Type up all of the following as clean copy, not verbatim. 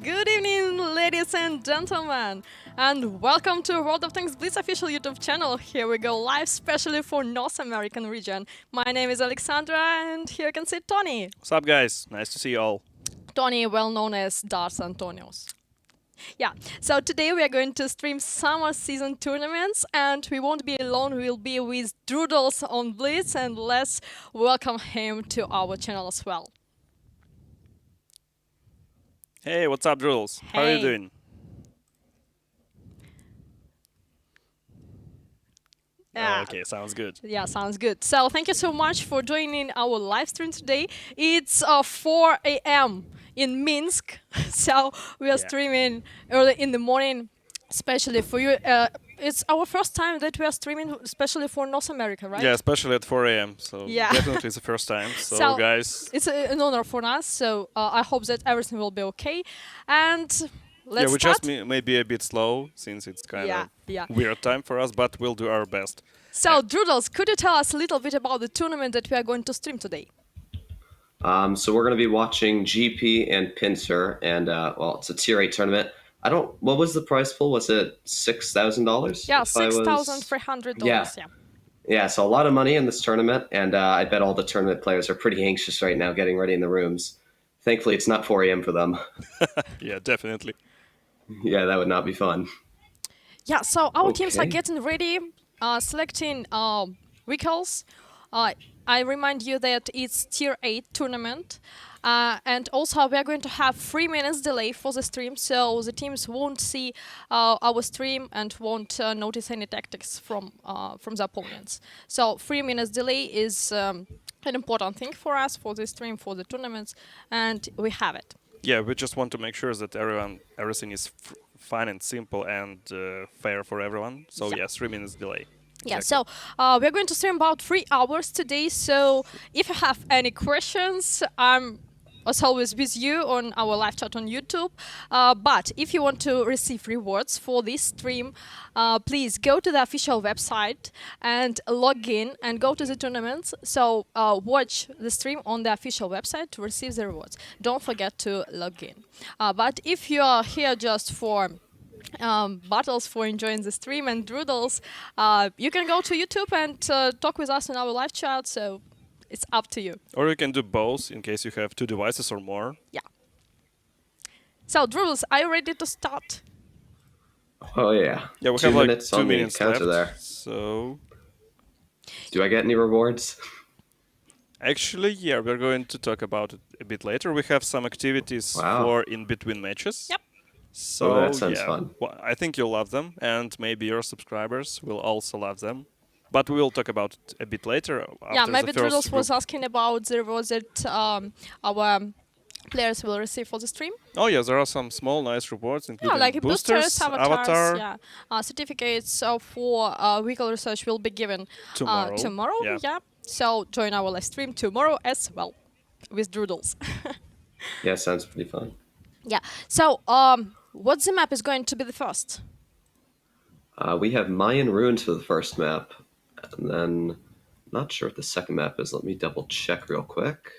Good evening, ladies and gentlemen, and welcome to World of Tanks Blitz official YouTube channel. Here we go live specially for North American region. My name is Alexandra, and here you can see Tony. What's up, guys? Nice to see you all. Tony, well known as Darts Antonios. Yeah, so today we are going to stream summer season tournaments, and we won't be alone. We'll be with Droodles on Blitz, and let's welcome him to our channel as well. Hey, what's up, Droodles? How are you doing? Yeah. Okay, sounds good. Yeah, sounds good. So thank you so much for joining our live stream today. It's 4 a.m. in Minsk, so we are streaming early in the morning, especially for you. It's our first time that we are streaming, especially for North America, right? Yeah, especially at 4 a.m. So definitely it's the first time. So guys, it's an honor for us. So I hope that everything will be okay. And let's we start. just may be a bit slow since it's kind of weird time for us, but we'll do our best. So Droodles, could you tell us a little bit about the tournament that we are going to stream today? So we're going to be watching GP and Pincer, and well, it's a tier 8 tournament. What was the prize pool? Was it $6,000? Yeah, $6,300. Yeah. Yeah, so a lot of money in this tournament, and I bet all the tournament players are pretty anxious right now getting ready in the rooms. Thankfully, it's not 4 a.m. for them. Yeah, definitely. Yeah, that would not be fun. Yeah, so our teams are getting ready, selecting vehicles. I remind you that it's tier 8 tournament. And also we are going to have 3 minutes delay for the stream, so the teams won't see our stream and won't notice any tactics from the opponents. So 3 minutes delay is an important thing for us, for the stream, for the tournaments, and we have it. Yeah, we just want to make sure that everything is fine and simple and fair for everyone. So yes, 3 minutes delay. Yeah, so we're going to stream about 3 hours today, so if you have any questions, I'm as always with you on our live chat on YouTube. But if you want to receive rewards for this stream, please go to the official website and log in and go to the tournaments. So watch the stream on the official website to receive the rewards. Don't forget to log in. But if you are here just for battles, for enjoying the stream and Droodles, you can go to YouTube and talk with us in our live chat. So it's up to you. Or you can do both in case you have 2 devices or more. Yeah. So, Droodles, are you ready to start? Oh, yeah. Yeah, we 2 have like minutes 2 on minutes the counter left. there. So, do I get any rewards? Actually, yeah, we're going to talk about it a bit later. We have some activities for in-between matches. Yep. So Oh, that sounds yeah, fun. well, I think you'll love them, and maybe your subscribers will also love them. But we will talk about it a bit later after Yeah, the maybe first Doodles group. was asking about the reward that our players will receive for the stream. Oh yeah, there are some small nice rewards, Yeah, including like boosters, avatars, avatar, yeah. Certificates for vehicle research will be given tomorrow. tomorrow, Yeah. yeah. So join our live stream tomorrow as well with Doodles. Yeah, sounds pretty fun. Yeah. So what the map is going to be the first? We have Mayan ruins for the first map, and then not sure what the second map is. Let me double check real quick.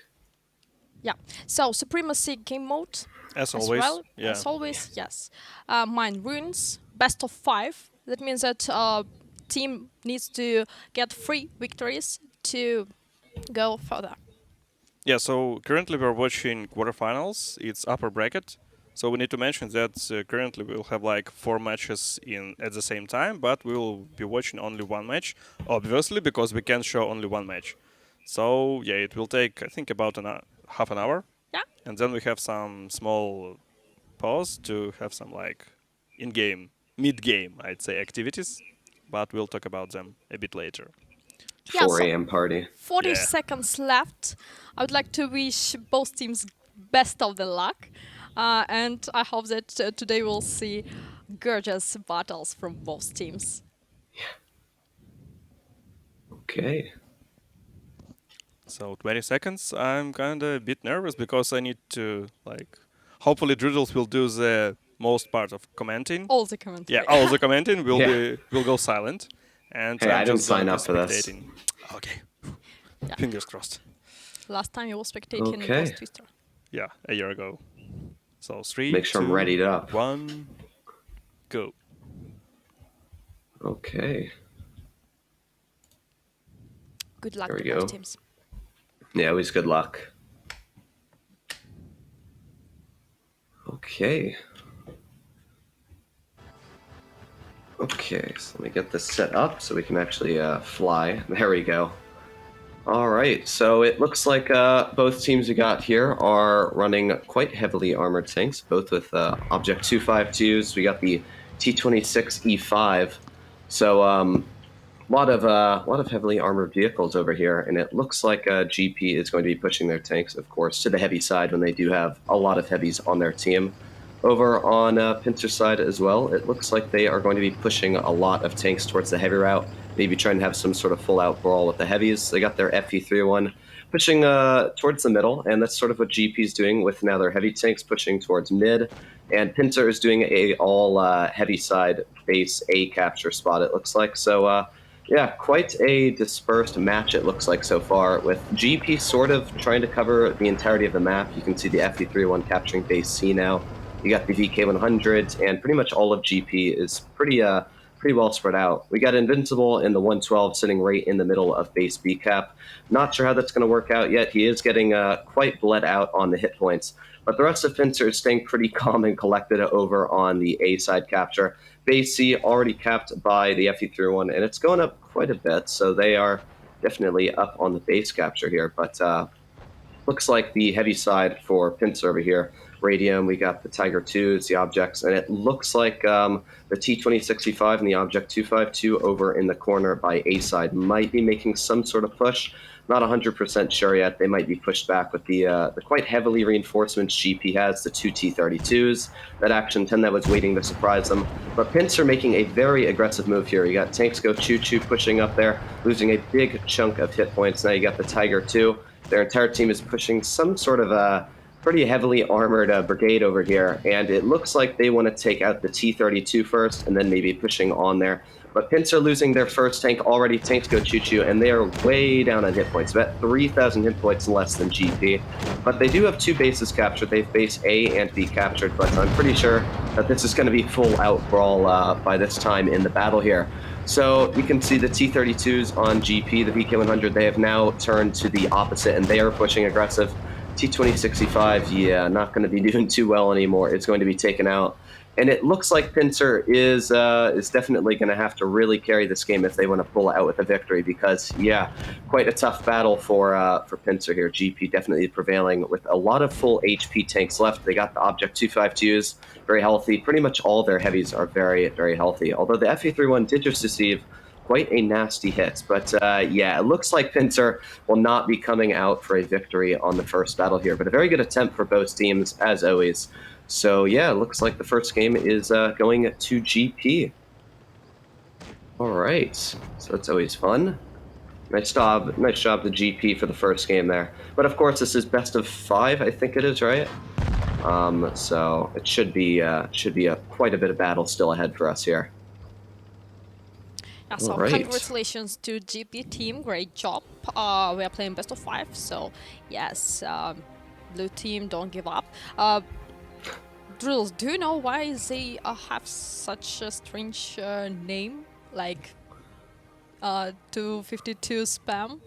Yeah. So Supremacy game mode As as always. well. Yeah. As always, yes. Mine runes, best of 5. That means that team needs to get 3 victories to go further. Yeah, so currently we're watching quarterfinals. It's upper bracket. So we need to mention that currently we'll have like 4 matches in at the same time, but we will be watching only one match, obviously, because we can't show only one match. So yeah, it will take I think about half an hour, Yeah. and then we have some small pause to have some like in-game, mid-game, I'd say, activities, but we'll talk about them a bit later. Yeah, 4 so- a.m. party. 40 Yeah. seconds left. I would like to wish both teams best of the luck. And I hope that today we'll see gorgeous battles from both teams. Okay. So 20 seconds. I'm kind of a bit nervous because I need to like. Hopefully, Doodles will do the most part of commenting. All the comments. Yeah, all the commenting will Yeah. will go silent, and Hey, I'm I didn't just gonna sign be up for this. spectating. Okay, Yeah. fingers crossed. Last time you were spectating in Okay. Post Twister. Yeah, a year ago. So 3, Make sure I'm 2, readied up. 1, go. Okay. Good luck There to we both go. teams. Yeah, always good luck. Okay. Okay, so let me get this set up so we can actually fly. There we go. All right, so it looks like both teams we got here are running quite heavily armored tanks, both with Object 252s. We got the T-26E5. So lot of heavily armored vehicles over here, and it looks like GP is going to be pushing their tanks, of course, to the heavy side when they do have a lot of heavies on their team. Over on Pincer's side as well, it looks like they are going to be pushing a lot of tanks towards the heavy route, maybe trying to have some sort of full-out brawl with the heavies. They got their FE301 pushing towards the middle, and that's sort of what GP is doing with now their heavy tanks pushing towards mid, and Pincer is doing a all heavy side base A capture spot, it looks like. So yeah, quite a dispersed match it looks like so far, with GP sort of trying to cover the entirety of the map. You can see the FE301 capturing base C now. You got the VK100, and pretty much all of GP is pretty well spread out. We got Invincible in the 112 sitting right in the middle of base B cap. Not sure how that's going to work out yet. He is getting quite bled out on the hit points. But the rest of Pincer is staying pretty calm and collected over on the A side capture. Base C already capped by the FE301, and it's going up quite a bit, so they are definitely up on the base capture here. But looks like the heavy side for Pincer over here, Radium, we got the Tiger 2s, the objects, and it looks like the T-2065 and the Object 252 over in the corner by A side might be making some sort of push. Not 100% sure yet. They might be pushed back with the quite heavily reinforcements GP has, the 2 T-32s, that Action 10 that was waiting to surprise them. But Pincer making a very aggressive move here. You got Tanks Go Choo Choo pushing up there, losing a big chunk of hit points. Now you got the Tiger 2. Their entire team is pushing some sort of a pretty heavily armored brigade over here, and it looks like they want to take out the T-32 first and then maybe pushing on there. But Pincer losing their first tank already. Tanks Go Choo Choo, and they are way down on hit points, about 3,000 hit points less than GP. But they do have 2 bases captured. They've base A and B captured, but I'm pretty sure that this is going to be full-out brawl by this time in the battle here. So you can see the T-32s on GP, the VK100, they have now turned to the opposite, and they are pushing aggressive. T-2065, yeah, not going to be doing too well anymore. It's going to be taken out. And it looks like Pincer is definitely going to have to really carry this game if they want to pull out with a victory, because, yeah, quite a tough battle for Pincer here. GP definitely prevailing with a lot of full HP tanks left. They got the Object 252s, very healthy. Pretty much all their heavies are very, very healthy, although the FE31 did just receive quite a nasty hit. But yeah, it looks like Pincer will not be coming out for a victory on the first battle here, but a very good attempt for both teams, as always. So yeah, it looks like the first game is going to GP. All right, so that's always fun. Nice job to GP for the first game there. But of course, this is best of 5, I think it is, right? So it should be quite a bit of battle still ahead for us here. Yeah, so All right. congratulations to GP team, great job. We are playing best of 5, so yes, blue team, don't give up. Drills, do you know why they have such a strange name, like 252 spam?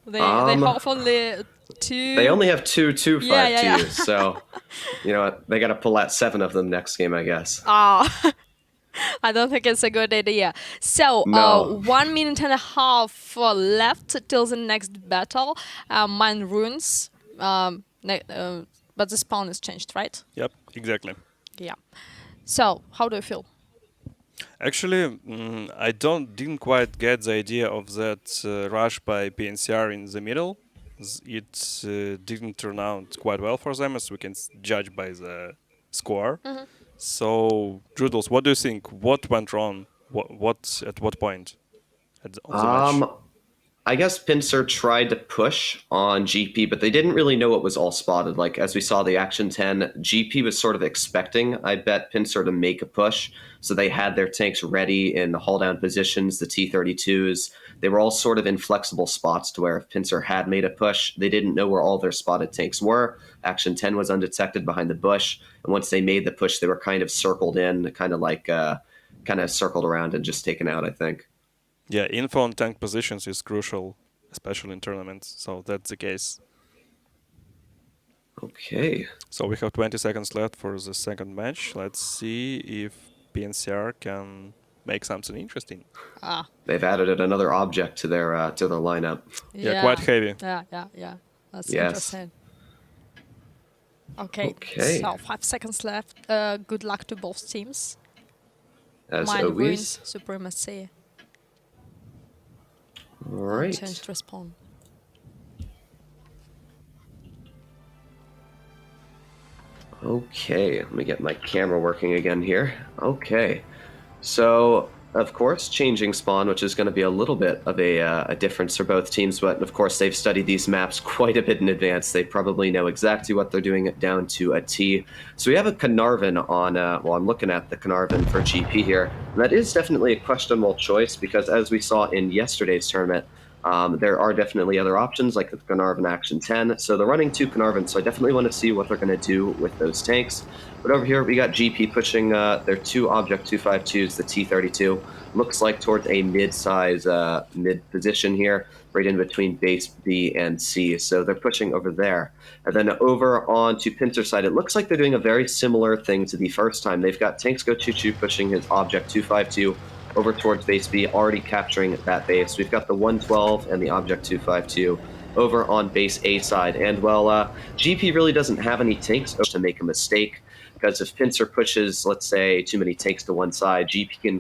They have only 2. They only have 2 252s, Yeah. so you know what? They got to pull out 7 of them next game, I guess. I don't think it's a good idea. So, No. 1 minute and a half left till the next battle. Mine ruins. But the spawn is changed, right? Yep, exactly. Yeah. So, how do you feel? Actually, I didn't quite get the idea of that rush by PNCR in the middle. It didn't turn out quite well for them, as we can judge by the score. So, Drudels, what do you think? What went wrong? What at what point of the match? I guess Pincer tried to push on GP, but they didn't really know what was all spotted. Like, as we saw the Action 10, GP was sort of expecting, I bet, Pincer to make a push. So they had their tanks ready in the haul-down positions, the T-32s. They were all sort of in flexible spots to where if Pincer had made a push, they didn't know where all their spotted tanks were. Action 10 was undetected behind the bush. And once they made the push, they were kind of circled in, kind of circled around and just taken out, I think. Yeah, info on tank positions is crucial, especially in tournaments, so that's the case. Okay. So we have 20 seconds left for the second match. Let's see if PNCR can make something interesting. They've added another object to their lineup. Yeah, quite heavy. Yeah. That's Yes. interesting. Okay, Okay. so 5 seconds left. Good luck to both teams. As Mine always. wins Supremacy. All right. Changed respawn. Okay, let me get my camera working again here. Okay, so of course changing spawn, which is going to be a little bit of a difference for both teams, but of course they've studied these maps quite a bit in advance. They probably know exactly what they're doing down to a T. So we have a Carnarvon on, well, I'm looking at the Carnarvon for GP here. And that is definitely a questionable choice because as we saw in yesterday's tournament, there are definitely other options like the Carnarvon Action 10. So they're running 2 Carnarvons, so I definitely want to see what they're going to do with those tanks. But over here, we got GP pushing their 2 Object 252s, the T-32. Looks like towards a mid-size mid-position here, right in between base B and C. So they're pushing over there. And then over on to Pincer side, it looks like they're doing a very similar thing to the first time. They've got Tanks Go Choo Choo pushing his Object 252 over towards base B, already capturing that base. We've got the 112 and the Object 252 over on base A side. And well, GP really doesn't have any tanks to make a mistake, because if Pincer pushes, let's say, too many tanks to one side, GP can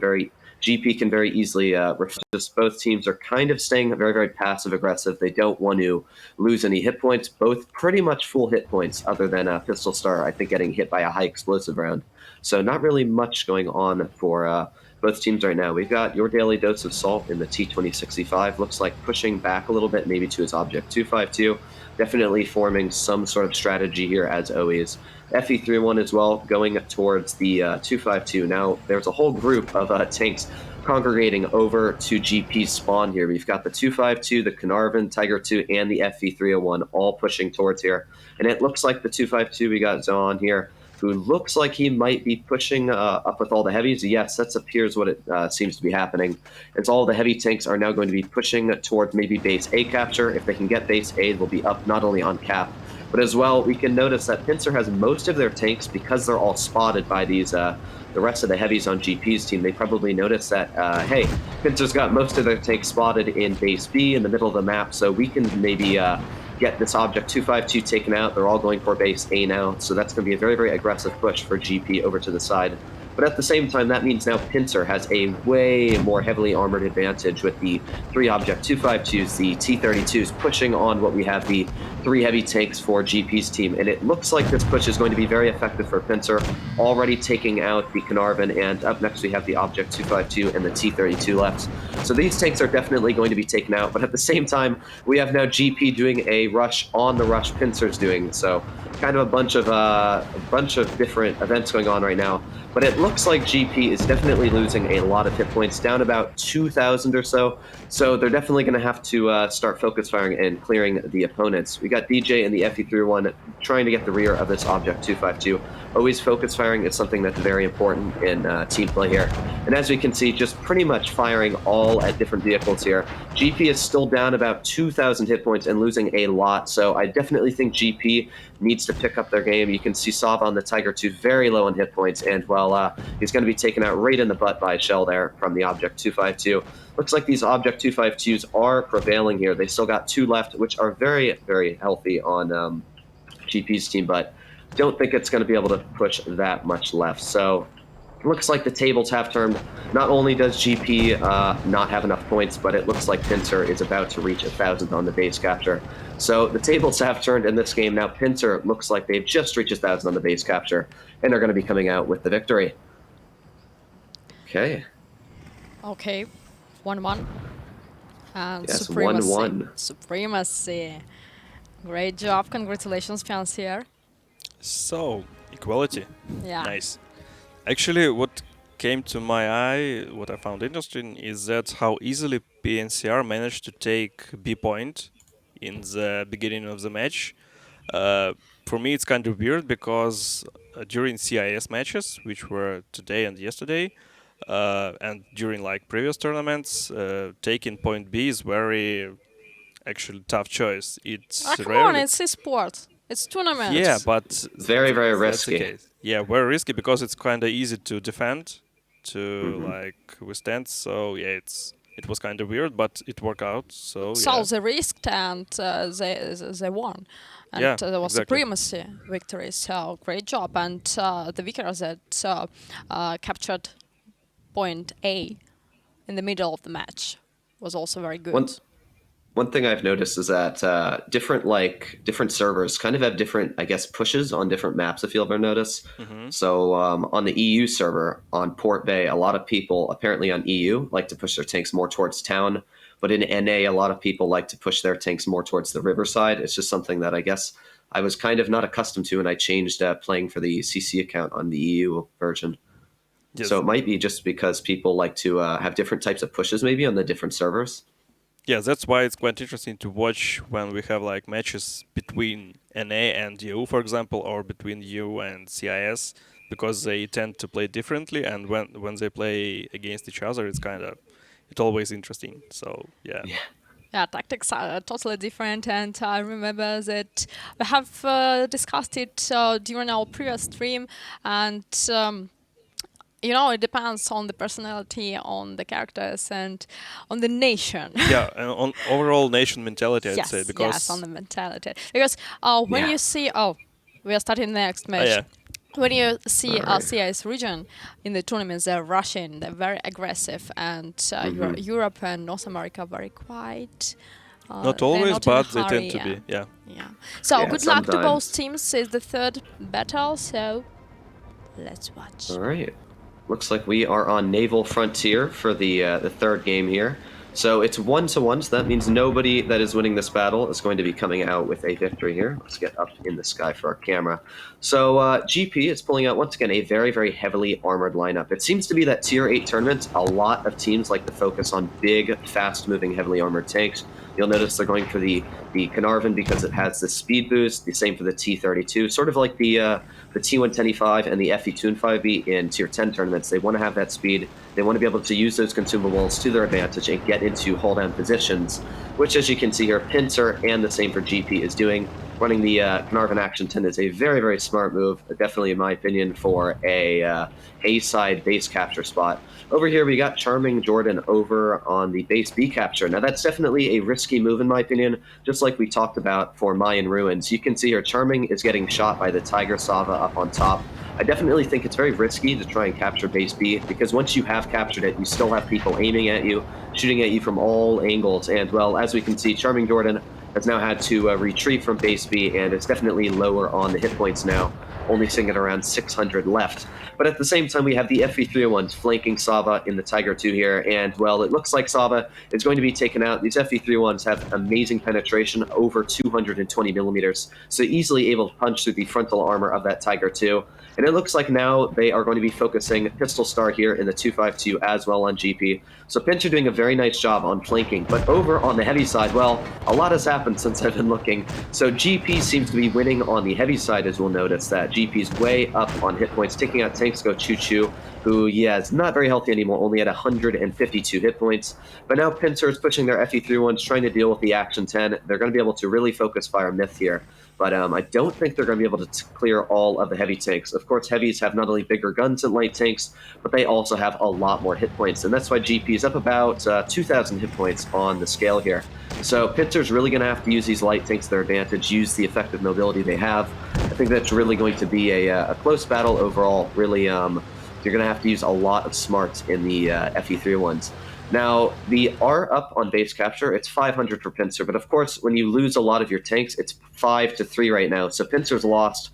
very easily refuse. Both teams are kind of staying very, very passive-aggressive. They don't want to lose any hit points. Both pretty much full hit points, other than Pistol Star, I think, getting hit by a high explosive round. So not really much going on for both teams right now. We've got Your Daily Dose of Salt in the T-2065. Looks like pushing back a little bit, maybe to his Object 252. Definitely forming some sort of strategy here, as always. FE31 as well, going towards the 252. Now, there's a whole group of tanks congregating over to GP's spawn here. We've got the 252, the Carnarvon, Tiger 2, and the FE301 all pushing towards here. And it looks like the 252, we got Zohan here, who looks like he might be pushing up with all the heavies. Yes, that appears what it seems to be happening. As all the heavy tanks are now going to be pushing towards maybe base A capture. If they can get base A, they'll be up not only on cap, But as well, we can notice that Pincer has most of their tanks, because they're all spotted by these the rest of the heavies on GP's team. They probably noticed that, hey, Pincer's got most of their tanks spotted in base B in the middle of the map, so we can maybe get this object 252 taken out. They're all going for base A now, so that's going to be a very, very aggressive push for GP over to the side. But at the same time, that means now Pincer has a way more heavily armored advantage with the 3 object 252s, the T-32s, pushing on what we have the 3 heavy tanks for GP's team. And it looks like this push is going to be very effective for Pincer, already taking out the Carnarvon, and up next we have the object 252 and the T-32 left. So these tanks are definitely going to be taken out, but at the same time, we have now GP doing a rush on the rush Pincer's doing. So kind of a bunch of different events going on right now. But it looks like GP is definitely losing a lot of hit points, down about 2,000 or so. So they're definitely going to have to start focus firing and clearing the opponents. We got DJ and the FE31 trying to get the rear of this object 252. Always focus firing is something that's very important in team play here. And as we can see, just pretty much firing all at different vehicles here. GP is still down about 2,000 hit points and losing a lot. So I definitely think GP needs to pick up their game. You can see Sav on the Tiger 2 very low on hit points, and well, he's going to be taken out right in the butt by a shell there from the object 252. Looks like these object 252s are prevailing here. They still got 2 left, which are very, very healthy on GP's team, but don't think it's going to be able to push that much left. So looks like the tables have turned. Not only does GP not have enough points, but it looks like Pincer is about to reach 1,000 on the base capture. So the tables have turned in this game. Now Pincer looks like they've just reached 1,000 on the base capture, and they're going to be coming out with the victory. Okay. Okay, 1-1. And Yes, Supremacy. 1-1. Supremacy. Great job. Congratulations, fans here. So, equality. Yeah. Nice. Actually, what came to my eye, what I found interesting, is that how easily PNCR managed to take B point in the beginning of the match. For me, it's kind of weird because during CIS matches, which were today and yesterday, and during like previous tournaments, taking point B is very actually tough choice. It's Come rare. on, it's e-sport. It's tournament. Yeah, but Very, very that's the risky. case. Yeah, very risky because it's kind of easy to defend, to like withstand. So yeah, it was kind of weird, but it worked out. So So yeah, they risked and they won. And Yeah, there was exactly. Supremacy victory. So great job. And the Vickers that captured point A in the middle of the match was also very good. One thing I've noticed is that different servers kind of have different, I guess, pushes on different maps, if you'll ever notice. So on the EU server, on Port Bay, a lot of people, apparently on EU, like to push their tanks more towards town. But in NA, a lot of people like to push their tanks more towards the riverside. It's just something that I guess I was kind of not accustomed to, and I changed playing for the CC account on the EU version. yes. So it might be just because people like to have different types of pushes maybe on the different servers. Yeah, that's why it's quite interesting to watch when we have like matches between NA and EU, for example, or between EU and CIS, because they tend to play differently, and when they play against each other, it's always interesting. So yeah. Yeah, tactics are totally different, and I remember that we have discussed it during our previous stream, and it depends on the personality, on the characters, and on the nation. Yeah, and on overall nation mentality, I'd say, because Yes, on the mentality. Because when Yeah. you see, we are starting the next match. yeah. When you see Alright. CIS region in the tournaments, they're rushing, they're very aggressive, and Europe and North America are very quiet. Not they're always, not in a but they hurry, tend to be. Yeah. Yeah. So Yeah, good luck to sometimes. both teams. It's the third battle, so let's watch. All right. Looks like we are on Naval Frontier for the third game here. So it's 1-1, so that means nobody that is winning this battle is going to be coming out with a victory here. Let's get up in the sky for our camera. So GP is pulling out, once again, a very, very heavily armored lineup. It seems to be that Tier 8 tournaments, a lot of teams like to focus on big, fast-moving, heavily armored tanks. You'll notice they're going for the Carnarvon because it has the speed boost, the same for the T-32, sort of like the T-110E5 and the FE-2-5B in Tier 10 tournaments. They want to have that speed. They want to be able to use those consumables to their advantage and get into hold-down positions, which, as you can see here, Pincer and the same for GP is doing. running the Carnarvon Action 10 is a very, very smart move, definitely in my opinion, for a side base capture spot. Over here, we got Charming Jordan over on the base B capture. Now, that's definitely a risky move, in my opinion, just like we talked about for Mayan Ruins. You can see here, Charming is getting shot by the Tiger Sava up on top. I definitely think it's very risky to try and capture base B, because once you have captured it, you still have people aiming at you, shooting at you from all angles. And, well, as we can see, Charming Jordan has now had to retreat from base B, and it's definitely lower on the hit points now, only sitting at around 600 left. But at the same time, we have the FE301s flanking Sava in the Tiger 2 here, and, well, it looks like Sava is going to be taken out. These FE301s have amazing penetration, over 220 millimeters, so easily able to punch through the frontal armor of that Tiger 2. And it looks like now they are going to be focusing Pistol Star here in the 252 as well on GP. So Pincher doing a very nice job on flanking. But over on the heavy side, well, a lot has happened since I've been looking. So GP seems to be winning on the heavy side, as we'll notice that GP's way up on hit points, taking out Tanks Go Choo Choo, who, yeah, is not very healthy anymore, only at 152 hit points. But now Pincer is pushing their FE31s, trying to deal with the Action 10. They're going to be able to really focus Fire Myth here. But I don't think they're going to be able to clear all of the heavy tanks. Of course, heavies have not only bigger guns than light tanks, but they also have a lot more hit points. And that's why GP is up about 2,000 hit points on the scale here. So Pincer's really going to have to use these light tanks to their advantage, use the effective mobility they have. I think that's really going to be a close battle overall. Really, you're going to have to use a lot of smarts in the FE301s. Now, the R up on base capture, it's 500 for Pincer, but of course, when you lose a lot of your tanks, it's 5-3 right now. So Pincer's lost.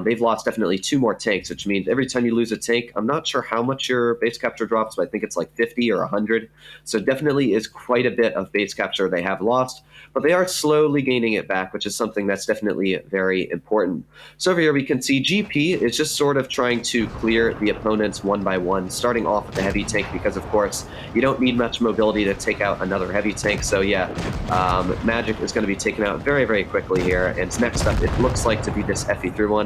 They've lost definitely 2 more tanks, which means every time you lose a tank, I'm not sure how much your base capture drops, but I think it's like 50 or 100. So definitely is quite a bit of base capture they have lost, but they are slowly gaining it back, which is something that's definitely very important. So over here we can see GP is just sort of trying to clear the opponents one by one, starting off with the heavy tank, because of course you don't need much mobility to take out another heavy tank. So yeah, Magic is going to be taken out very, very quickly here. And next up, it looks like to be this FE31.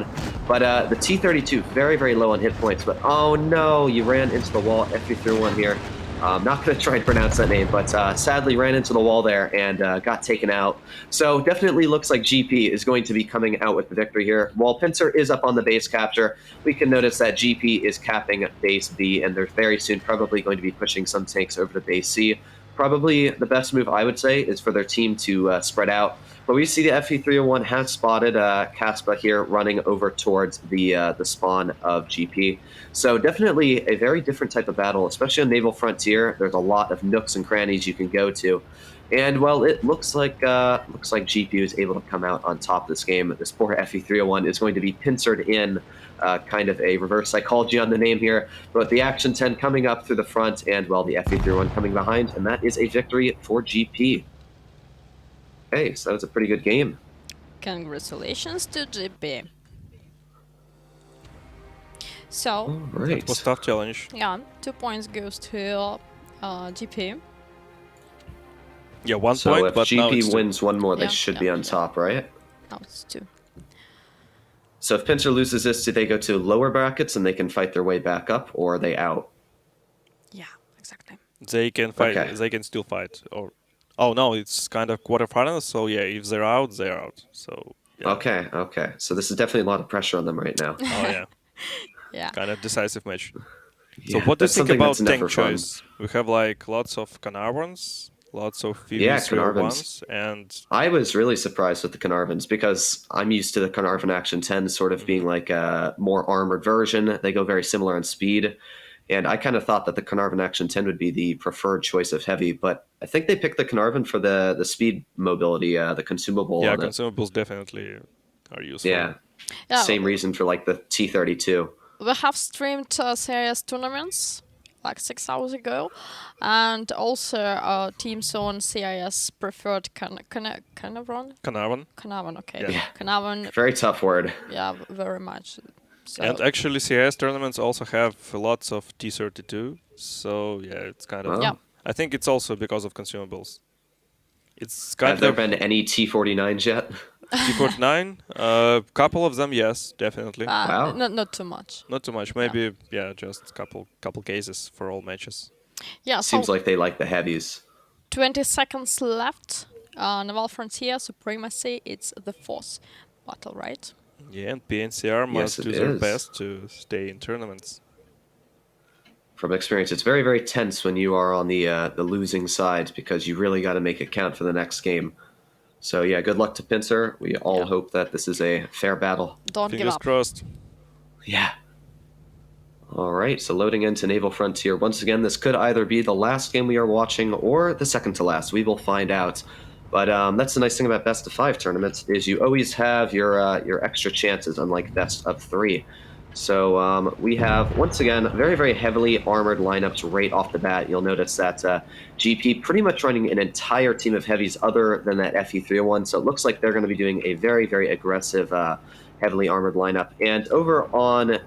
But the T32, very, very low on hit points. But oh no, you ran into the wall. FE31 here. I'm not going to try and pronounce that name, but sadly ran into the wall there and got taken out. So definitely looks like GP is going to be coming out with the victory here. While Pincer is up on the base capture, we can notice that GP is capping base B, and they're very soon probably going to be pushing some tanks over to base C. Probably the best move, I would say, is for their team to spread out. But we see the FE301 has spotted Caspa here running over towards the spawn of GP. So definitely a very different type of battle, especially on Naval Frontier. There's a lot of nooks and crannies you can go to. And, well, it looks like GP is able to come out on top of this game. This poor FE301 is going to be pincered in, kind of a reverse psychology on the name here. But the Action 10 coming up through the front, and, well, the FE301 coming behind, and that is a victory for GP. Okay, so that was a pretty good game. Congratulations to GP. So, All right. It was a tough challenge. yeah, 2 points goes to GP. Yeah, 1 So point, if but now it's GP 2. wins one more, they Yeah, should yeah, be on yeah. top, right? Now it's 2. So if Pincer loses this, do they go to lower brackets and they can fight their way back up, or are they out? Yeah, exactly. They can fight. Okay. They can still fight. Or, oh no, it's kind of quarterfinals. So yeah, if they're out, they're out. So yeah. Okay. So this is definitely a lot of pressure on them right now. Oh yeah, Yeah. kind of decisive match. Yeah, So what do you that's think something about that's tank never fun. choice? We have like lots of Carnarvons, lots of Yeah, VV301s, and I was really surprised with the Carnarvons because I'm used to the Carnarvon Action 10 sort of being like a more armored version. They go very similar on speed. And I kind of thought that the Carnarvon Action 10 would be the preferred choice of heavy, but I think they picked the Carnarvon for the speed mobility, the consumable. yeah, on it. consumables definitely are useful. Yeah. Yeah, Same reason for like the T32. we have streamed serious tournaments like 6 hours ago, and also teams on serious preferred Carnarvon. Carnarvon. Okay. Yeah. Carnarvon, Very tough word. yeah, very much. So, And actually, CS tournaments also have lots of T32. So yeah, it's kind of. Wow. yeah. I think it's also because of consumables. It's Have kind there of been any T49s yet? T49. Couple of them, yes, definitely. Wow. Not too much. Not too much. Maybe just couple cases for all matches. Yeah, so Seems like they like the heavies. 20 seconds left. Naval Frontier, Supremacy, it's the fourth battle, right? Yeah, and PNCR Yes, must it do their is. best to stay in tournaments. From experience, it's very, very tense when you are on the losing side because you really got to make it count for the next game. So yeah, good luck to Pincer. We all Yeah. hope that this is a fair battle. Don't give Fingers up. crossed. Yeah. All right, so loading into Naval Frontier. Once again, this could either be the last game we are watching or the second to last. We will find out. But that's the nice thing about best of five tournaments is you always have your extra chances, unlike best of three. So we have once again very very heavily armored lineups right off the bat. You'll notice that GP pretty much running an entire team of heavies other than that FE301. So it looks like they're going to be doing a very very aggressive heavily armored lineup. And over on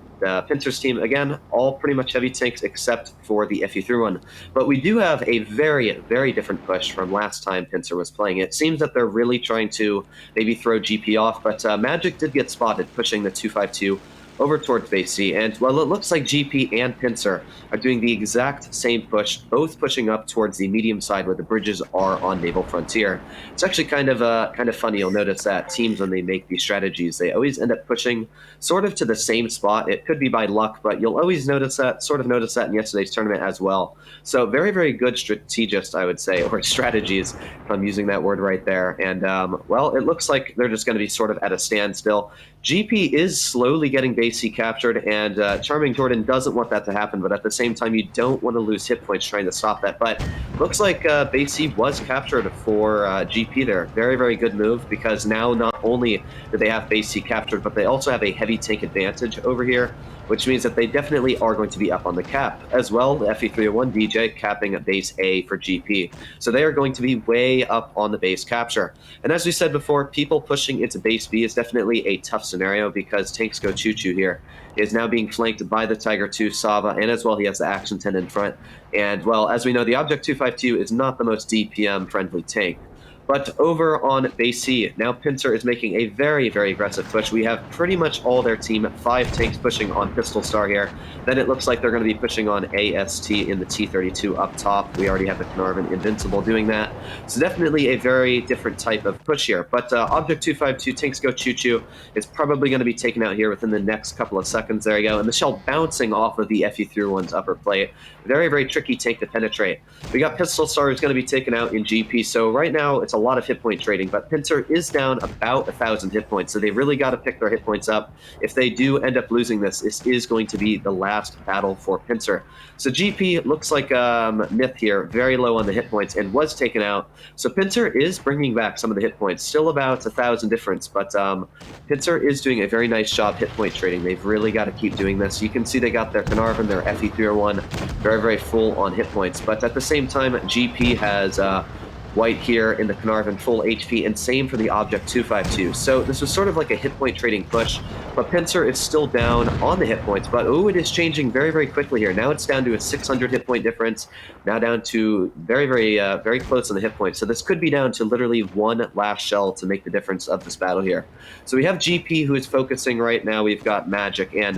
Pincer's team, again, all pretty much heavy tanks except for the FE301. But we do have a very, very different push from last time Pincer was playing. It seems that they're really trying to maybe throw GP off, but Magic did get spotted pushing the 252 over towards base C. And, well, it looks like GP and Pincer are doing the exact same push, both pushing up towards the medium side where the bridges are on Naval Frontier. It's actually kind of funny. You'll notice that teams, when they make these strategies, they always end up pushing sort of to the same spot. It could be by luck, but you'll always notice that in yesterday's tournament as well. So very, very good strategist, I would say, or strategies, if I'm using that word right there. And, well, it looks like they're just going to be sort of at a standstill. GP is slowly getting base C captured, and Charming Jordan doesn't want that to happen, but at the same time, you don't want to lose hit points trying to stop that. But looks like base C was captured for GP there. Very, very good move, because now not only do they have base C captured, but they also have a heavy tank advantage over here, which means that they definitely are going to be up on the cap. As well, the FE301 DJ capping at base A for GP. So they are going to be way up on the base capture. And as we said before, people pushing into base B is definitely a tough scenario because Tanks Go Choo Choo here is now being flanked by the Tiger 2 Sava, and as well he has the Action 10 in front. And, well, as we know, the Object 252 is not the most DPM-friendly tank. But over on base C, now Pincer is making a very, very aggressive push. We have pretty much all their team, 5 tanks pushing on Pistol Star here. Then it looks like they're going to be pushing on AST in the T-32 up top. We already have the Carnarvon Invincible doing that. So definitely a very different type of push here. But Object 252, Tanks Go Choo Choo, is probably going to be taken out here within the next couple of seconds. There you go. And the shell bouncing off of the FE-301's upper plate. Very, very tricky tank to penetrate. We got Pistol Star who's going to be taken out in GP. So right now it's a lot of hit point trading, but Pincer is down about 1,000 hit points. So they really got to pick their hit points up. If they do end up losing this, this is going to be the last battle for Pincer. So GP looks like Myth here, very low on the hit points and was taken out. So Pincer is bringing back some of the hit points, still about 1,000 difference, but Pincer is doing a very nice job hit point trading. They've really got to keep doing this. You can see they got their Carnarvon, their FE301, very, very full on hit points, but at the same time, GP has White here in the Carnarvon full HP, and same for the Object 252. So this was sort of like a hit point trading push, but Pincer is still down on the hit points, but it is changing very, very quickly here. Now it's down to a 600 hit point difference, now down to very, very, very close on the hit points. So this could be down to literally one last shell to make the difference of this battle here. So we have GP who is focusing right now. We've got Magic, and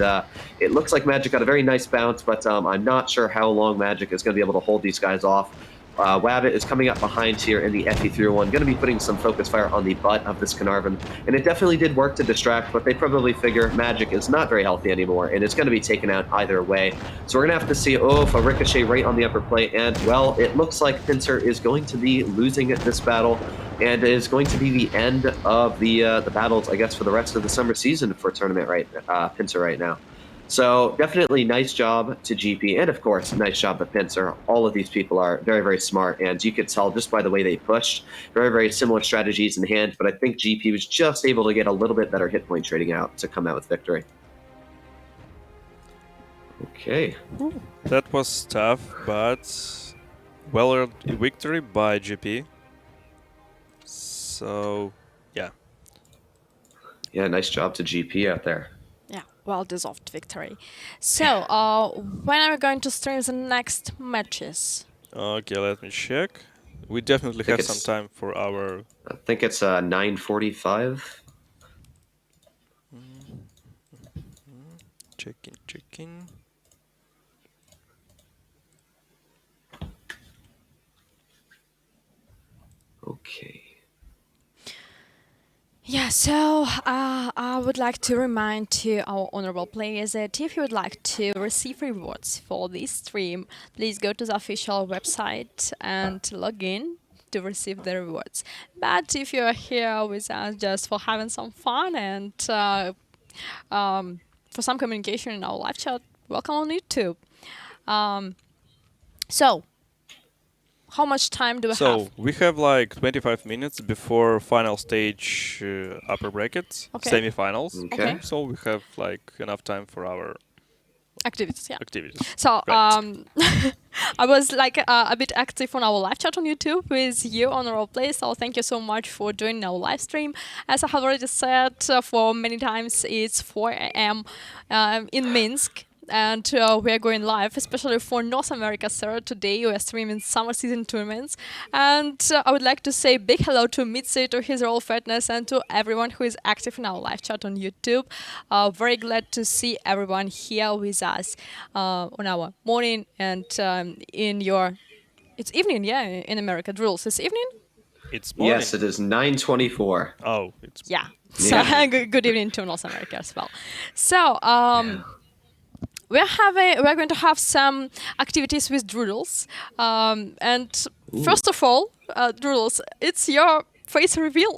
it looks like Magic got a very nice bounce, but I'm not sure how long Magic is going to be able to hold these guys off. Wabbit is coming up behind here in the FE301, going to be putting some focus fire on the butt of this Carnarvon, and it definitely did work to distract, but they probably figure Magic is not very healthy anymore, and it's going to be taken out either way. So we're going to have to see, if a Ricochet right on the upper plate, and, well, it looks like Pincer is going to be losing this battle, and is going to be the end of the battles, I guess, for the rest of the summer season for tournament Pincer right now. So definitely nice job to GP, and of course, nice job to Pincer. All of these people are very, very smart, and you could tell just by the way they pushed, very, very similar strategies in hand, but I think GP was just able to get a little bit better hit point trading out to come out with victory. Okay. That was tough, but well-earned victory by GP. So, yeah. Yeah, nice job to GP out there. Yeah, well-deserved victory. So, when are we going to stream the next matches? Okay, let me check. We definitely have some it's- time for our... I think it's 9:45. Checking. Okay. Yeah, so I would like to remind to our honorable players that if you would like to receive rewards for this stream, please go to the official website and log in to receive the rewards. But if you're here with us just for having some fun and for some communication in our live chat, welcome on YouTube. Um, so, how much time do we So have? we have like 25 minutes before final stage upper bracket Okay. semifinals. Okay. So we have like enough time for our Activities, yeah. activities. So Right. I was like a bit active on our live chat on YouTube with you on our play. So thank you so much for joining our live stream. As I have already said for many times, it's 4 a.m. In Minsk. And we are going live, especially for North America, sir. Today we are streaming summer season tournaments. And I would like to say big hello to Mitzi, to his Roll Fatness, and to everyone who is active in our live chat on YouTube. Very glad to see everyone here with us on our morning and in your... It's evening, yeah, in America. Rules, it's evening? It's morning. Yes, it is 9:24. Oh, it's Yeah. So Yeah. good evening to North America as well. So, we're going to have some activities with Droodles. And first of all, Droodles, it's your face reveal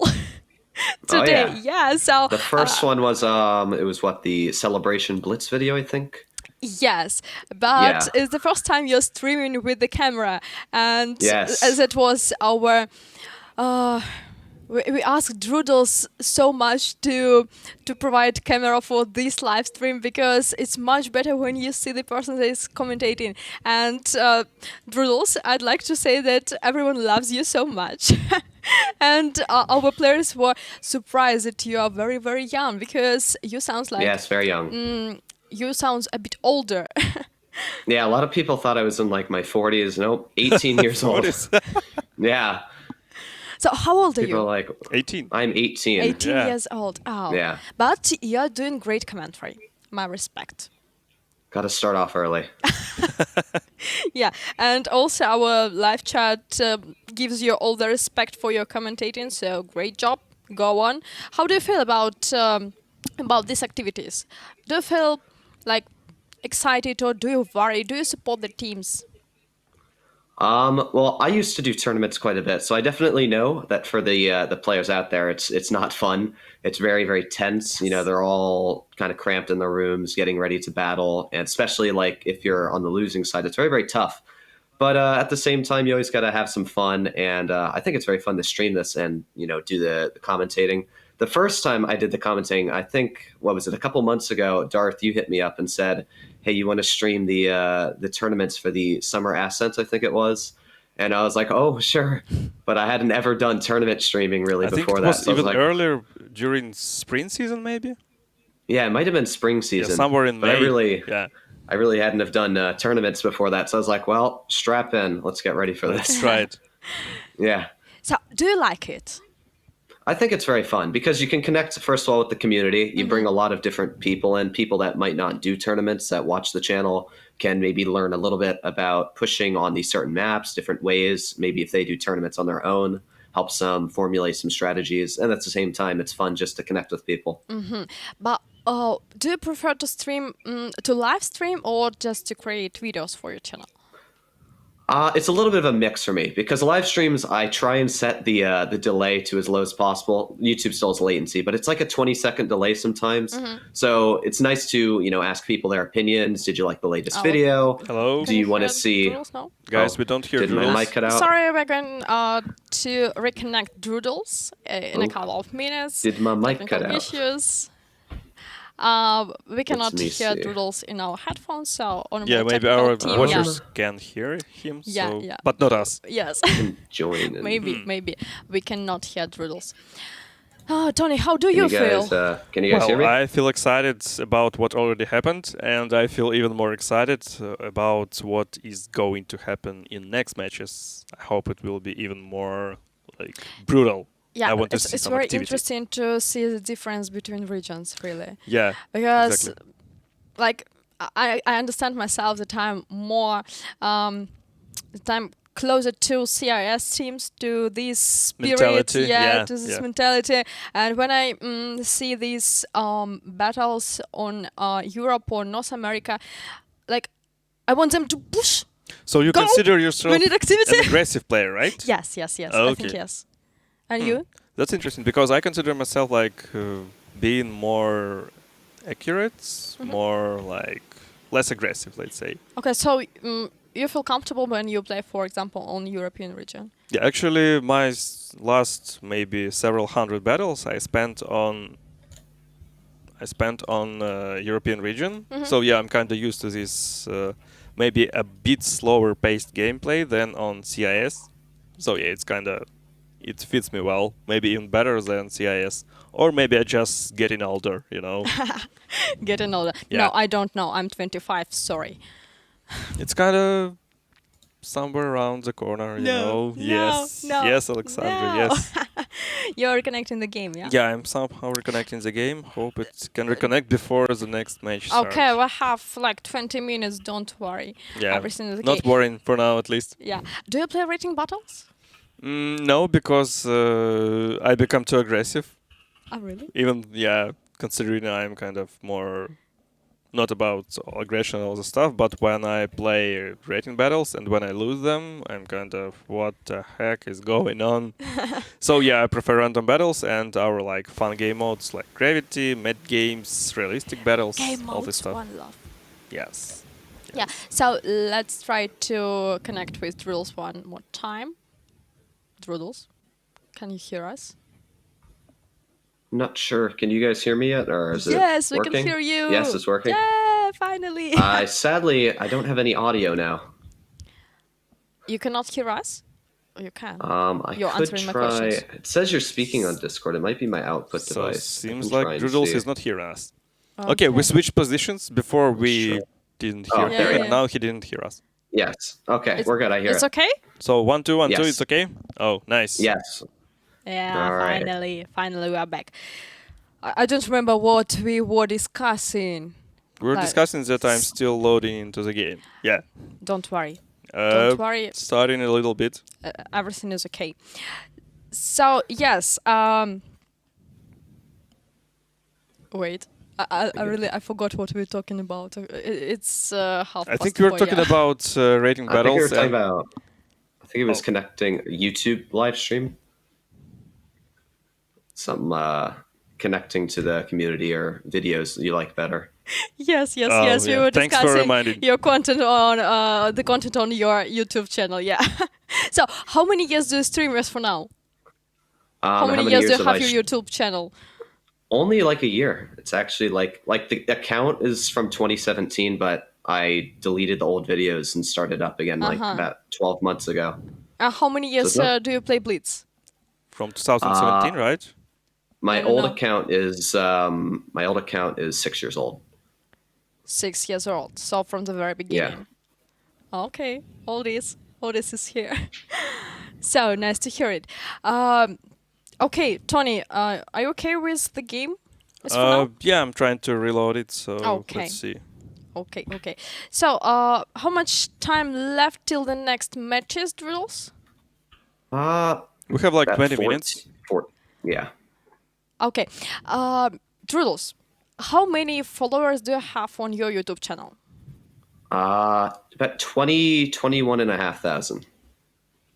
today. Oh, yeah. So The first one was it was what, the celebration Blitz video, I think. yes, but Yeah. it's the first time you're streaming with the camera, and Yes. as it was our. We asked Droodles so much to provide camera for this live stream because it's much better when you see the person that is commentating. And Droodles, I'd like to say that everyone loves you so much. And our players were surprised that you are very, very young because you sound like Yes, very young. you sound a bit older. Yeah, a lot of people thought I was in like my 40s. Nope, 18 years old. 40s. Yeah. So how old are People you? are like, 18. I'm 18. 18 Yeah. years old. Oh. Yeah. But you're doing great commentary. My respect. Got to start off early. Yeah, and also our live chat gives you all the respect for your commentating. So great job. Go on. How do you feel about these activities? Do you feel like excited or do you worry? Do you support the teams? Well, I used to do tournaments quite a bit, so I definitely know that for the players out there, it's not fun. It's very, very tense. You know, they're all kind of cramped in their rooms, getting ready to battle, and especially like if you're on the losing side, it's very, very tough. But at the same time, you always got to have some fun, and I think it's very fun to stream this and do the commentating. The first time I did the commentating, I think what was it, a couple months ago? Darth, you hit me up and said, "Hey, you want to stream the tournaments for the Summer Ascent?" I think it was, and I was like, "Oh, sure," but I hadn't ever done tournament streaming really I think before it that. was So I was even like, earlier during spring season, maybe. "Yeah, it might have been spring Yeah, season, somewhere in but May. Yeah, I really hadn't have done tournaments before that." So I was like, "Well, strap in, let's get ready for let's this." try it. Yeah. So do you like it? I think it's very fun because you can connect, first of all, with the community. You bring a lot of different people in, people that might not do tournaments that watch the channel can maybe learn a little bit about pushing on these certain maps, different ways. Maybe if they do tournaments on their own, helps them formulate some strategies. And at the same time, it's fun just to connect with people. But do you prefer to stream to live stream or just to create videos for your channel? It's a little bit of a mix for me because live streams, I try and set the delay to as low as possible. YouTube still has latency, but it's like a 20-second delay sometimes. So it's nice to ask people their opinions. Did you like the latest Oh. video? Hello, Do you want to hear see? Droodles now? guys. Oh, We don't hear did my Droodles. mic cut out? Sorry, we're going to reconnect Droodles in a couple of minutes. Did my mic Technical cut out? issues. We cannot me hear see. Droodles in our headphones, so on Yeah, maybe technical our team, watchers can hear him. Yeah, so, yeah. but not us. Yes, Join and maybe we cannot hear Droodles. Tony, how do Can you you guys, feel? can you guys hear me? I feel excited about what already happened, and I feel even more excited about what is going to happen in next matches. I hope it will be even more like brutal. Yeah, I want to see it's some very activity. interesting to see the difference between regions, really. Yeah, Because exactly. like I understand myself that I'm more that I'm closer to CIS teams, to this spirit, Mentality, yeah, to this yeah. mentality. And when I see these battles on Europe or North America, like I want them to push. So you Go! consider yourself We need activity. an aggressive player, right? Yes. I think Okay. yes. And you? That's interesting because I consider myself like being more accurate, more like less aggressive, let's say. Okay, so you feel comfortable when you play, for example, on European region? Yeah, actually, my last maybe several hundred battles I spent on European region. So yeah, I'm kind of used to this maybe a bit slower paced gameplay than on CIS. So yeah, it fits me well. Maybe even better than CIS, or maybe I just getting older. Getting older. Yeah. No, I don't know. I'm 25. Sorry. It's kind of somewhere around the corner. Yes, yes, Alexandra. Yes. You're connecting the game, yeah? Yeah, I'm somehow reconnecting the game. Hope it can reconnect before the next match starts. Okay, we have like 20 minutes. Don't worry. Yeah, Everything is okay. not worrying for now at least. Yeah. Do you play rating battles? No, because I become too aggressive. Oh, really? Even, yeah, considering I'm kind of more not about aggression and all the stuff, but when I play rating battles and when I lose them, I'm kind of, what the heck is going on? So yeah, I prefer random battles and our like fun game modes like Gravity, Med Games, realistic battles, Game all this modes, stuff. one love. Yes. Yeah, so let's try to connect with Drills one more time. Drills, can you hear us? Not sure. Can you guys hear me yet, or is it Yes, we working? can hear you. Yes, it's working. Yeah, finally. Sadly, I don't have any audio now. You cannot hear us? Or you can? I You're could answering my try. questions. It says you're speaking on Discord. It might be my output So device. seems I can try like and Doodles see. is not hearing us. Okay, we switched positions. Before we Sure. didn't Oh, hear there him, we and go. now he didn't hear us. Yes. Okay, we're good. I hear It's it. okay? So 1 2 1 2, Yes. it's okay? Oh, nice. Yes. Yeah, All right. finally we are back. I don't remember what we were discussing. We're Like- discussing that I'm still loading into the game. Yeah. Don't worry. Don't worry. Starting a little bit. Everything is okay. So, yes. Wait. I forgot what we were talking about. It's half I think past we were 4, talking yeah. about rating I think we battles. were talking and- about. I think it was Oh. connecting YouTube live stream. Some connecting to the community or videos that you like better. Yes. Oh, We yeah. were Thanks for discussing reminding. your content on the content on your YouTube channel. Yeah. So, how many years do you stream as for now? How many years do you have your YouTube channel? Only like a year. It's actually like the account is from 2017, but I deleted the old videos and started up again like about 12 months ago. How many years it's not- do you play Blitz? From 2017, right? My I don't old know. account is 6 years old. 6 years old. So from the very beginning. Okay. All this is here. So nice to hear it. Okay, Tony, are you okay with the game? As for now? Yeah, I'm trying to reload it, so Okay. let's see. Okay. So, how much time left till the next matches, Drills? We have like About 20 minutes. Yeah. Okay. Drills, how many followers do you have on your YouTube channel? About 21,500.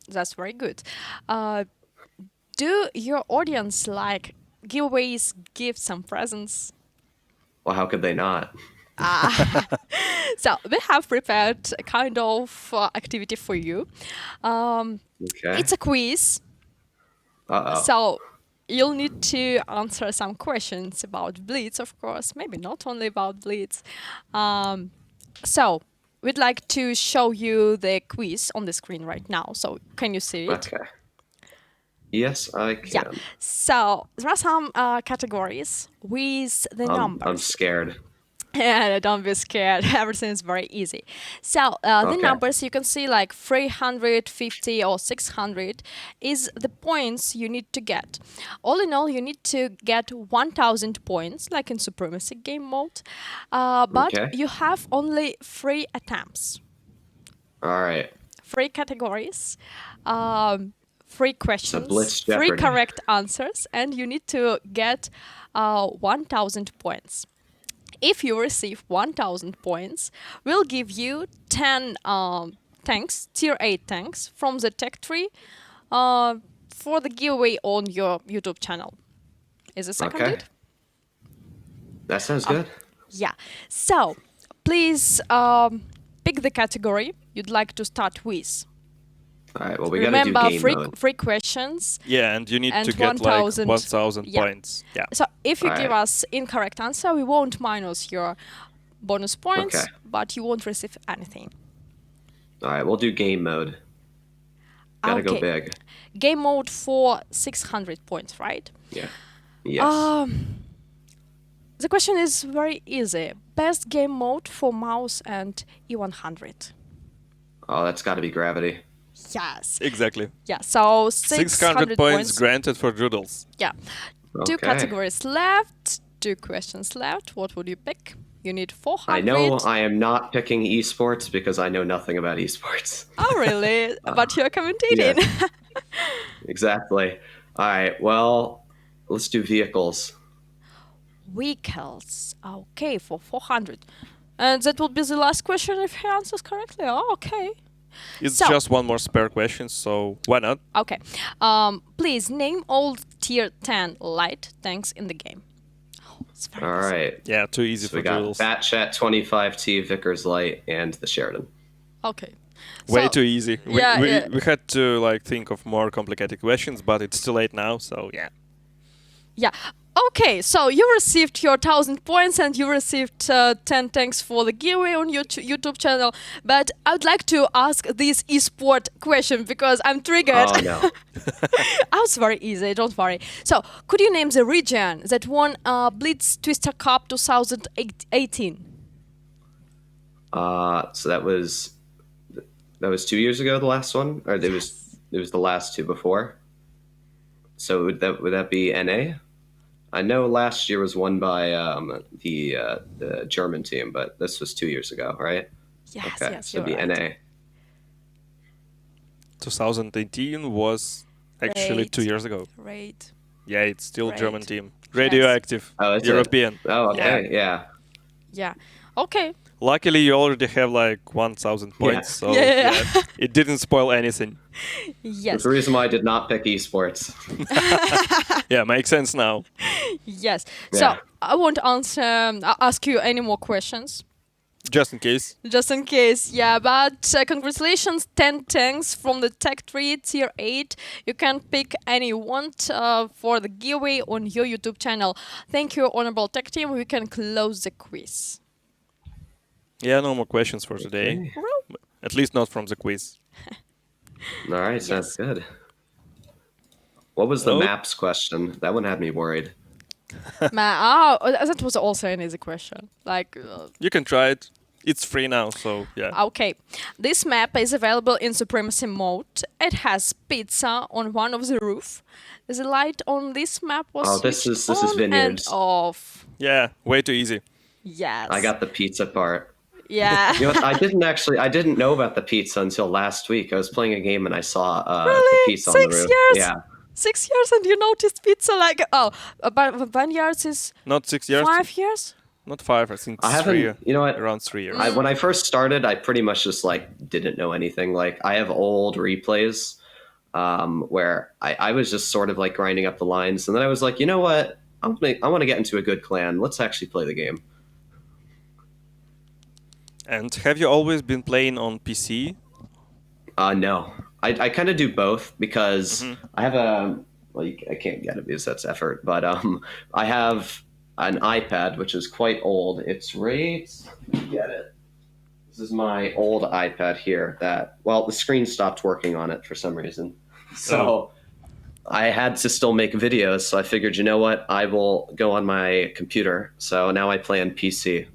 That's very good. Do your audience like giveaways, gifts, and presents? Well, how could they not? So we have prepared a kind of activity for you. Okay. It's a quiz. Uh-oh. So you'll need to answer some questions about Blitz, of course. Maybe not only about Blitz. So we'd like to show you the quiz on the screen right now. So can you see it? Okay. Yes, I Yeah. can. So there are some categories with the numbers. I'm scared. Yeah, don't be scared. Everything is very easy. So the Okay. numbers you can see like 350 or 600 is the points you need to get. All in all, you need to get 1,000 points, like in Supremacy game mode. But Okay. you have only 3 attempts. All right. three categories, three questions, Blitz three Jeopardy. correct answers, and you need to get 1,000 points. If you receive 1,000 points, we'll give you 10 tanks, tier 8 tanks from the tech tree for the giveaway on your YouTube channel. Is it seconded? Okay. That sounds good. Yeah. So, please pick the category you'd like to start with. All right. Well, we got to do Remember, game three, mode. three questions. Yeah, and you need And to get 1,000, like 1,000 yeah. points. Yeah. So, if you give Alright. us incorrect answer, we won't minus your bonus points, Okay. but you won't receive anything. All right. We'll do game mode. Gotta go big. Game mode for 600 points, right? Yeah. Yes. The question is very easy. Best game mode for mouse and E100. Oh, that's got to be gravity. Yes. Exactly. Yeah, so 600 points granted for doodles. Yeah. Two Okay. categories left, two questions left. What would you pick? You need 400. I know I am not picking esports because I know nothing about esports. Oh, really? But you're commentating. Yeah. Exactly. All right. Well, let's do vehicles. Vehicles. Okay, for 400. And that will be the last question if he answers correctly. Oh, okay. It's So- just one more spare question, so why not? Okay. Please name all tier 10 light tanks in the game. Oh, it's very All easy. right. Yeah, too easy So for we got doodles. Batchat 25T, Vickers Light, and the Sheridan. Okay. Way So- too easy. Yeah, yeah. We had to like think of more complicated questions, but it's too late now, so yeah. Yeah. Okay, so you received your 1,000 points and you received 10 thanks for the giveaway on your YouTube channel. But I would like to ask this esport question because I'm triggered. Oh, no. I was very easy, don't worry. So, could you name the region that won Blitz Twister Cup 2018? So that was 2 years ago, the last one? Or it was the last two before? So would that be NA? I know last year was won by the German team, but this was 2 years ago, right? Yes, Okay, yes, so you're it'd be right. NA. 2018 was actually Great. 2 years ago. Great. Yeah, it's still Right. German team. Radioactive. Oh, is it? European. Oh, okay, yeah. Yeah. Okay. Luckily, you already have like 1,000 points, so Yeah. it didn't spoil anything. Yes. That's the reason why I did not pick esports. Yeah, makes sense now. Yes. Yeah. So I won't ask you any more questions. Just in case. Just in case, yeah. But congratulations, 10 tanks from the Tech Tree Tier 8. You can pick any you want for the giveaway on your YouTube channel. Thank you, Honorable Tech Team. We can close the quiz. Yeah, no more questions for today. At least not from the quiz. All right, sounds good. What was the Oh. maps question? That one had me worried. That was also an easy question. Like, You can try it. It's free now, so yeah. okay. This map is available in Supremacy mode. It has pizza on one of the roof. The light on this map was Oh, this switched is on vineyards. and off. Yeah, way too easy. Yes. I got the pizza part. Yeah. You know what? I didn't know about the pizza until last week. I was playing a game and I saw the Really? pizza on the 6 roof. years? Yeah. 6 years and you noticed pizza like but vineyards is Not 6 years. 5 years. Not 5. I think I it's haven't. 3. You know what? Around 3 years. When I first started, I pretty much just like didn't know anything. Like I have old replays where I was just sort of like grinding up the lines, and then I was like, you know what? I want to get into a good clan. Let's actually play the game. And have you always been playing on PC? No, I kind of do both because I have I can't get it because that's effort, but I have an iPad which is quite old. It's right. Get it. This is my old iPad here. The screen stopped working on it for some reason, so I had to still make videos. So I figured, you know what, I will go on my computer. So now I play on PC.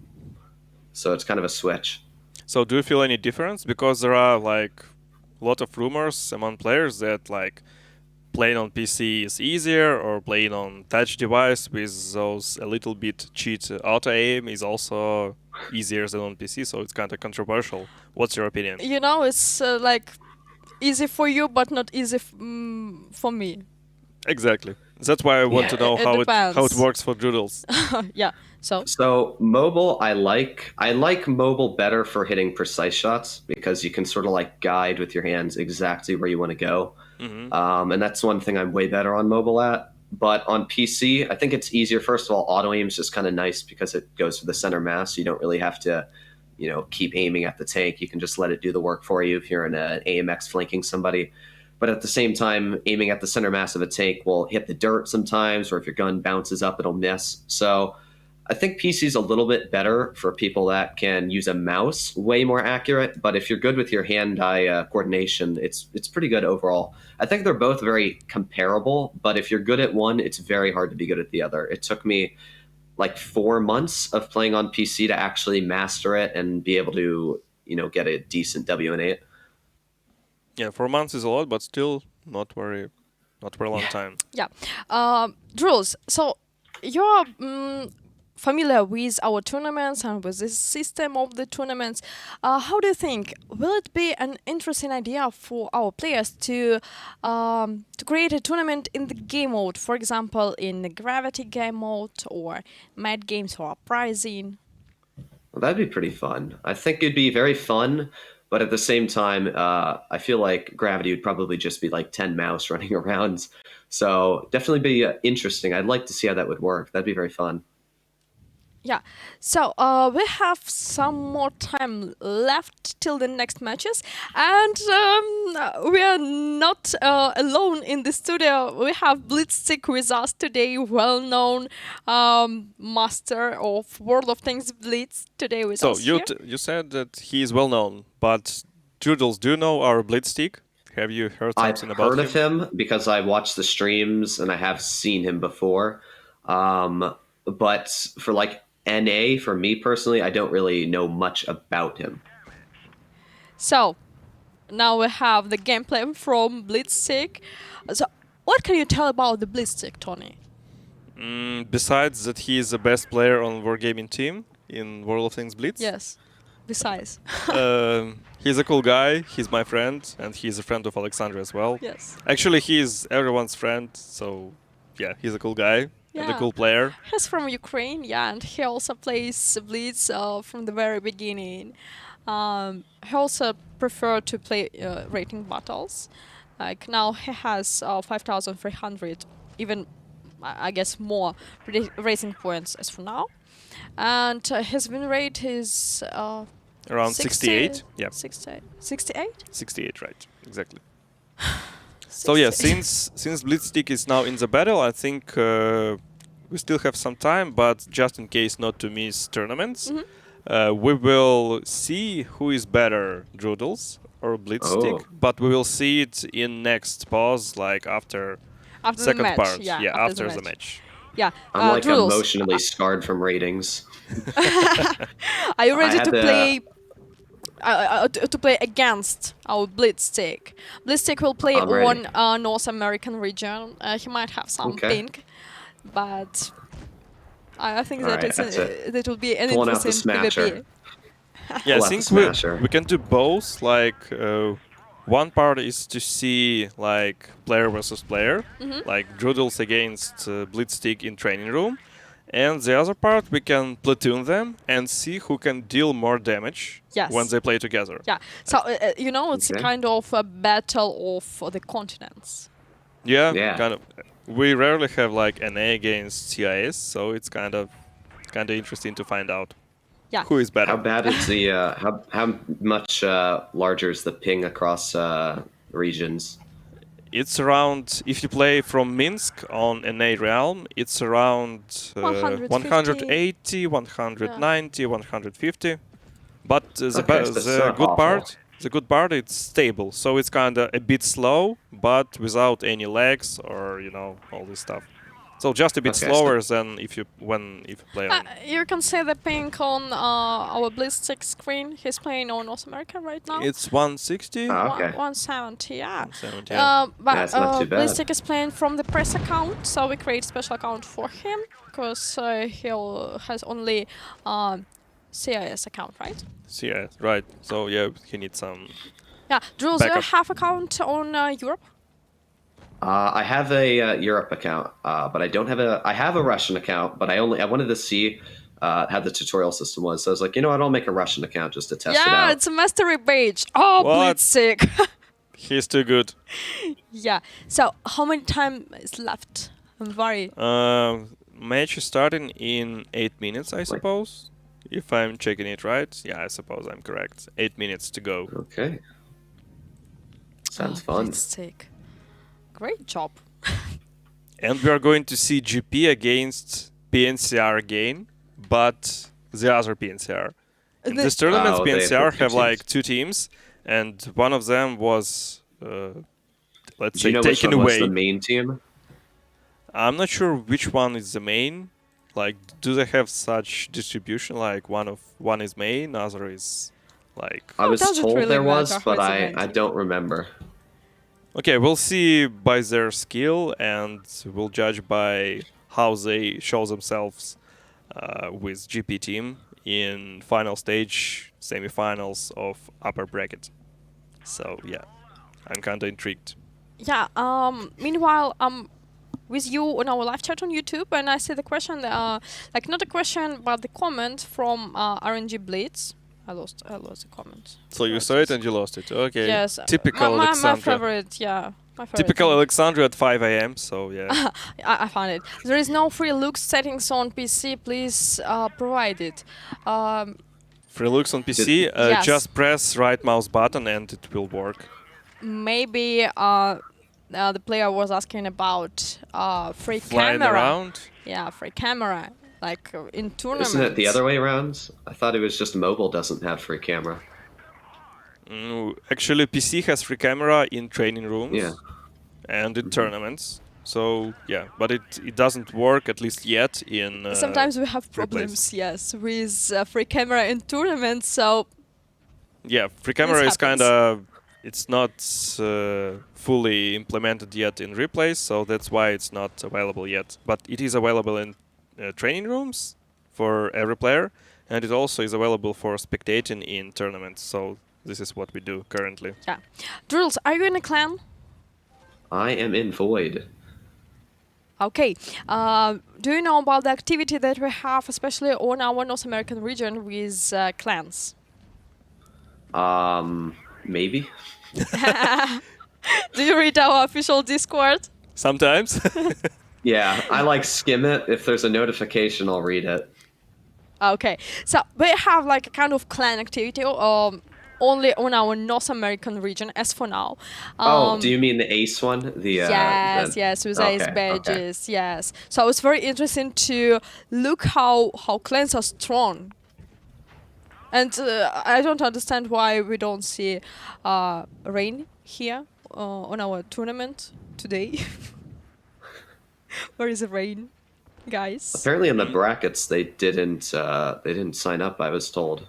So it's kind of a switch. So do you feel any difference? Because there are like a lot of rumors among players that like playing on PC is easier, or playing on touch device with those a little bit cheat auto aim is also easier than on PC. So it's kind of controversial. What's your opinion? You know, it's like easy for you, but not easy for me. Exactly. That's why I want Yeah. to know It how it depends. works for Doodles. Yeah. So So mobile, I like. I like mobile better for hitting precise shots because you can sort of like guide with your hands exactly where you want to go. Hmm. And that's one thing I'm way better on mobile at. But on PC, I think it's easier. First of all, auto aim is just kind of nice because it goes for the center mass. You don't really have to, keep aiming at the tank. You can just let it do the work for you if you're in an AMX flanking somebody. But at the same time, aiming at the center mass of a tank will hit the dirt sometimes, or if your gun bounces up, it'll miss. So I think PC is a little bit better for people that can use a mouse, way more accurate. But if you're good with your hand-eye coordination, it's pretty good overall. I think they're both very comparable, but if you're good at one, it's very hard to be good at the other. It took me like 4 months of playing on PC to actually master it and be able to, get a decent W in 8. Yeah, 4 months is a lot, but still not for a long Yeah. time. yeah, Jules. So you're familiar with our tournaments and with the system of the tournaments. How do you think will it be an interesting idea for our players to create a tournament in the game mode, for example, in the gravity game mode or mad games or uprising? Well, that'd be pretty fun. I think it'd be very fun, but at the same time, I feel like Gravity would probably just be like 10 mouse running around. So definitely be interesting. I'd like to see how that would work. That'd be very fun. Yeah, so we have some more time left till the next matches, and we are not alone in the studio. We have Blitz with us today, well-known master of World of Tanks Blitz today with So us here. you said that he is well known, but Doodles, do you know our Blitzstick? Have you heard I've something about heard of him? him because I watched the streams and I have seen him before. But for like NA, for me personally, I don't really know much about him. So now we have the gameplay from Blitz. So what can you tell about the Blitz, Tony? Besides that, he is the best player on Wargaming team in World of Tanks Blitz. Yes. Besides. He's a cool guy. He's my friend, and he's a friend of Alexandra as well. Yes. Actually, he's everyone's friend. So, yeah, he's a cool guy and a Yeah. cool player. He's from Ukraine, yeah, and he also plays Blitz from the very beginning. He also preferred to play rating battles. Like now he has 5,300, even I guess more rating points as for now. And his win rate is Around 60 68. Yeah, 68? 68? 68, right? Exactly. So yeah, since Blitzstick is now in the battle, I think we still have some time, but just in case not to miss tournaments, we will see who is better, Doodles or Blitzstick. Oh. But we will see it in next pause, like after After the second match, part. yeah, after the match. Yeah, I'm like Doodles, emotionally scarred from ratings. are you ready had to to- play to play against our Blitzstick? Blitzstick will play I'm ready. on North American region. He might have some Okay. pink, but I think All that right, that's it. that will be an Pulling out the interesting smasher. PvP. Yeah, I Pull out the think smasher. we can do both. Like one part is to see like player versus player, like Doodles against Blitzstick in training room, and the other part we can platoon them and see who can deal more damage Yes. when they play together. Yeah, so it's Okay. kind of a battle of the continents. Yeah, Yeah. kind of. We rarely have like NA against CIS, so it's kind of interesting to find out Yeah. who is better. How bad is the how much larger is the ping across regions? It's around, if you play from Minsk on NA Realm, it's around 150. 180, 190, 150. But Okay, so it's the not good awful. part, it's stable. So it's kind of a bit slow, but without any lags or all this stuff. So just a bit Okay, slower than if you play on. You can see the pink on our Blitzstick screen. He's playing on North America right now. It's 160. Ah, okay. 170, yeah. 170, yeah. But That's not too bad. Blitzstick is playing from the press account, so we create special account for him because he has only CIS account, right? So yeah, right. So yeah, he needs some Yeah, Jules, do you backup. have account on Europe? I have a Europe account, but I don't have a. I have a Russian account, but I wanted to see how the tutorial system was. So I was like, you know what? I'll make a Russian account just to test it Yeah, out. it's a mastery page. Oh, What? Blitz sick. He's too good. Yeah. So how many time is left? I'm worried. Match is starting in 8 minutes, I suppose. If I'm checking it right. Yeah, I suppose I'm correct. 8 minutes to go. Okay, sounds Oh, fun. Blitz sick. Great job. And we are going to see GP against PNCR again, but the other PNCR. In this tournament, Oh, they have PNCR two have like teams. 2 teams, and one of them was, let's Do say, you know which taken one was the away. main team? I'm not sure which one is the main. Like, do they have such distribution? Like, one is main, other is like. I was does it told really there was, matter who but is the I main team? don't remember. Okay, we'll see by their skill, and we'll judge by how they show themselves with GP team in final stage, semifinals of upper bracket. So yeah, I'm kind of intrigued. Yeah. Meanwhile, with you on our live chat on YouTube, and I see the question, like not a question, but the comment from RNG Blitz. I lost the comment. So you Where saw it and you lost it. Okay. Yes. Typical my Alexandra. favorite. Yeah. My favorite. Typical comment. Alexandra at 5 a.m. So yeah. I found it. There is no free look settings on PC. Please provide it. Free looks on PC. Yes. Just press right mouse button and it will work. Maybe the player was asking about free Flying camera. around. Yeah, free camera, like in tournaments. Isn't it the other way around? I thought it was just mobile doesn't have free camera. Actually, PC has free camera in training rooms Yeah. and in tournaments. So yeah, but it doesn't work at least yet in. Sometimes we have replays. problems, yes, with free camera in tournaments. So Yeah, free camera is happens. kind of. It's not fully implemented yet in replays, so that's why it's not available yet. But it is available in training rooms for every player, and it also is available for spectating in tournaments. So this is what we do currently. yeah, Drills, are you in a clan? I am in Void. Okay. Do you know about the activity that we have, especially on our North American region, with clans? Maybe. Do you read our official Discord? Sometimes. Yeah, I like skim it. If there's a notification, I'll read it. Okay, so we have like a kind of clan activity only on our North American region as for now. Do you mean the Ace one? The Yes, with okay, ace okay. badges, yes. So it's very interesting to look how clans are strong. And I don't understand why we don't see Rain here on our tournament today. Where is Rain, guys? Apparently, in the brackets, they didn't sign up. I was told.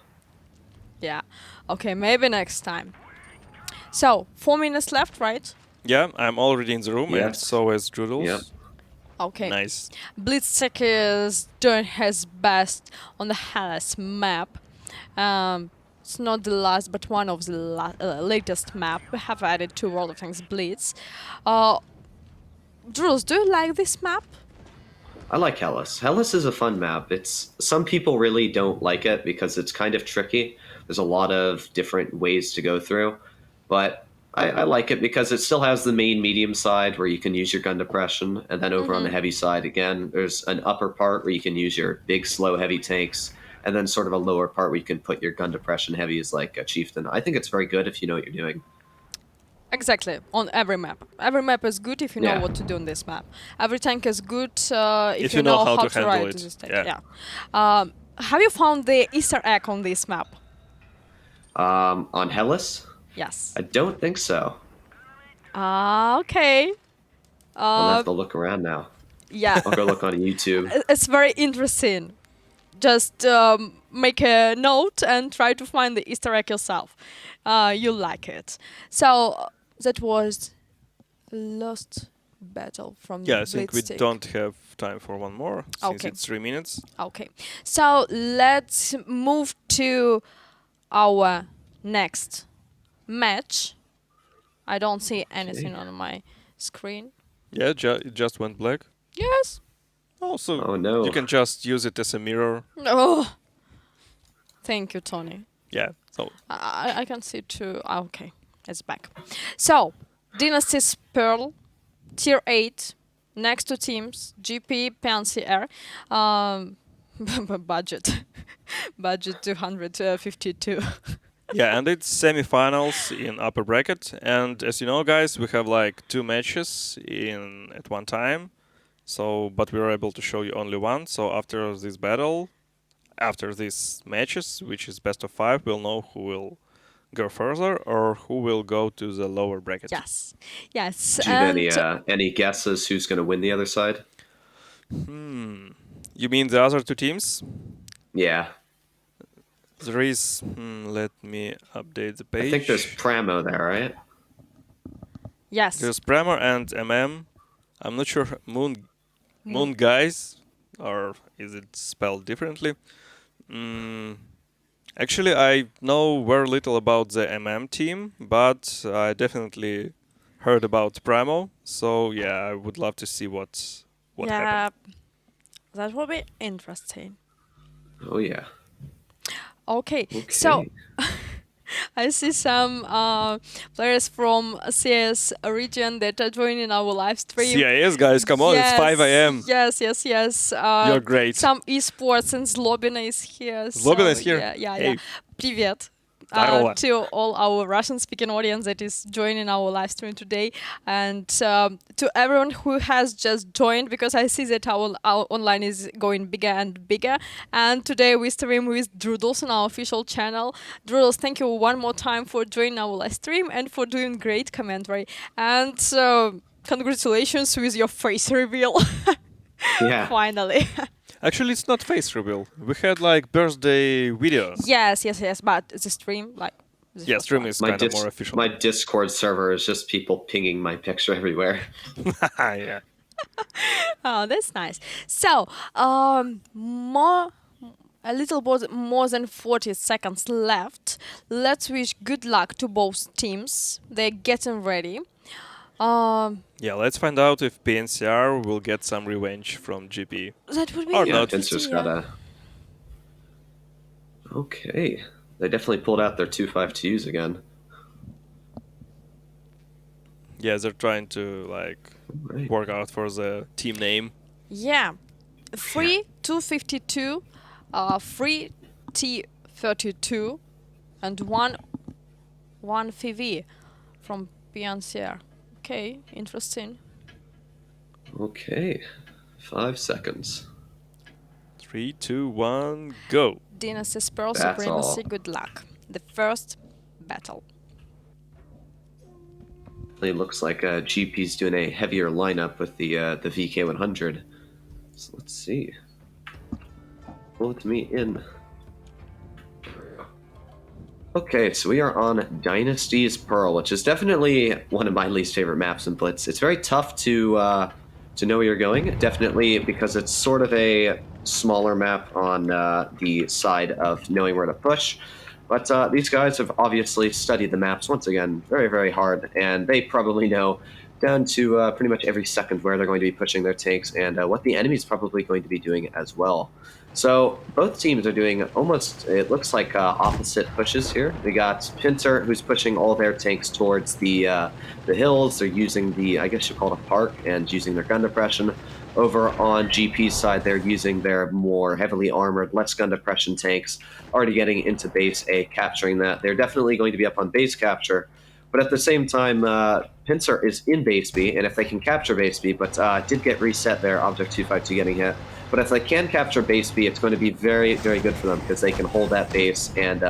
Yeah. Okay, maybe next time. So 4 minutes left, right? Yeah, I'm already in the room, and Yes. so is Joodles. Yep. Okay. Nice. Blitzek is doing his best on the Hellas map. It's not the last, but one of the latest map we have added to World of Tanks Blitz. Jules, do you like this map? I like Hellas. Hellas is a fun map. It's some people really don't like it because it's kind of tricky. There's a lot of different ways to go through, but I like it because it still has the main medium side where you can use your gun depression, and then over on the heavy side again, there's an upper part where you can use your big, slow, heavy tanks, and then sort of a lower part where you can put your gun depression heavy as like a chieftain. I think it's very good if you know what you're doing. Exactly, on every map. Every map is good if you know Yeah. what to do on this map. Every tank is good If if you know how to to handle ride it, this tank. yeah. Have you found the Easter egg on this map? On Hellas, Yes. I don't think so. Okay. I'll have to look around now. Yeah. I'll go look on YouTube. It's very interesting. Just make a note and try to find the Easter egg yourself. You'll like it. So that was Lost Battle from Yeah, I think we Blitzstick. don't have time for one more since Okay. it's 3 minutes. Okay. So let's move to our next match. I don't see anything Okay. on my screen. Yeah, it just went black. Yes. Also, Oh you no. can just use it as a mirror. Oh, thank you, Tony. Yeah, so I can see too. Okay, it's back. So, Dynasty's Pearl, Tier 8, next two teams, GP, PNCR. Budget. Budget 252. yeah, and it's semifinals in upper bracket. And as you know, guys, we have like 2 matches in at one time. So, but we were able to show you only one. So after this battle, after these matches, which is best of 5, we'll know who will go further or who will go to the lower bracket. Yes. Yes. Do you have And any guesses who's going to win the other side? You mean the other 2 teams? Yeah, There is. Let me update the page. I think there's Pramo there, right? yes. There's Premor and MM. I'm not sure Moon Guys, or is it spelled differently? Actually, I know very little about the MM team, but I definitely heard about Primo. So yeah, I would love to see what Yeah, happened. that will be interesting. Oh yeah. Okay, Okay. so I see some players from CS region that are joining our live stream. CIS guys, come on, it's 5 a.m. Yes, yes, yes. You're great. Some esports and Zlobina is here. Zlobina is here? Yeah, yeah, Hey. yeah. Привет. Здорово. To all our Russian-speaking audience that is joining our live stream today, and to everyone who has just joined, because I see that our online is going bigger and bigger. And today we stream with Drudels on our official channel. Drudels, thank you one more time for joining our live stream and for doing great commentary. And congratulations with your face reveal. Yeah. Finally. Actually, it's not face reveal. We had like birthday video. Yes, yes, yes. But the stream, like. the Yeah, first stream one. is kind of more official. My Discord server is just people pinging my picture everywhere. Yeah. Oh, that's nice. So, a little bit more than 40 seconds left. Let's wish good luck to both teams. They're getting ready. Yeah, let's find out if PNCR will get some revenge from GP. That would be Or Yeah, not. Pincer's interesting. got Yeah. a. Okay. They definitely pulled out their 252s again. Yeah, they're trying to like Right. work out for the team name. Yeah. Free 252, free T32, and one FV from PNCR. Okay, interesting. Okay. 5 seconds. 3, 2, 1, go. Dynasty Pearl, That's Supremacy, all. good luck. The first battle. It looks like GP's doing a heavier lineup with the VK100. So let's see. Let me in. Okay, so we are on Dynasty's Pearl, which is definitely one of my least favorite maps in Blitz. It's very tough to know where you're going, definitely because it's sort of a smaller map on the side of knowing where to push. But these guys have obviously studied the maps, once again, very, very hard, and they probably know down to pretty much every second where they're going to be pushing their tanks and what the enemy's probably going to be doing as well. So both teams are doing almost, it looks like opposite pushes here. We got Pincer, who's pushing all their tanks towards the hills. They're using the, I guess you call it a park, and using their gun depression. Over on GP's side, they're using their more heavily armored, less gun depression tanks, already getting into base A, capturing that. They're definitely going to be up on base capture. But at the same time, Pincer is in base B, and if they can capture base B, but did get reset there, Object 252 getting hit. But if they can capture base B, it's going to be very, very good for them because they can hold that base and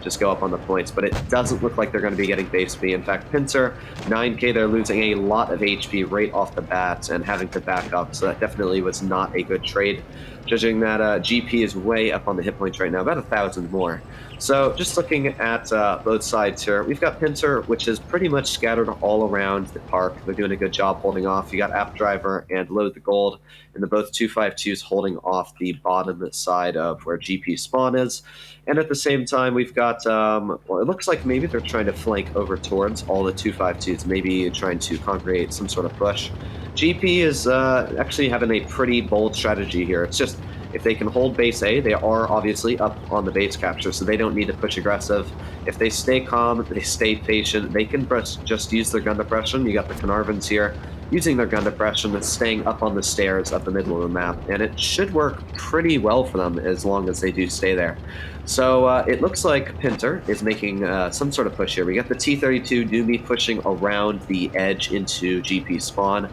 just go up on the points. But it doesn't look like they're going to be getting base B. In fact, Pincer, 9k, they're losing a lot of HP right off the bat and having to back up. So that definitely was not a good trade. judging that GP is way up on the hit points right now, about 1,000 more. So just looking at both sides here, we've got Pinter, which is pretty much scattered all around the park. They're doing a good job holding off. You got App Driver and Load the Gold, and they're both 252s holding off the bottom side of where GP spawn is. And at the same time, we've got, well, it looks like maybe they're trying to flank over towards all the 252s, maybe trying to congregate some sort of push. GP is actually having a pretty bold strategy here. It's just, if they can hold base A, they are obviously up on the base capture, so they don't need to push aggressive. If they stay calm, they stay patient, they can just use their gun depression. You got the Carnarvons here using their gun depression and staying up on the stairs up the middle of the map, and it should work pretty well for them as long as they do stay there. So it looks like Pinter is making some sort of push here. We got the T-32 Doomy pushing around the edge into GP spawn.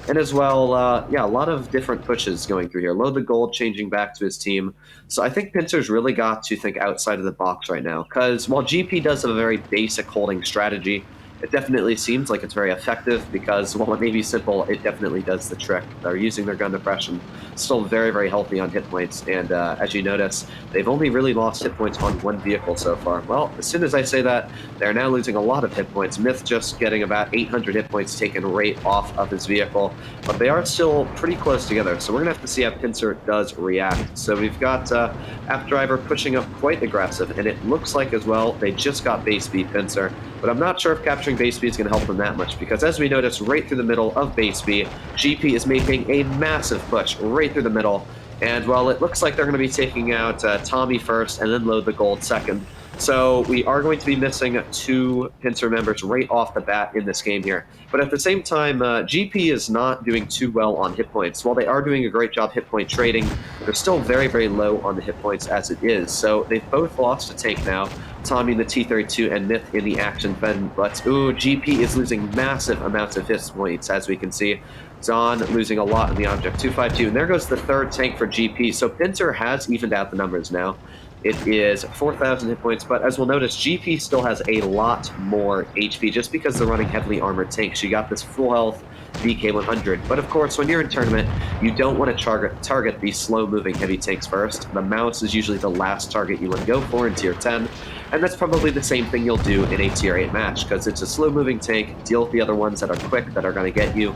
And as well, yeah, a lot of different pushes going through here. Load the Gold changing back to his team. So I think Pinter's really got to think outside of the box right now. Because while GP does have a very basic holding strategy, it definitely seems like it's very effective because, while it may be simple, it definitely does the trick. They're using their gun depression, still very, very healthy on hit points, and as you notice, they've only really lost hit points on one vehicle so far. Well, as soon as I say that, they're now losing a lot of hit points. Myth just getting about 800 hit points taken right off of his vehicle, but they are still pretty close together, so we're going to have to see how Pincer does react. So we've got App Driver pushing up quite aggressive, and it looks like as well they just got base B Pincer, but I'm not sure if capturing base B is going to help them that much, because as we notice right through the middle of base B, GP is making a massive push right through the middle, and well, it looks like they're going to be taking out Tommy first and then Load the Gold second. So we are going to be missing two Pincer members right off the bat in this game here. But at the same time, GP is not doing too well on hit points. While they are doing a great job hit point trading, they're still very, very low on the hit points as it is. So they've both lost a tank now. Tommy in the T-32 and Myth in the action pen. But, ooh, GP is losing massive amounts of hit points, as we can see. Zahn losing a lot in the Object 252. And there goes the third tank for GP. So Pincer has evened out the numbers now. It is 4,000 hit points, but as we'll notice, GP still has a lot more HP just because they're running heavily armored tanks. You got this full health VK100, but of course, when you're in tournament, you don't want to target these slow-moving heavy tanks first. The mouse is usually the last target you want to go for in Tier 10, and that's probably the same thing you'll do in a Tier 8 match, because it's a slow-moving tank, deal with the other ones that are quick, that are going to get you.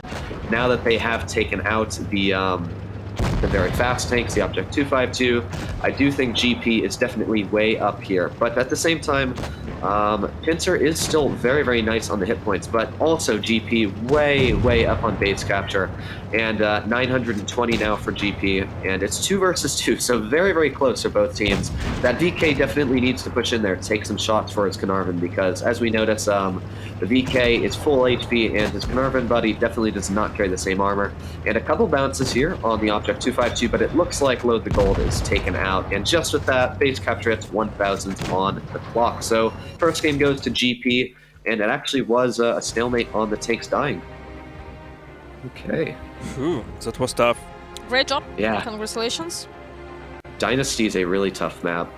Now that they have taken out the very fast tanks, the Object 252, I do think GP is definitely way up here. But at the same time, Pincer is still very, very nice on the hit points, but also GP way, way up on base capture. And 920 now for GP, and it's 2 versus 2, so very, very close for both teams. That VK definitely needs to push in there, take some shots for his Carnarvon, because as we notice, the VK is full HP, and his Carnarvon buddy definitely does not carry the same armor. And a couple bounces here on the Object 252, but it looks like Load the Gold is taken out, and just with that, base capture hits 1,000 on the clock. So first game goes to GP, and it actually was a stalemate on the tanks dying. Okay. Ooh, that was tough. Great job. Yeah. Congratulations. Dynasty is a really tough map.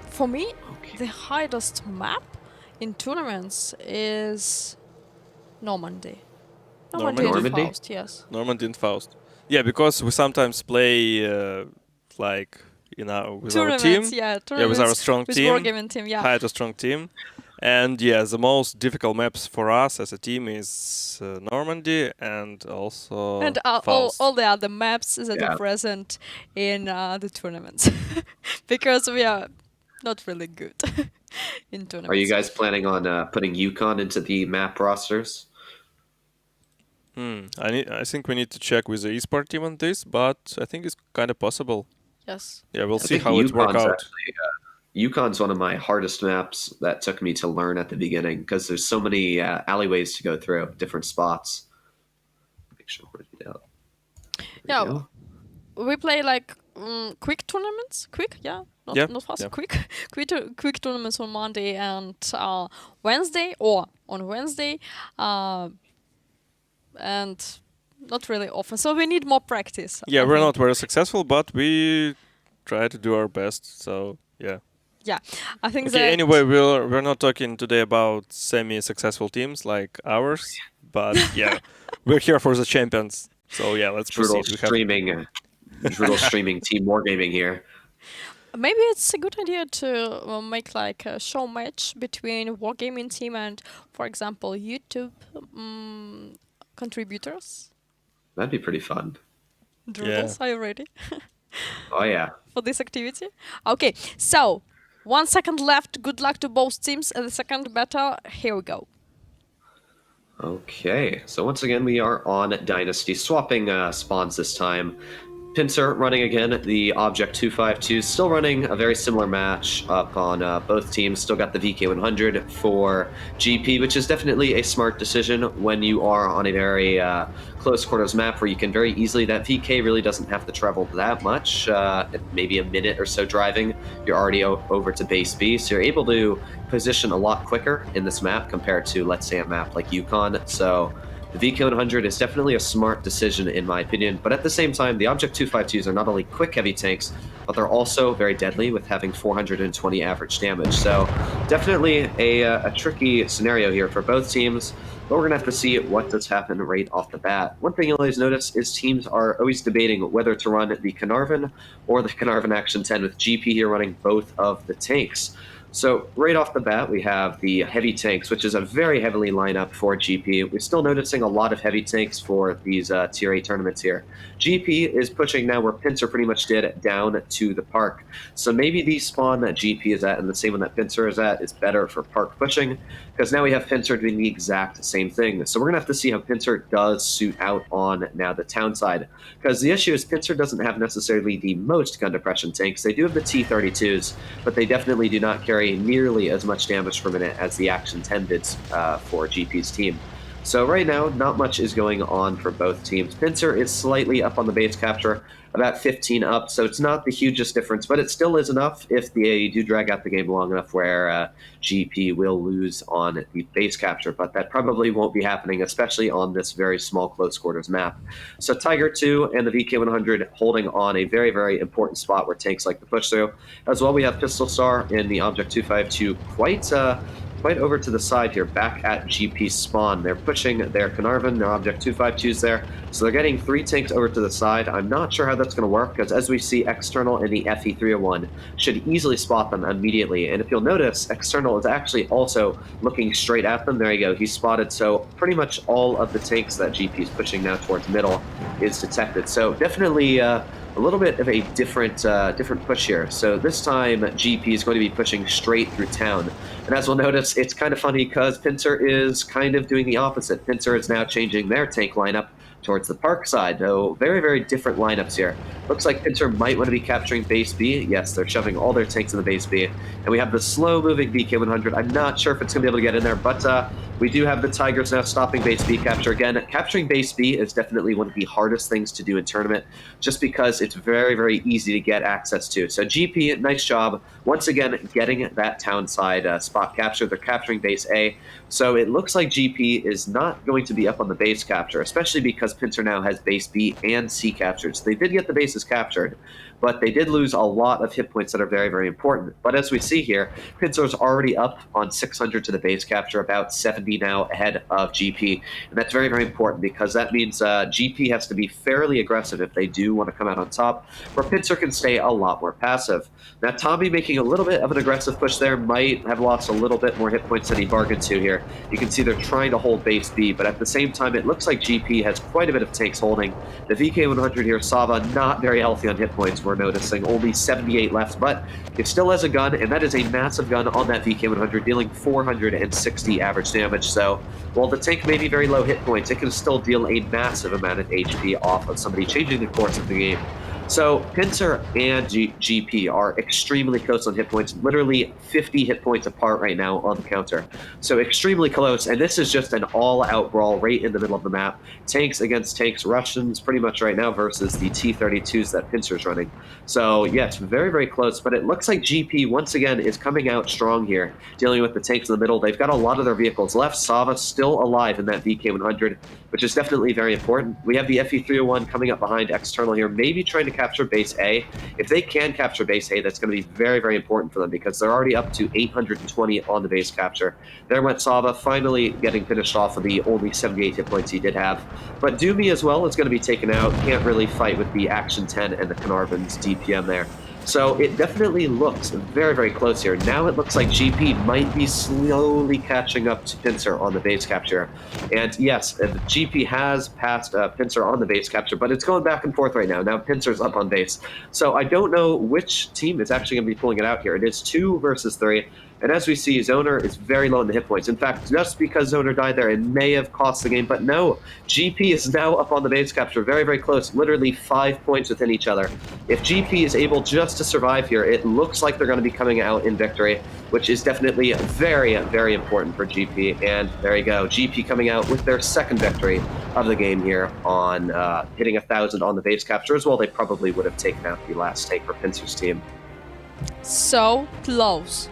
For me, Okay. the hardest map in tournaments is Normandy. Normandy? And Faust, yes. Normandy and Faust. Yeah, because we sometimes play like with our team. Tournaments, yeah. Yeah, with our strong with team. Wargaming team, yeah. Hide a strong team. And yeah, the most difficult maps for us as a team is Normandy and also And Faust. all the other maps that Yeah. are present in the tournaments. Because we are not really good in tournaments. Are you guys planning on putting Yukon into the map rosters? I think we need to check with the esport team on this, but I think it's kind of possible. Yes. Yeah, we'll I see think how it works Yukon's out. actually, Yukon's one of my hardest maps that took me to learn at the beginning because there's so many alleyways to go through, different spots. Make sure we're it out. There we Yeah. go. We play like quick tournaments. Quick, yeah. Not fast. Yeah. Quick tournaments on Monday and Wednesday, or on Wednesday, and not really often. So we need more practice. Yeah, I we're think. not very successful, but we try to do our best. So yeah. Yeah, I think Okay. that. Anyway, we're not talking today about semi-successful teams like ours, but yeah, we're here for the champions. So yeah, let's Brutal proceed. We have streaming team wargaming here. Maybe it's a good idea to make like a show match between wargaming team and, for example, YouTube contributors. That'd be pretty fun. yeah. Doodles, are you ready Oh yeah. for this activity? Okay, so 1 second left. Good luck to both teams at the second battle. Here we go. Okay, so once again we are on Dynasty, swapping spawns this time. Pincer running again, the Object 252, still running a very similar match up on both teams. Still got the VK100 for GP, which is definitely a smart decision when you are on a very close quarters map where you can very easily, that VK really doesn't have to travel that much, maybe a minute or so driving, you're already over to base B, so you're able to position a lot quicker in this map compared to, let's say, a map like Yukon. So the VK100 is definitely a smart decision in my opinion, but at the same time, the Object 252s are not only quick heavy tanks, but they're also very deadly with having 420 average damage. So definitely a tricky scenario here for both teams, but we're going to have to see what does happen right off the bat. One thing you'll always notice is teams are always debating whether to run the Carnarvon or the Carnarvon Action 10, with GP here running both of the tanks. So right off the bat, we have the heavy tanks, which is a very heavily lineup for GP. We're still noticing a lot of heavy tanks for these Tier 8 tournaments here. GP is pushing now where Pincer pretty much did, down to the park. So maybe the spawn that GP is at and the same one that Pincer is at is better for park pushing, because now we have Pincer doing the exact same thing. So we're going to have to see how Pincer does suit out on now the town side, because the issue is Pincer doesn't have necessarily the most gun depression tanks. They do have the T-32s, but they definitely do not carry nearly as much damage per minute as the Action 10 did for GP's team. So right now, not much is going on for both teams. Pincer is slightly up on the base capture, about 15 up, so it's not the hugest difference, but it still is enough if they do drag out the game long enough where GP will lose on the base capture, but that probably won't be happening, especially on this very small close quarters map. So Tiger 2 and the VK100 holding on a very, very important spot where tanks like to push through. As well, we have Pistol Star in the Object 252 quite over to the side here, back at GP's spawn. They're pushing their Carnarvon, their Object 252s there, so they're getting 3 tanks over to the side. I'm not sure how that's going to work, because as we see, External in the FE301 should easily spot them immediately, and if you'll notice, External is actually also looking straight at them. There you go, he's spotted, so pretty much all of the tanks that GP is pushing now towards middle is detected. So definitely a little bit of a different push here. So this time, GP is going to be pushing straight through town. And as we'll notice, it's kind of funny because Pincer is kind of doing the opposite. Pincer is now changing their tank lineup towards the park side. So very, very different lineups here. Looks like Pincer might want to be capturing base B. Yes, they're shoving all their tanks in the base B. And we have the slow-moving VK100. I'm not sure if it's going to be able to get in there, but we do have the Tigers now stopping base B capture. Again, capturing base B is definitely one of the hardest things to do in tournament, just because it's very, very easy to get access to. So GP, nice job. Once again, getting that town side spot capture. They're capturing base A. So it looks like GP is not going to be up on the base capture, especially because Pincer now has base B and C captured. So they did get the bases captured, but they did lose a lot of hit points that are very, very important. But as we see here, Pincer's already up on 600 to the base capture, about 70 now ahead of GP. And that's very, very important, because that means GP has to be fairly aggressive if they do want to come out on top, where Pincer can stay a lot more passive. Now, Tommy making a little bit of an aggressive push there might have lost a little bit more hit points than he bargained to here. You can see they're trying to hold base B, but at the same time, it looks like GP has quite a bit of tanks holding. The VK100 here, Sava, not very healthy on hit points, we're noticing. Only 78 left, but it still has a gun, and that is a massive gun on that VK100, dealing 460 average damage. So while the tank may be very low hit points, it can still deal a massive amount of HP off of somebody, changing the course of the game. So Pincer and GP are extremely close on hit points, literally 50 hit points apart right now on the counter. So extremely close, and this is just an all-out brawl right in the middle of the map. Tanks against tanks, Russians pretty much right now versus the T-32s that Pincer's running. So yes, very, very close, but it looks like GP once again is coming out strong here, dealing with the tanks in the middle. They've got a lot of their vehicles left. Sava still alive in that VK-100, which is definitely very important. We have the FE301 coming up behind External here, maybe trying to capture base A. If they can capture base A, that's going to be very, very important for them because they're already up to 820 on the base capture. There went Sava, finally getting finished off with the only 78 hit points he did have. But Doomy as well is going to be taken out. Can't really fight with the Action 10 and the Carnarvon's DPM there. So it definitely looks very, very close here. Now it looks like GP might be slowly catching up to Pinsir on the base capture. And yes, GP has passed Pinsir on the base capture, but it's going back and forth right now. Now Pinsir's up on base. So I don't know which team is actually going to be pulling it out here. It is 2 versus 3. And as we see, Zoner is very low in the hit points. In fact, just because Zoner died there, it may have cost the game. But no, GP is now up on the base capture, very, very close, literally 5 points within each other. If GP is able just to survive here, it looks like they're going to be coming out in victory, which is definitely very, very important for GP. And there you go, GP coming out with their second victory of the game here on hitting 1,000 on the base capture as well. They probably would have taken out the last take for Pinsir's team. So close.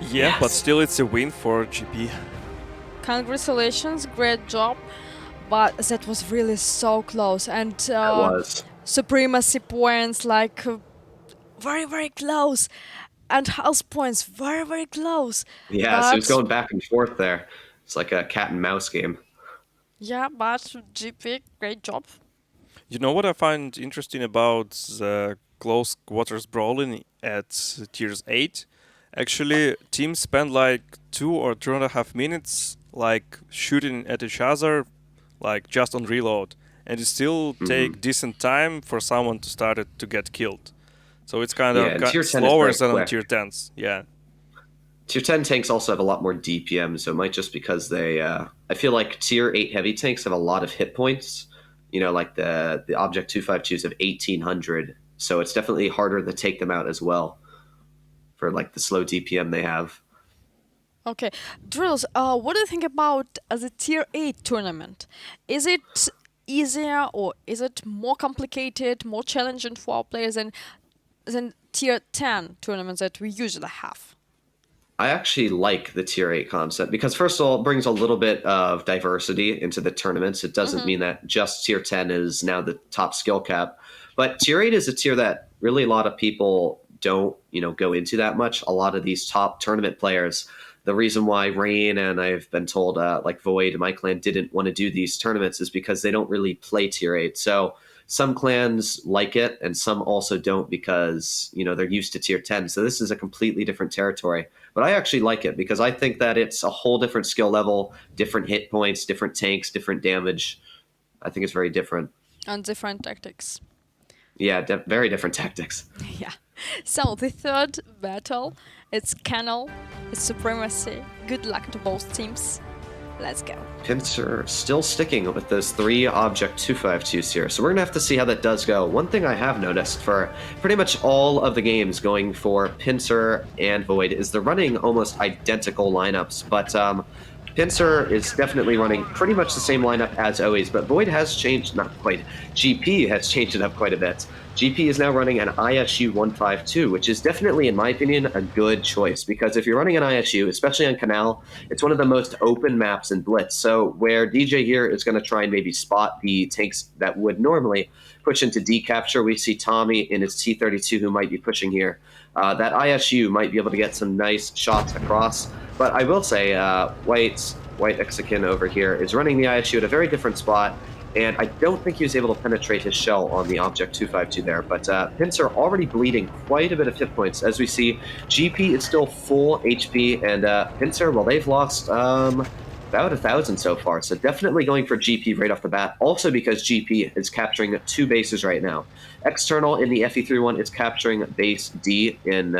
Yeah, Yes. but still it's a win for GP. Congratulations, great job. But that was really so close. And It was. Supremacy points, like, very, very close. And house points, very, very close. Yeah, so it's But- going back and forth there. It's like a cat and mouse game. Yeah, but GP, great job. You know what I find interesting about the close quarters brawling at tiers 8? Actually, teams spend like 2 or 2.5 minutes like shooting at each other, like just on reload, and it still take decent time for someone to start it to get killed. So it's kind Yeah, and of tier 10 is slower very than on quick. tier 10s. Yeah. Tier 10 tanks also have a lot more DPM, so it might just because they... I feel like tier 8 heavy tanks have a lot of hit points. You know, like the Object 252s have 1,800, so it's definitely harder to take them out as well for like the slow DPM they have. Okay, Drills, what do you think about the Tier 8 tournament? Is it easier or is it more complicated, more challenging for our players than Tier 10 tournaments that we usually have? I actually like the tier 8 concept because, first of all, it brings a little bit of diversity into the tournaments. It doesn't mean that just tier 10 is now the top skill cap. But tier 8 is a tier that really a lot of people don't, go into that much. A lot of these top tournament players, the reason why Rain and I've been told, like Void, my clan didn't want to do these tournaments is because they don't really play tier 8. So some clans like it and some also don't because, they're used to tier 10. So this is a completely different territory. But I actually like it because I think that it's a whole different skill level, different hit points, different tanks, different damage. I think it's very different. And different tactics. Yeah, very different tactics. Yeah. So the third battle, it's Kennel, it's Supremacy. Good luck to both teams. Let's go. Pinsir still sticking with those 3 Object 252s here, so we're going to have to see how that does go. One thing I have noticed for pretty much all of the games going for Pinsir and Void is they're running almost identical lineups, but Pinsir is definitely running pretty much the same lineup as always, but Void has changed, not quite, GP has changed it up quite a bit. GP is now running an ISU 152, which is definitely, in my opinion, a good choice, because if you're running an ISU, especially on Canal, it's one of the most open maps in Blitz, so where DJ here is going to try and maybe spot the tanks that would normally push into D capture, we see Tommy in his T32 who might be pushing here. That ISU might be able to get some nice shots across, but I will say White Exican over here is running the ISU at a very different spot, and I don't think he was able to penetrate his shell on the Object 252 there, but Pinsir already bleeding quite a bit of hit points. As we see, GP is still full HP, and Pinsir, well, they've lost about 1,000 so far, so definitely going for GP right off the bat, also because GP is capturing 2 bases right now. External in the FE31 is capturing base D in...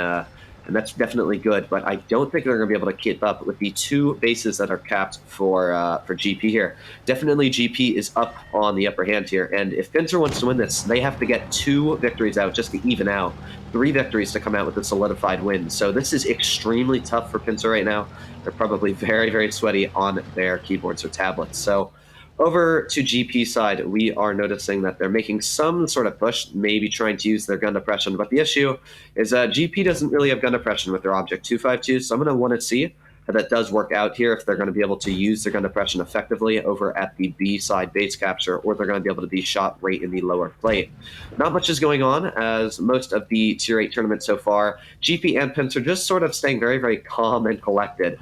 and that's definitely good, but I don't think they're going to be able to keep up with the 2 bases that are capped for GP here. Definitely GP is up on the upper hand here, and if Pinsir wants to win this, they have to get 2 victories out just to even out. 3 victories to come out with a solidified win. So this is extremely tough for Pinsir right now. They're probably very, very sweaty on their keyboards or tablets. So over to GP side, we are noticing that they're making some sort of push, maybe trying to use their gun depression. But the issue is GP doesn't really have gun depression with their Object 252, so I'm going to want to see that does work out here if they're going to be able to use their gun depression effectively over at the B side base capture, or they're going to be able to be shot right in the lower plate. Not much is going on, as most of the Tier 8 tournament so far, GP and Pincer just sort of staying very, very calm and collected,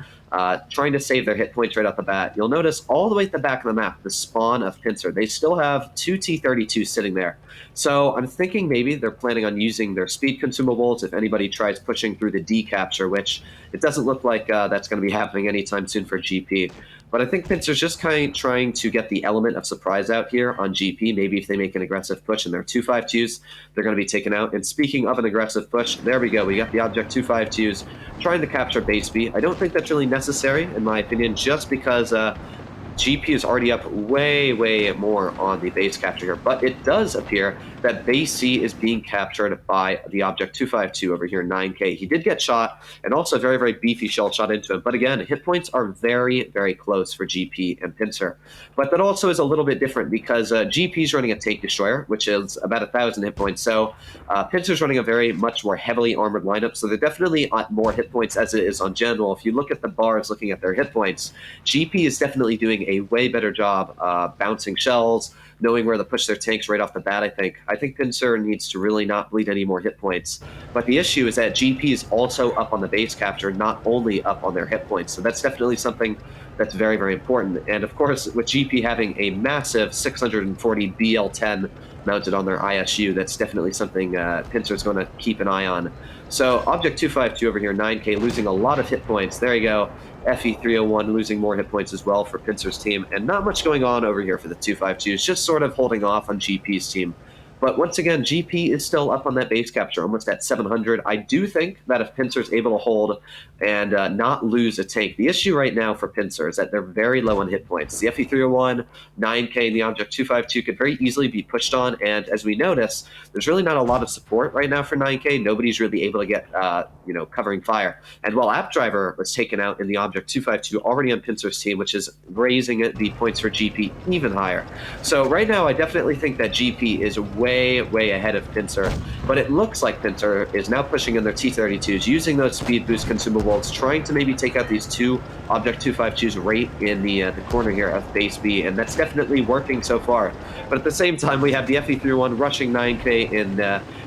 trying to save their hit points right off the bat. You'll notice all the way at the back of the map, the spawn of Pincer, they still have 2 T-32s sitting there. So I'm thinking maybe they're planning on using their speed consumables if anybody tries pushing through the D capture, which it doesn't look like that's going to be happening anytime soon for GP. But I think Pincer's just kind of trying to get the element of surprise out here on GP. Maybe if they make an aggressive push and their 2.52s, they're going to be taken out. And speaking of an aggressive push, there we go. We got the object 2.52s trying to capture base B. I don't think that's really necessary, in my opinion, just because GP is already up way, way more on the base capture here, but it does appear that base C is being captured by the object 252 over here, 9K. He did get shot, and also a very, very beefy shell shot into him, but again, hit points are very, very close for GP and Pincer. But that also is a little bit different because GP is running a Tank Destroyer, which is about 1,000 hit points, so Pincer's running a very much more heavily armored lineup, so they're definitely at more hit points as it is on general. If you look at the bars looking at their hit points, GP is definitely doing a way better job bouncing shells, knowing where to push their tanks right off the bat, I think. I think Pincer needs to really not bleed any more hit points. But the issue is that GP is also up on the base capture, not only up on their hit points. So that's definitely something that's very, very important. And of course, with GP having a massive 640 BL10 mounted on their ISU, that's definitely something Pincer's going to keep an eye on. So Object 252 over here, 9K, losing a lot of hit points. There you go. FE301 losing more hit points as well for Pincer's team. And not much going on over here for the 252s, just sort of holding off on GP's team. But once again, GP is still up on that base capture, almost at 700. I do think that if Pincer's able to hold and not lose a tank, the issue right now for Pincer is that they're very low on hit points. The FE301, 9K, and the Object 252 could very easily be pushed on, and as we notice, there's really not a lot of support right now for 9K. Nobody's really able to get, covering fire. And while App Driver was taken out in the Object 252 already on Pincer's team, which is raising the points for GP even higher. So right now, I definitely think that GP is way ahead of Pincer, but it looks like Pincer is now pushing in their T-32s, using those speed boost consumables, trying to maybe take out these two Object 252s right in the corner here of base B, and that's definitely working so far. But at the same time, we have the FE31 rushing 9K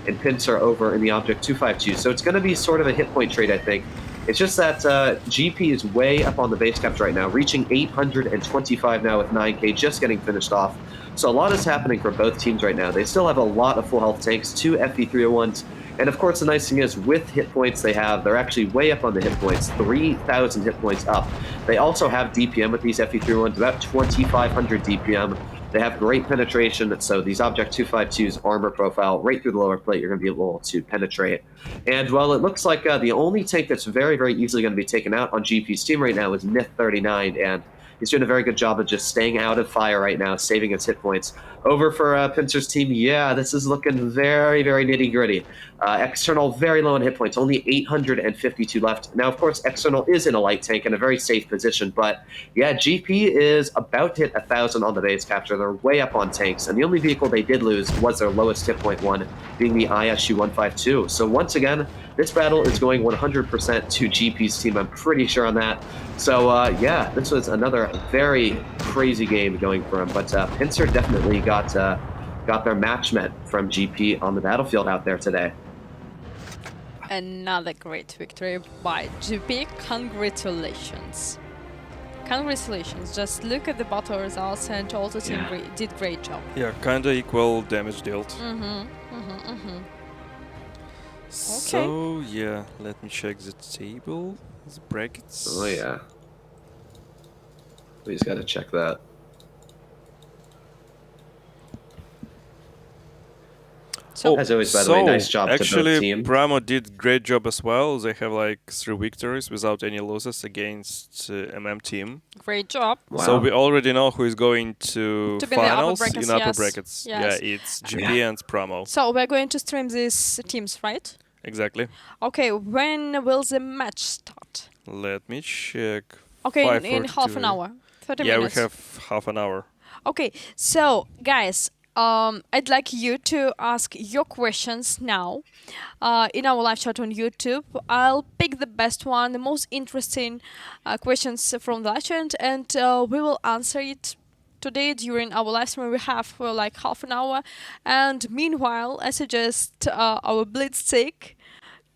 in Pincer over in the Object 252, so it's going to be sort of a hit point trade, I think. It's just that GP is way up on the base capture right now, reaching 825 now with 9K, just getting finished off. So a lot is happening for both teams right now. They still have a lot of full health tanks, 2 FE301s, and of course the nice thing is with hit points they're actually way up on the hit points, 3,000 hit points up. They also have DPM with these FE301s, about 2,500 DPM. They have great penetration, so these Object 252's armor profile right through the lower plate, you're going to be able to penetrate. And well, it looks like the only tank that's very, very easily going to be taken out on GP's team right now is Myth 39, and he's doing a very good job of just staying out of fire right now, saving his hit points. Over for Pincer's team, yeah, this is looking very, very nitty-gritty. External, very low on hit points, only 852 left. Now, of course, External is in a light tank in a very safe position, but yeah, GP is about to hit 1,000 on the base capture. They're way up on tanks, and the only vehicle they did lose was their lowest hit point one, being the ISU 152. So once again, this battle is going 100% to GP's team. I'm pretty sure on that. So yeah, this was another very crazy game going for him, but Pincer definitely got their match met from GP on the battlefield out there today. Another great victory by GP. Congratulations. Congratulations. Just look at the battle results and all the team did great job. Yeah, kinda equal damage dealt. So, yeah, let me check the table, the brackets. Oh, yeah. We just gotta check that. So, as always, by the way, nice job to both actually, teams. Bramo did great job as well. They have like 3 victories without any losses against MM team. Great job. Wow. So we already know who is going to be in the upper finals brackets, in upper yes. brackets. Yes. Yeah, it's GP and Bramo. So we're going to stream these teams, right? Exactly. Okay, when will the match start? Let me check. Okay, in half an hour. 30 yeah, minutes. we have half an hour. Okay, so guys, I'd like you to ask your questions now in our live chat on YouTube. I'll pick the best one, the most interesting questions from the live chat, and we will answer it today during our live stream. We have for like half an hour. And meanwhile, I suggest our Blitz take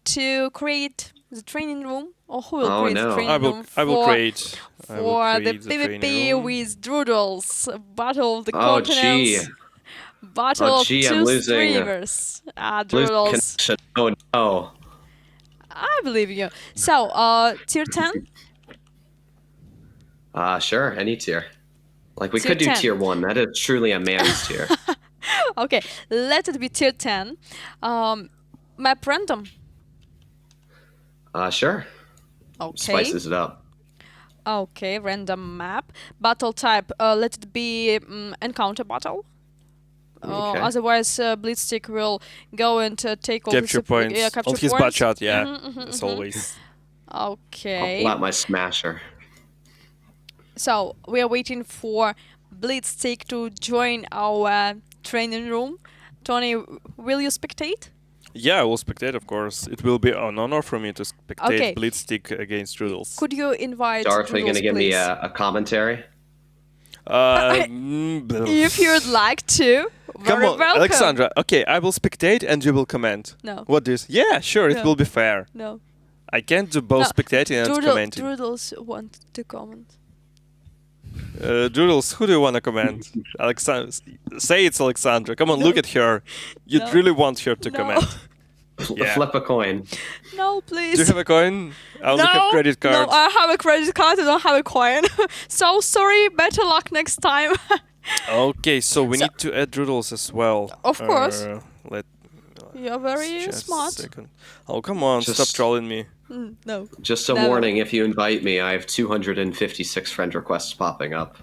to create the training room, or who will Oh, create the no. training room I will create. for the training PvP room. with Droodles, Battle of the Oh, gee. Continents, Battle Oh, of gee, I'm two losing. streamers. Lose Droodles, connection. Oh, no. I believe you. So, tier 10? Sure, any tier. Like, we Tier could do 10. tier 1. That is truly a man's tier. Okay, let it be tier 10. Map random. Sure. Okay. Spices it up. Okay, random map. Battle type, let it be encounter battle. Okay. Otherwise, Blitzstick will go and take all Capture the points. Yeah, capture On his points. butt shot, yeah. As always. I'll Okay. pull out my smasher. So we are waiting for Blitzstick to join our training room. Tony, will you spectate? Yeah, I will spectate, of course. It will be an honor for me to spectate Okay. Blitzstick against Droodles. Could you invite Darth, are you going to Droodles, give me please? a commentary? If you'd like to, Come very on, welcome. Alexandra. Okay, I will spectate and you will comment. No. What is? Yeah, sure, it No. will be fair. No. I can't do both No, spectating and commenting. Droodles want to comment. Droodles, who do you want to comment? Alexandra, say it's Alexandra. Come on, look at her. You'd No. really want her to No. comment. Yeah. Flip a coin. No, please. Do you have a coin? I only no, have credit No, card. I have a credit card. I don't have a coin. So sorry. Better luck next time. Okay, so we So- need to add Droodles as well. Of course. Let You're very just smart. a second. Oh, come on, Just- stop trolling me. No. Just a Never. warning, if you invite me, I have 256 friend requests popping up.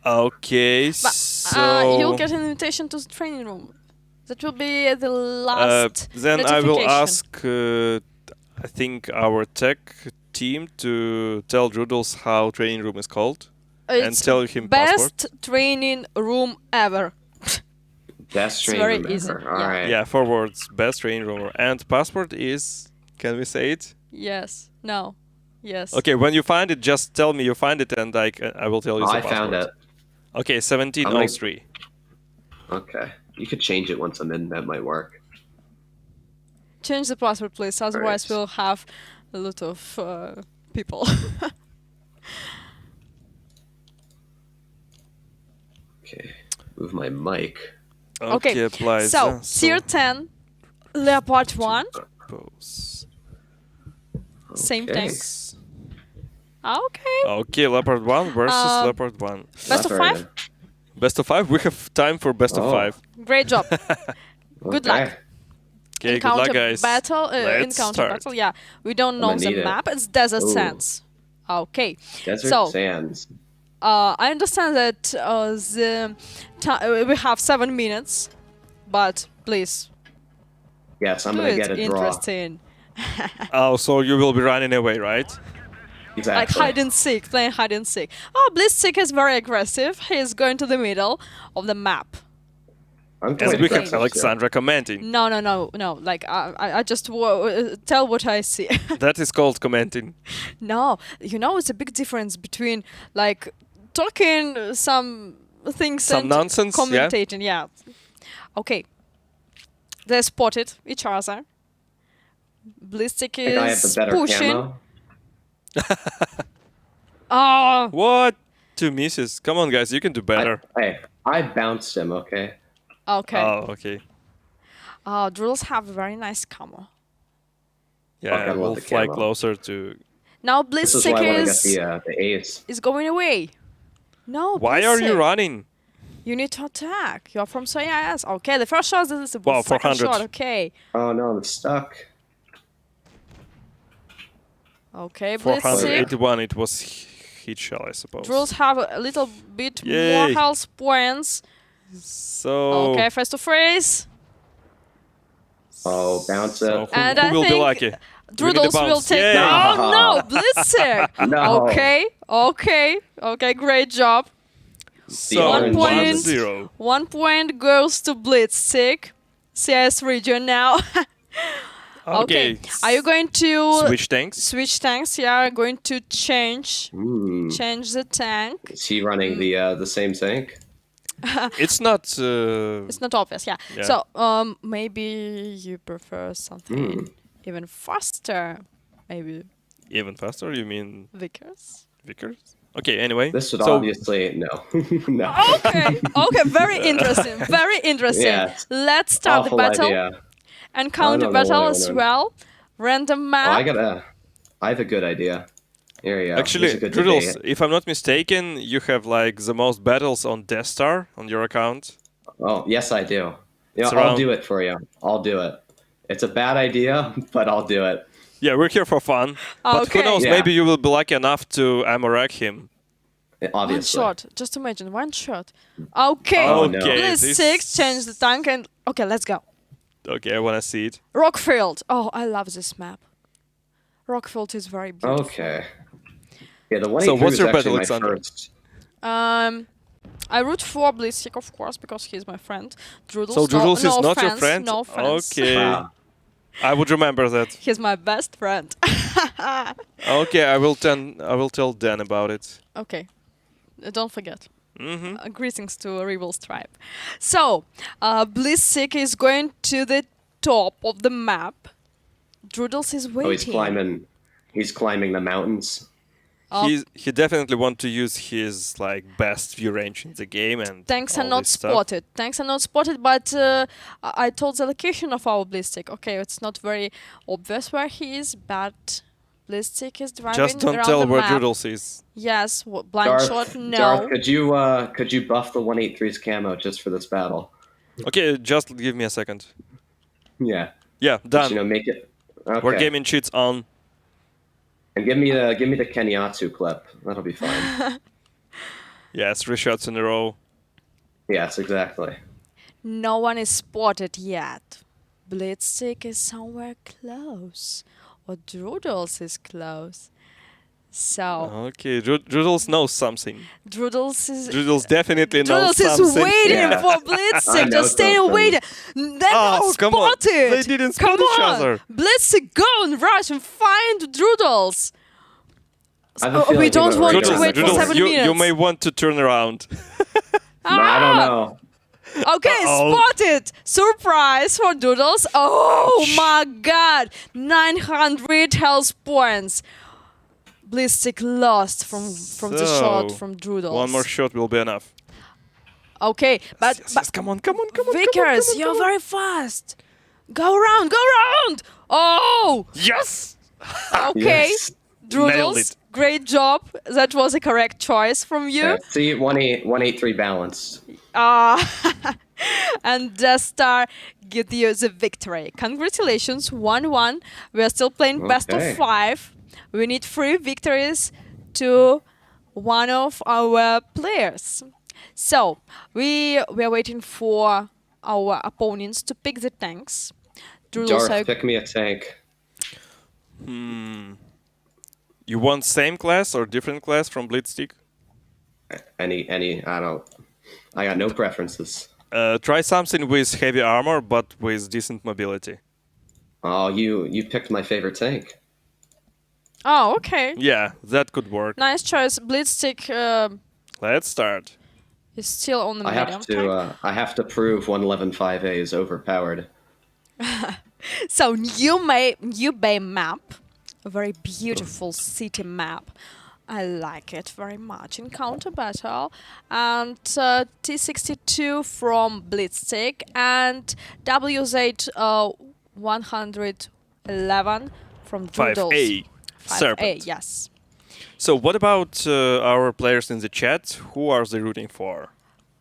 Okay, But so... you'll get an invitation to the training room. That will be the last then I will notification. ask, I think, our tech team to tell Droodles how training room is called. and It's tell him best password. training room ever. Best It's training very room easy, ever. yeah. All right. Yeah, 4 words. Best training room. And password is... Can we say it? Yes. No. Yes. Okay, when you find it, just tell me you find it and I will tell you Oh, the I password. found it. Okay, I'm 1703. Okay. You could change it once I'm in. That might work. Change the password, please. Otherwise, Right. we'll have a lot of people. Okay. Move my mic. Okay, applies. So, tier 10, Leopard 1, Pose. same Okay. thing. Okay. Okay, Leopard 1 versus Um, Leopard 1. Best of Leopard. 5? Best of 5? We have time for best of Oh. 5. Great job. Good luck. Okay. Okay, good luck, guys. Battle, Let's encounter start. battle. Yeah, we don't know gonna the need it. map. It's Desert Ooh. Sands. Okay. Desert So, Sands. I understand that we have 7 minutes, but please Yes, I'm do gonna it get a draw. interesting. Oh, so you will be running away, right? Exactly. Like hide and seek, playing hide and seek. Oh, Blitzstick is very aggressive. He's going to the middle of the map. I'm As quite we have aggressive, too. Alexandra commenting. No. Like I just tell what I see. That is called commenting. No, it's a big difference between like talking some things Some and nonsense, yeah? commentating. Yeah. Okay. They spotted each other. Blitzstick I think I have the is better pushing. camo. Oh, What? 2 misses. Come on, guys, you can do better. I bounced him, okay? okay. Oh, okay. Drills have a very nice camo. Yeah, I love we'll the fly camo. closer to... Now This is why I Blitzstick want to get the ace. is going away. No, Why are you Blitzstick. running? You need to attack. You're from CIS. Okay, the first shot is the Wow, second 400. shot. Okay. Oh no, I'm stuck. Okay, Blitzstick. 481, it was heat shell, I suppose. Drills have a little bit more Yay. health points. So... Okay, first to phrase. Oh, bounce it. So who, And who I will be think lucky? Give me the Droodles will bounce. take. Yay. No, no, Blitzstick. No. Okay, great job. So One orange point. 1-0. 1 point goes to Blitzstick. CS region now. Okay. Are you going to Switch tanks? switch tanks? Yeah, going to change Hmm. the tank. Is he running the same tank? It's not. It's not obvious, yeah. Yeah. So maybe you prefer something even faster. Maybe Even faster? You mean Vickers? Vickers? Okay. Anyway. This would so obviously no, no. Okay, okay, very interesting, very interesting. Yes. Let's start the Awful battle idea. and count the no, battle no, as no. well. Random Oh, map. I have a good idea. Here you go. actually, Here's a good Doodles, debate. if I'm not mistaken, you have like the most battles on Death Star on your account. Oh, yes, I do. It's I'll around- do it for you. I'll do it. It's a bad idea, but I'll do it. Yeah, we're here for fun. But Okay. who knows? Yeah. Maybe you will be lucky enough to ammo-rack him. Obviously. One shot. Just imagine, one shot. Okay. Oh, no. Okay. Please this- 6, change the tank and... Okay, let's go. Okay, I wanna see it. Rockfield. Oh, I love this map. Rockfield is very beautiful. Okay. Yeah, the 183 So what's was your actually battle, my Alexander? first. I root for Blitzstick, of course, because he's my friend. Droodles, So Doodles no is not your offense, friend? No offense. Okay. Wow. I would remember that. He's my best friend. Okay, I will tell Dan about it. Okay. Don't forget. Mm-hmm. Greetings to Rebel's tribe. So, Blitzstick is going to the top of the map. Droodles is waiting. Oh, he's climbing. He's climbing the mountains. Oh. He definitely want to use his like best view range in the game and Tanks are all not this stuff. spotted. Tanks are not spotted, but I told the location of our Blitzstick. Okay, it's not very obvious where he is, but Blitzstick is driving Just don't around tell the where map. Doodles is. Yes, blind shot, no. Darth, could you buff the 183's camo just for this battle? Okay, just give me a second. Yeah. Yeah, Just, done. make it. Okay. We're gaming cheats on. And give me the Kenyatsu clip. That'll be fine. Yeah, 3 shots in a row. Yes, exactly. No one is spotted yet. Blitzstick is somewhere close. Or Droodles is close. So, Okay, Doodles knows something. Droodles is... Doodles definitely knows Droodles is something. waiting Yeah. for I Blitzstick, know just staying something. waiting. They're Ah, not come on. spotted. They didn't Come spot each on. other. Blitzstick, go and rush and find Droodles. I have a Oh, feeling we he don't went want right to around wait the for corner. 7 you minutes. may want to turn around. No, I don't know. Okay, Uh-oh. spotted. Surprise for Doodles. Oh my god. 900 health points. Blitzstick lost from the shot So, from Doodles. One more shot will be enough. Okay, but, Yes, come on, come on, come on. Vickers, you're very fast. Go around, go around. Oh, Yes! okay. Yes. Nailed Droodles, it. great job. That was a correct choice from you. Yeah, see, 183 balanced. And Death Star give you the victory. Congratulations, 1-1. We are still playing best of Okay. 5. We need 3 victories to one of our players. So we are waiting for our opponents to pick the tanks. Droodles Darth, pick me a tank. You want same class or different class from Blitzstick? Any, I got no preferences. Try something with heavy armor, but with decent mobility. Oh, you picked my favorite tank. Oh, okay. Yeah, that could work. Nice choice. Blitzstick Let's start. is still on the I medium have to tank. I have to prove 111.5A is overpowered. So New Bay map, a very beautiful city map. I like it very much. Encounter battle and T62 from Blitzstick and WZ 111 from Doodles. 5A. 5A, Serpent. yes. So what about our players in the chat? Who are they rooting for?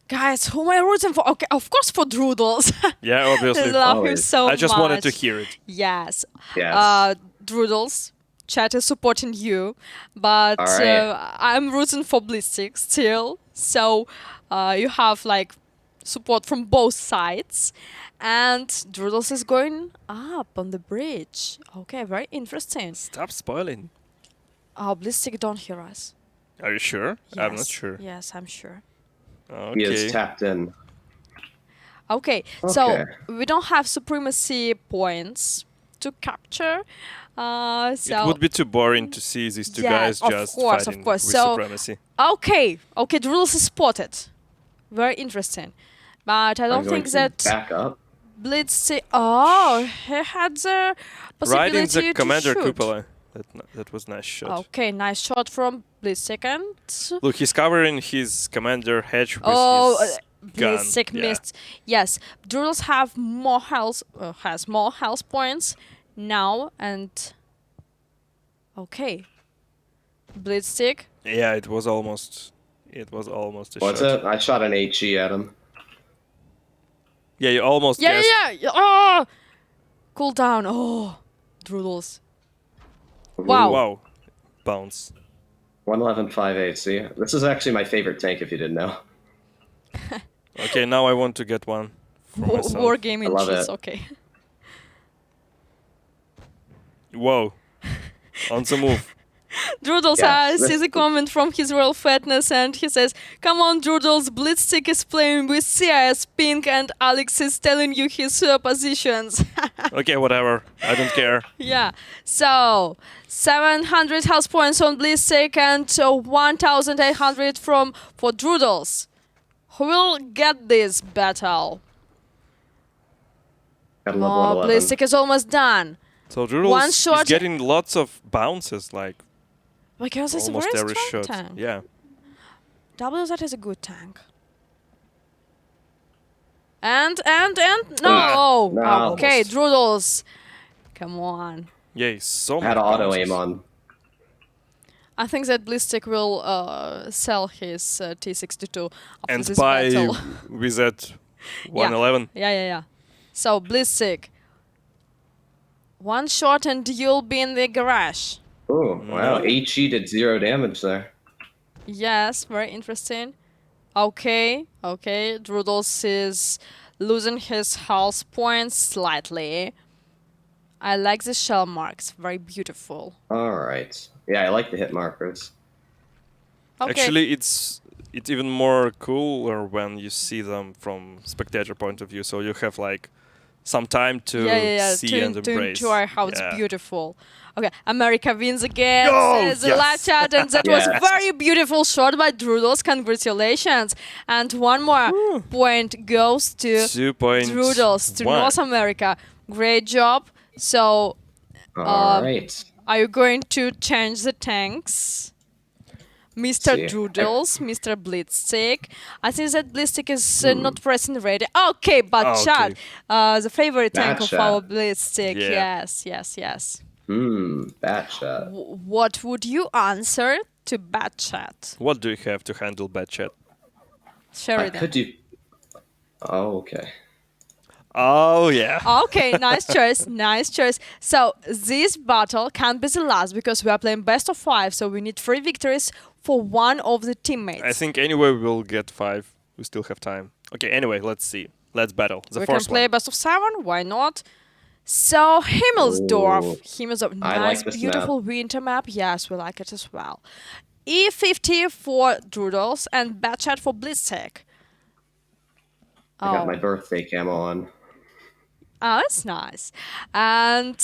Guys, who am I rooting for? Okay, of course for Droodles. Yeah, I obviously. love him Always. so much. I just wanted to hear it. Yes. Yes. Droodles, chat is supporting you, but All right. I'm rooting for Blitzstick still. So you have like support from both sides, and Droodles is going up on the bridge. Okay, very interesting. Stop spoiling. Oh, Blitzstick don't hear us. Are you sure? I'm not Yes, sure. Yes, I'm sure. He is Okay. tapped in. Okay, so we don't have supremacy points to capture. It So would be too boring to see these two yeah, guys of just course, fighting of course. with So Supremacy. okay, the rules is spotted. Very interesting, but I I'm don't going think to that back up. Blitz. Oh, he had the Right in possibility the to Commander shoot. Cupola. That was nice shot. Okay, nice shot from Blitz second. Look, he's covering his Commander hedge with Oh, his gun. Blitzstick Yeah. missed. Yes, Doodles have more health. Has more health points now, and okay, Blitzstick. Yeah, it was almost a What's shot. it? I shot an HE at him. Yeah, you almost Yeah, guessed. yeah. Oh, cool down. Oh, Doodles. Wow. Wow. Bounce. 111.5 AC. This is actually my favorite tank, if you didn't know. Okay, now I want to get one for myself. War game I love inches. it. Okay. Whoa. On the move. Doodles Yeah, sees a comment from his Royal Fatness and he says, "Come on, Doodles, Blitzstick is playing with CIS Pink and Alex is telling you his positions." Okay, whatever. I don't care. Yeah, so 700 health points on Blitzstick and 1,800 for Doodles. Who will get this battle? Gotta love Oh, 111. Blitzstick is almost done. So Doodles One is shot- getting lots of bounces, like Because it's a almost very every strong shot. tank. Yeah. WZ is a good tank. And no! No. Okay, Almost. Doodles. Come on. Yay, so I much had auto bounces. aim on. I think that Blitzstick will sell his T62 after And this buy battle. with that 111. Yeah. So, Blitzstick. One shot and you'll be in the garage. Ooh, wow. No. HE did 0 damage there. Yes, very interesting. Okay. Doodles is losing his health points slightly. I like the shell marks. Very beautiful. Alright. Yeah, I like the hit markers. Okay. Actually, it's even more cooler when you see them from spectator point of view. So you have like some time to see and to embrace. enjoy how it's Yeah. beautiful. Okay, America wins again. Go! Says Yes. live chat, and that was Yes. very beautiful shot by Doodles. Congratulations! And one more point goes to 2.1. Doodles, to North America. Great job. So, Alright. are you going to change the tanks? Mr. See. Doodles, Mr. Blitzstick. I think that Blitzstick is not pressing ready. Okay, but Okay. chat, the favorite tank of Batchat. our Blitzstick. Yeah. Yes. Bat shot. What would you answer to Batchat? What do you have to handle bad chat? I Sheridan. could do. Oh, okay. Oh yeah. Okay, nice choice. So this battle can't be the last because we are playing best of 5, so we need 3 victories for one of the teammates. I think anyway we'll get 5. We still have time. Okay, anyway, let's see. Let's battle. The we can first play one. best of 7, why not? So Himmelsdorf, Ooh. I nice, like this beautiful winter map. Yes, we like it as well. E50 for Doodles and Batchat for Blitzstick. I got my birthday camo on. Oh, it's nice. And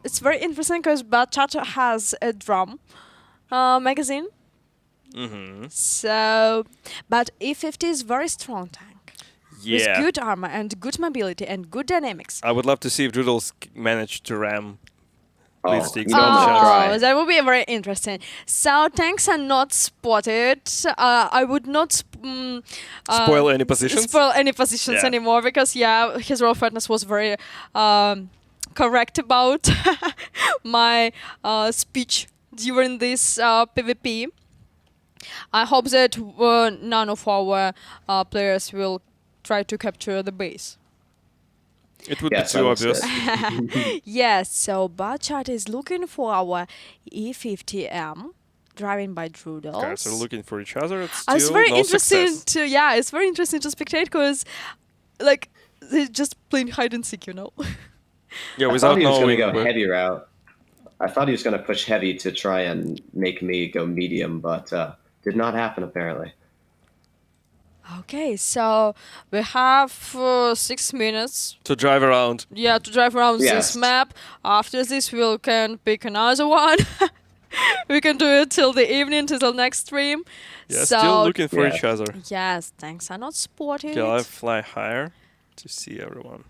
it's very interesting because Batchat has a drum magazine. Mm-hmm. So, but E50 is very strong tank. With Yeah. good armor and good mobility and good dynamics. I would love to see if Doodles managed to ram. Oh, Please take you some know I'm gonna shots. try. That would be very interesting. So tanks are not spotted. I would not Spoil any positions? Spoil any positions Yeah. anymore because his Royal Fatness was very correct about my speech during this PvP. I hope that none of our players will try to capture the base. It would Yes, be I too will obvious. say. Yes, so Batchat is looking for our E50M, driving by Doodles. Guys are looking for each other. It's It's still very no interesting success. it's very interesting to spectate because, like, they're just playing hide and seek, Yeah, I thought without he was knowing. going to go where- heavy route. I thought he was going to push heavy to try and make me go medium, but did not happen apparently. Okay, so we have 6 minutes. To drive around. Yeah, to drive around Yes. this map. After this, we can pick another one. We can do it till the evening, till the next stream. Yeah, so, still looking for Yeah. each other. Yes, thanks. I'm not spotted Okay, I'll fly higher to see everyone.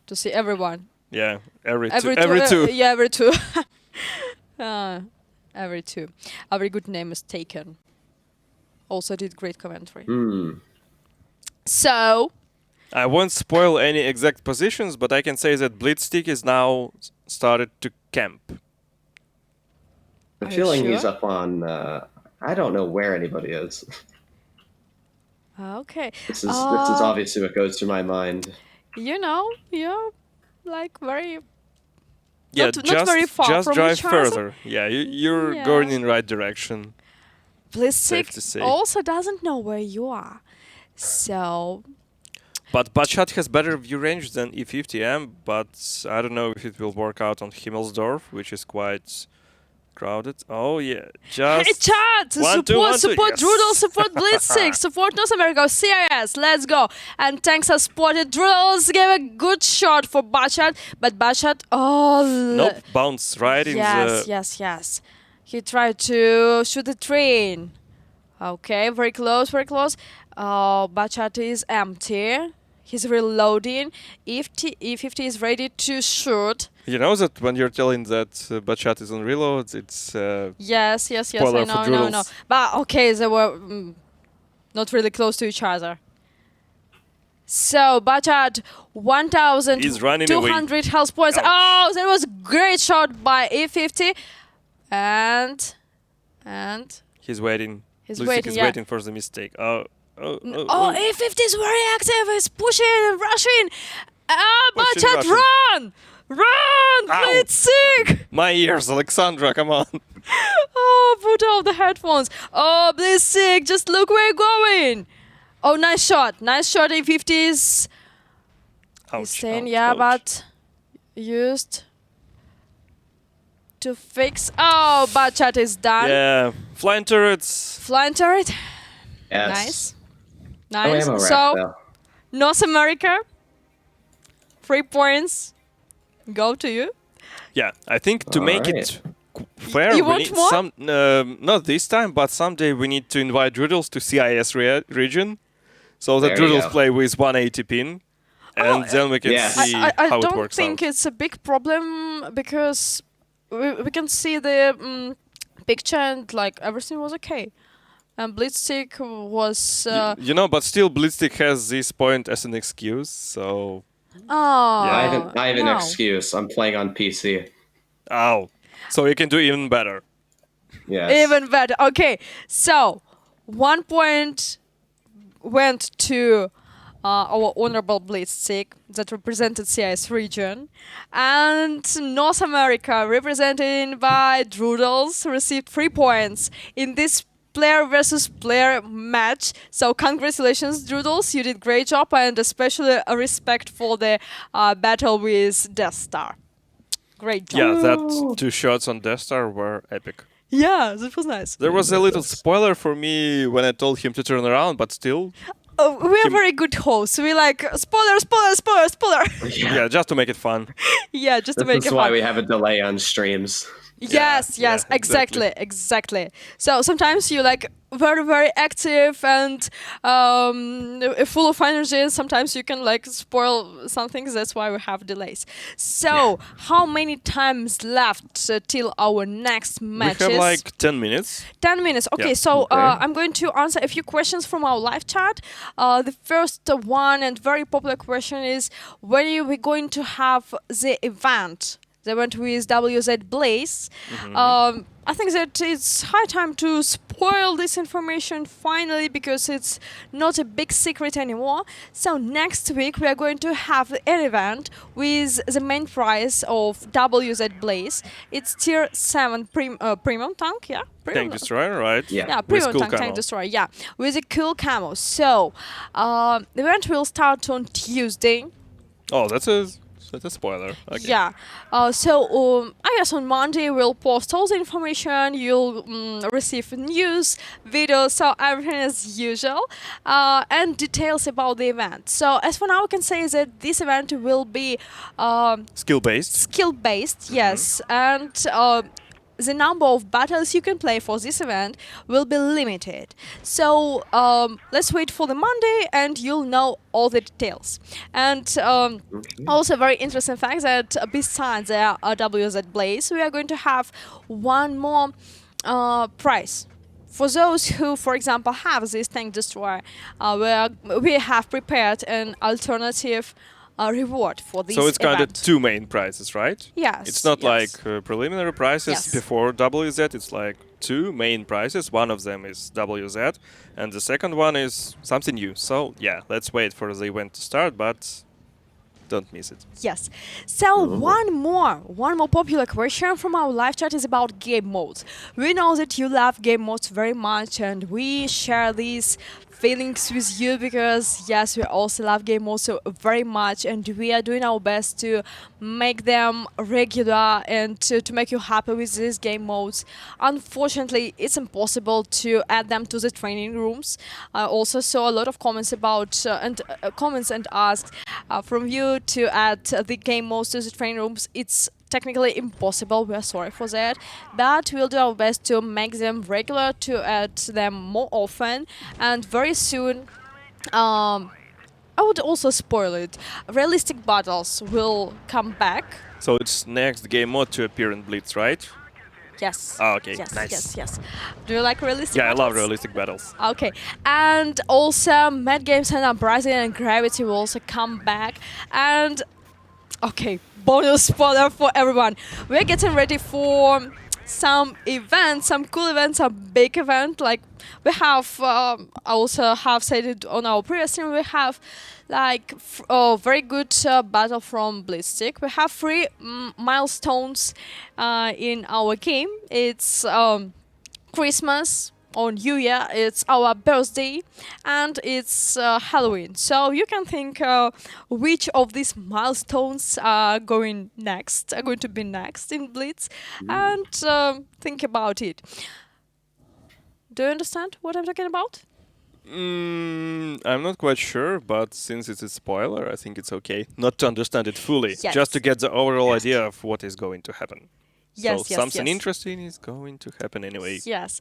to see everyone. Yeah, every two. Yeah, every two. Every two. A very good name is taken. Also did great commentary. So, I won't spoil any exact positions, but I can say that Blitzstick is now started to camp. The Are you feeling he's sure? up on. I don't know where anybody is. okay. This is obviously what goes through my mind. You know, you're like very Yeah, not very far just from drive each other. further. Yeah, you're Yeah. going in right direction. Blitzstick to say. also doesn't know where you are. So, But Batshot has better view range than E50M, but I don't know if it will work out on Himmelsdorf, which is quite crowded. Oh yeah, hey just chat! one, two, Support yes. Droodle, support Blitzstick, support North America, CIS, let's go. And tanks are spotted. Droodles gave a good shot for Batshot, but Batshot, Nope, bounce right in the... yes. He tried to shoot the train. Okay, very close, very close. Batshot is empty. He's reloading. E50 is ready to shoot. You know that when you're telling that Batshot is on reload, it's... Yes, Spoiler I for know. Droodles. But okay, they were not really close to each other. So, Batshot, He's running away. 1,200 health points. Ouch. Oh, that was great shot by E50. And He's waiting. He's Blitzstick waiting, is yeah. waiting for the mistake. Oh, E50 is very active. He's pushing and rushing. Pushing, Batshot, rushing. run! Run! Ow. Blitzstick! My ears, Alexandra, come on. Oh, put off the headphones. Oh, Blitzstick, just look where you're going. Oh, nice shot. Nice shot, E50s. He's saying, ouch. but used to fix. Oh, Batshot is done. Yeah, flying turrets. Flying turret. Yes. Nice. Oh, Nice. ammo rack, So, though. North America, 3 points. Go to you. Yeah, I think to make Alright. it fair, You we want need more? some... not this time, but someday we need to invite Droodles to CIS region, so that There you Droodles go. play with 180 pin, and then we can Yes. see I how it don't works think out. it's a big problem because we can see the picture and like everything was okay. And Blitzstick was You know, but still Blitzstick has this point as an excuse, so... oh I have an no. excuse. I'm playing on PC. Ow. So you can do even better. Yes. Even better. Okay, so 1 point went to our honorable Blitzstick that represented CIS region, and North America, represented by Droodles, received 3 points in this player versus player match. So congratulations, Droodles, you did great job, and especially a respect for the battle with Death Star. Great job. Yeah, that 2 shots on Death Star were epic. Yeah, that was nice. There was a little spoiler for me when I told him to turn around, but still, We are very good hosts. We like spoiler. yeah, just to make it fun. Yeah, just to This make is it why fun. we have a delay on streams. Yes, Yeah, exactly. So sometimes you like very active and full of energy, and sometimes you can like spoil something. That's why we have delays. So how many times left till our next matches? We have like 10 minutes. 10 minutes. Okay, Yeah. so Okay. I'm going to answer a few questions from our live chat. The first one and very popular question is, when are we going to have the event? They went with WZ Blaze. I think that it's high time to spoil this information finally, because it's not a big secret anymore. So next week we are going to have an event with the main prize of WZ Blaze. It's tier 7 premium tank, yeah? Tank destroyer, right? Yeah. Yeah, With premium cool tank camo. destroyer, yeah, with a cool camo. So the event will start on Tuesday. Oh, that's a So it's a spoiler. Okay. Yeah. I guess on Monday we'll post all the information. You'll receive news, videos, so everything as usual, and details about the event. So as for now, I can say that this event will be Skill based. skill-based, yes, and the number of battles you can play for this event will be limited. So let's wait for the Monday and you'll know all the details. And also very interesting fact that besides the WZ Blaze, we are going to have one more prize. For those who, for example, have this tank destroyer, we have prepared an alternative reward for this So it's kind of event. two main prizes, right? Yes. It's not yes. like preliminary prizes Yes. before WZ. It's like two main prizes. One of them is WZ, and the second one is something new. So yeah, let's wait for the event to start, but don't miss it. Yes. So one more popular question from our live chat is about game modes. We know that you love game modes very much, and we share these feelings with you because yes, we also love game modes so very much, and we are doing our best to make them regular and to make you happy with these game modes. Unfortunately, it's impossible to add them to the training rooms. I also saw a lot of comments about comments and asked from you to add the game modes to the training rooms. It's technically impossible. We are sorry for that, but we'll do our best to make them regular, to add them more often, and very soon. I would also spoil it. Realistic battles will come back. So it's next game mode to appear in Blitz, right? Yes. Ah, okay, Yes. nice. Yes. Yes. Do you like realistic? Yeah, I love battles? realistic battles. Okay, and also Mad Games and Uprising and Gravity will also come back. And okay, bonus spoiler for everyone. We're getting ready for some events, some cool events, some big event. Like we have, I also have said it on our previous stream. We have like very good battle from Blitzstick. We have 3 milestones in our game. It's Christmas or New Year, it's our birthday, and it's Halloween. So you can think which of these milestones are going to be next in Blitz, and think about it. Do you understand what I'm talking about? I'm not quite sure, but since it's a spoiler, I think it's okay not to understand it fully, Yes. just to get the overall idea of what is going to happen. Yes, So yes, something yes. interesting is going to happen anyway. Yes.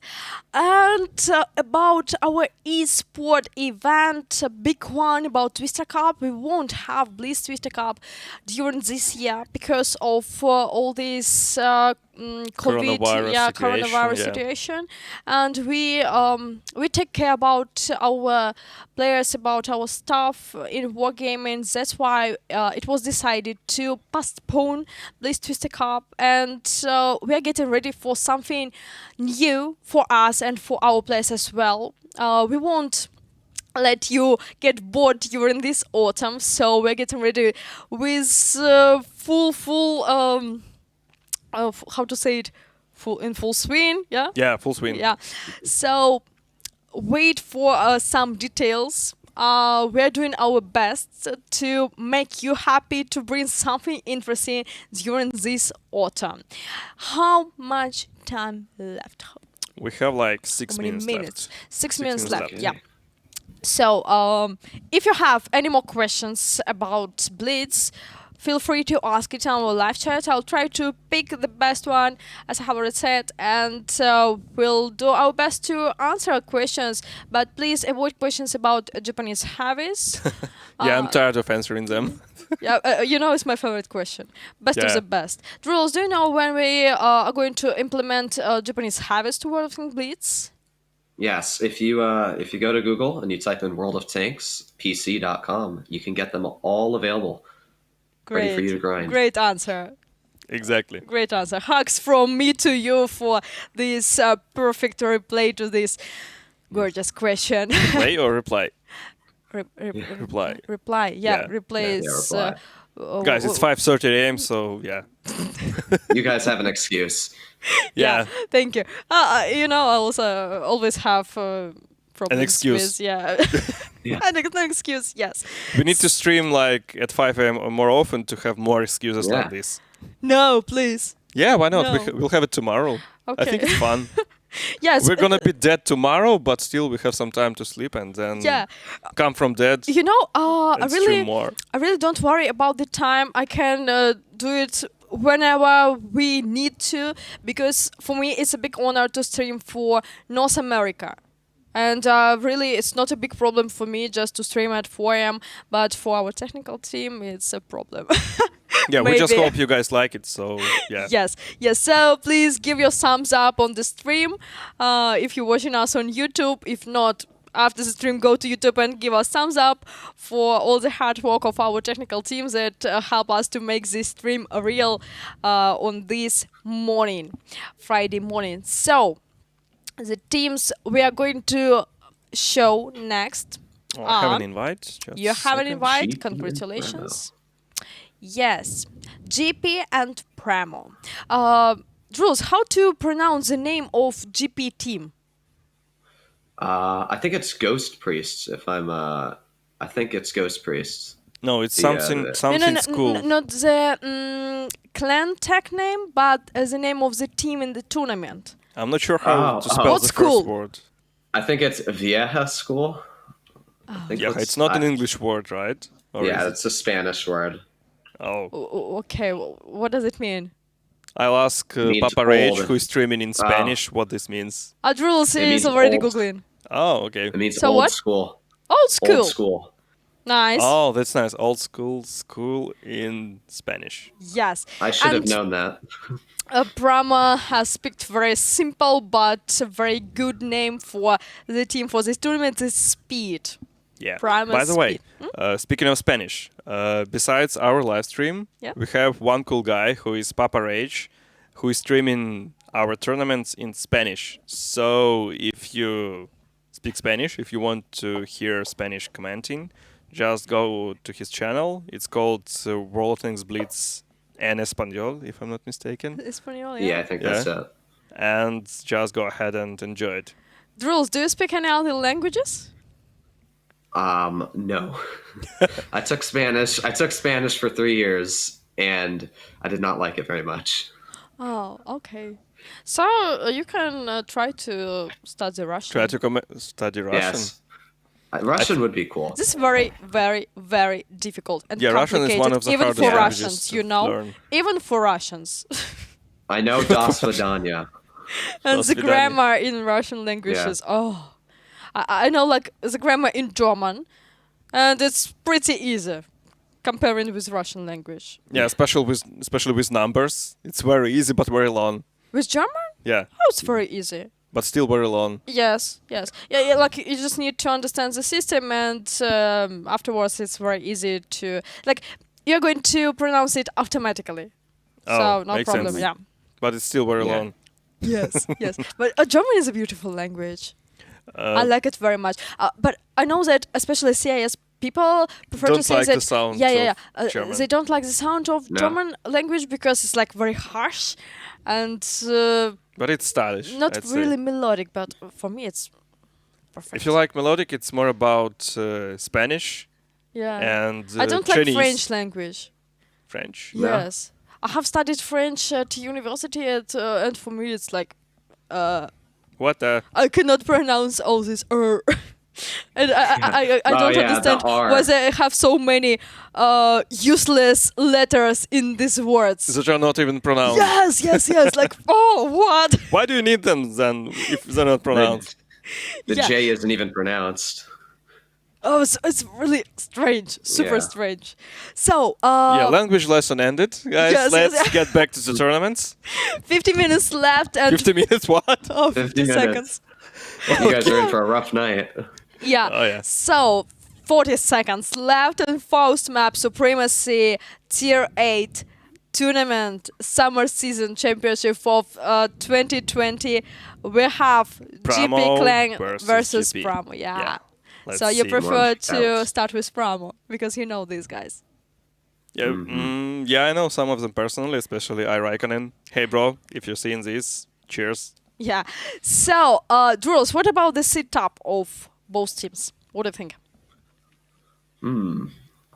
And about our esport event, a big one about Twister Cup, we won't have Blitz Twister Cup during this year because of all this COVID, coronavirus situation, and we take care about our players, about our staff in wargaming. That's why it was decided to postpone Blitz Twister Cup, and we are getting ready for something new for us and for our players as well. We won't let you get bored during this autumn, so we're getting ready with full how to say it, full swing, yeah? Yeah, full swing. Yeah. So wait for some details. We're doing our best to make you happy, to bring something interesting during this autumn. How much time left? We have like 6 How many minutes, minutes? left. 6 minutes minutes left. left. Yeah. So if you have any more questions about Blitz, feel free to ask it on our live chat. I'll try to pick the best one, as I have already said, and we'll do our best to answer questions. But please avoid questions about Japanese heavies. Yeah, I'm tired of answering them. Yeah, it's my favorite question. Best of Yeah. the best. Rules, do you know when we are going to implement Japanese heavies to World of Tanks Blitz? Yes, if you go to Google and you type in World of Tanks PC.com, you can get them all available. Ready for you to grind. Great answer. Exactly. Great answer. Hugs from me to you for this perfect replay to this gorgeous question. Play or reply? Reply. Reply. Yeah, Yeah. replay Yeah, is. reply. Guys, it's 5:30 a.m., so yeah. You guys have an excuse. Yeah. Thank you. I also always have problems excuse. with yeah, Yeah. an excuse. Yes. We need to stream like at 5 a.m. or more often to have more excuses Yeah. like this. No, please. Yeah, why not? No. We'll have it tomorrow. I think Okay. it's fun. Yes. We're gonna be dead tomorrow, but still we have some time to sleep and then Yeah. come from dead You know, and stream more. I really don't worry about the time. I can do it whenever we need to, because for me it's a big honor to stream for North America. And really, it's not a big problem for me just to stream at 4 a.m., but for our technical team, it's a problem. Yeah, we just Maybe. hope you guys like it. So yeah. Yes, yes. So please give your thumbs up on the stream if you're watching us on YouTube. If not, after the stream, go to YouTube and give us thumbs up for all the hard work of our technical teams that help us to make this stream real on this morning, Friday morning. So the teams we are going to show next. Oh, I have are- an invite. Just You a have an second. invite. GP and Congratulations. Yes, GP and Pramo. Jules, how to pronounce the name of GP team? I think it's Ghost Priests. I think it's Ghost Priests. No, it's Yeah, something the- something cool. Not the clan tech name, but the name of the team in the tournament. I'm not sure how Oh, to oh. spell What's the first cool? word. I think it's Vieja School. I think Yeah, that's- it's not an I- English word, right? Or Yeah, is it? it's a Spanish word. Oh, Okay, what does it mean? I'll ask Means Papa Rage, old. who is streaming in Spanish, what this means. Jules It is means already old. googling. Oh, okay. It means So old what? school. Old school. Old school. Nice. Oh, that's nice. Old school in Spanish. Yes. I should have And known that. Brahma has picked very simple but very good name for the team for this tournament is Speed. Yeah. Primus By the way, speed. speaking of Spanish, besides our live stream, Yep. we have one cool guy who is Papa Rage, who is streaming our tournaments in Spanish. So if you speak Spanish, if you want to hear Spanish commenting, just go to his channel. It's called World of Tanks Blitz en Español, if I'm not mistaken. Espanol, Yeah, I think that's it. And just go ahead and enjoy it. Jules, do you speak any other languages? No. I took Spanish. I took Spanish for 3 years, and I did not like it very much. Oh, okay. So you can try to study Russian. Try to study Russian. Yes. Russian would be cool. This is very, very, very difficult and Yeah, Russian is complicated, one of the even hardest for languages Russians, to you know, learn. even for Russians. I know Das Vidanya. And До the свидания. grammar in Russian language Yeah. is I know like the grammar in German, and it's pretty easy comparing with Russian language. Yeah, especially with numbers. It's very easy but very long. With German, Yeah, oh, it's very easy. but still very long. Yes, yes, yeah. Like you just need to understand the system, and afterwards it's very easy to like you're going to pronounce it automatically. Oh, So no makes problem. sense. Yeah. But it's still very Yeah. long. Yes, yes. But German is a beautiful language. Uh, I like it very much. But I know that especially CIS people prefer to Don't say like that the sound yeah. of German. They don't like the sound of No. German language because it's like very harsh and but it's stylish. not I'd really say. melodic. But for me, it's perfect. If you like melodic, it's more about Spanish yeah. and I don't Chinese. like French language. French. No. Yes, I have studied French at university, and for me, it's like What the? I cannot pronounce all this and I Oh, don't yeah, the understand R. why they have so many useless letters in these words. That are not even pronounced. Yes. Like, oh, what? Why do you need them then if they're not pronounced? The Yeah. J isn't even pronounced. Oh, it's really strange, super Yeah. strange. So, Yeah, language lesson ended, guys. yes, Let's yes. get back to the tournaments. 50 minutes left and 50 minutes, what? 50 minutes. seconds. You guys are in for a rough night. Yeah. Oh, yeah. So, 40 seconds left and first map Supremacy Tier 8 Tournament Summer Season Championship of 2020. We have Pramo GP Clan versus versus GP. Pramo. Yeah. Yeah. Let's So you see. prefer More to counts. start with Pramo because you know these guys. Yeah, yeah, I know some of them personally, especially I Raikkonen. Hey, bro, if you're seeing this, cheers. Yeah. So, Jules, what about the setup of both teams? What do you think?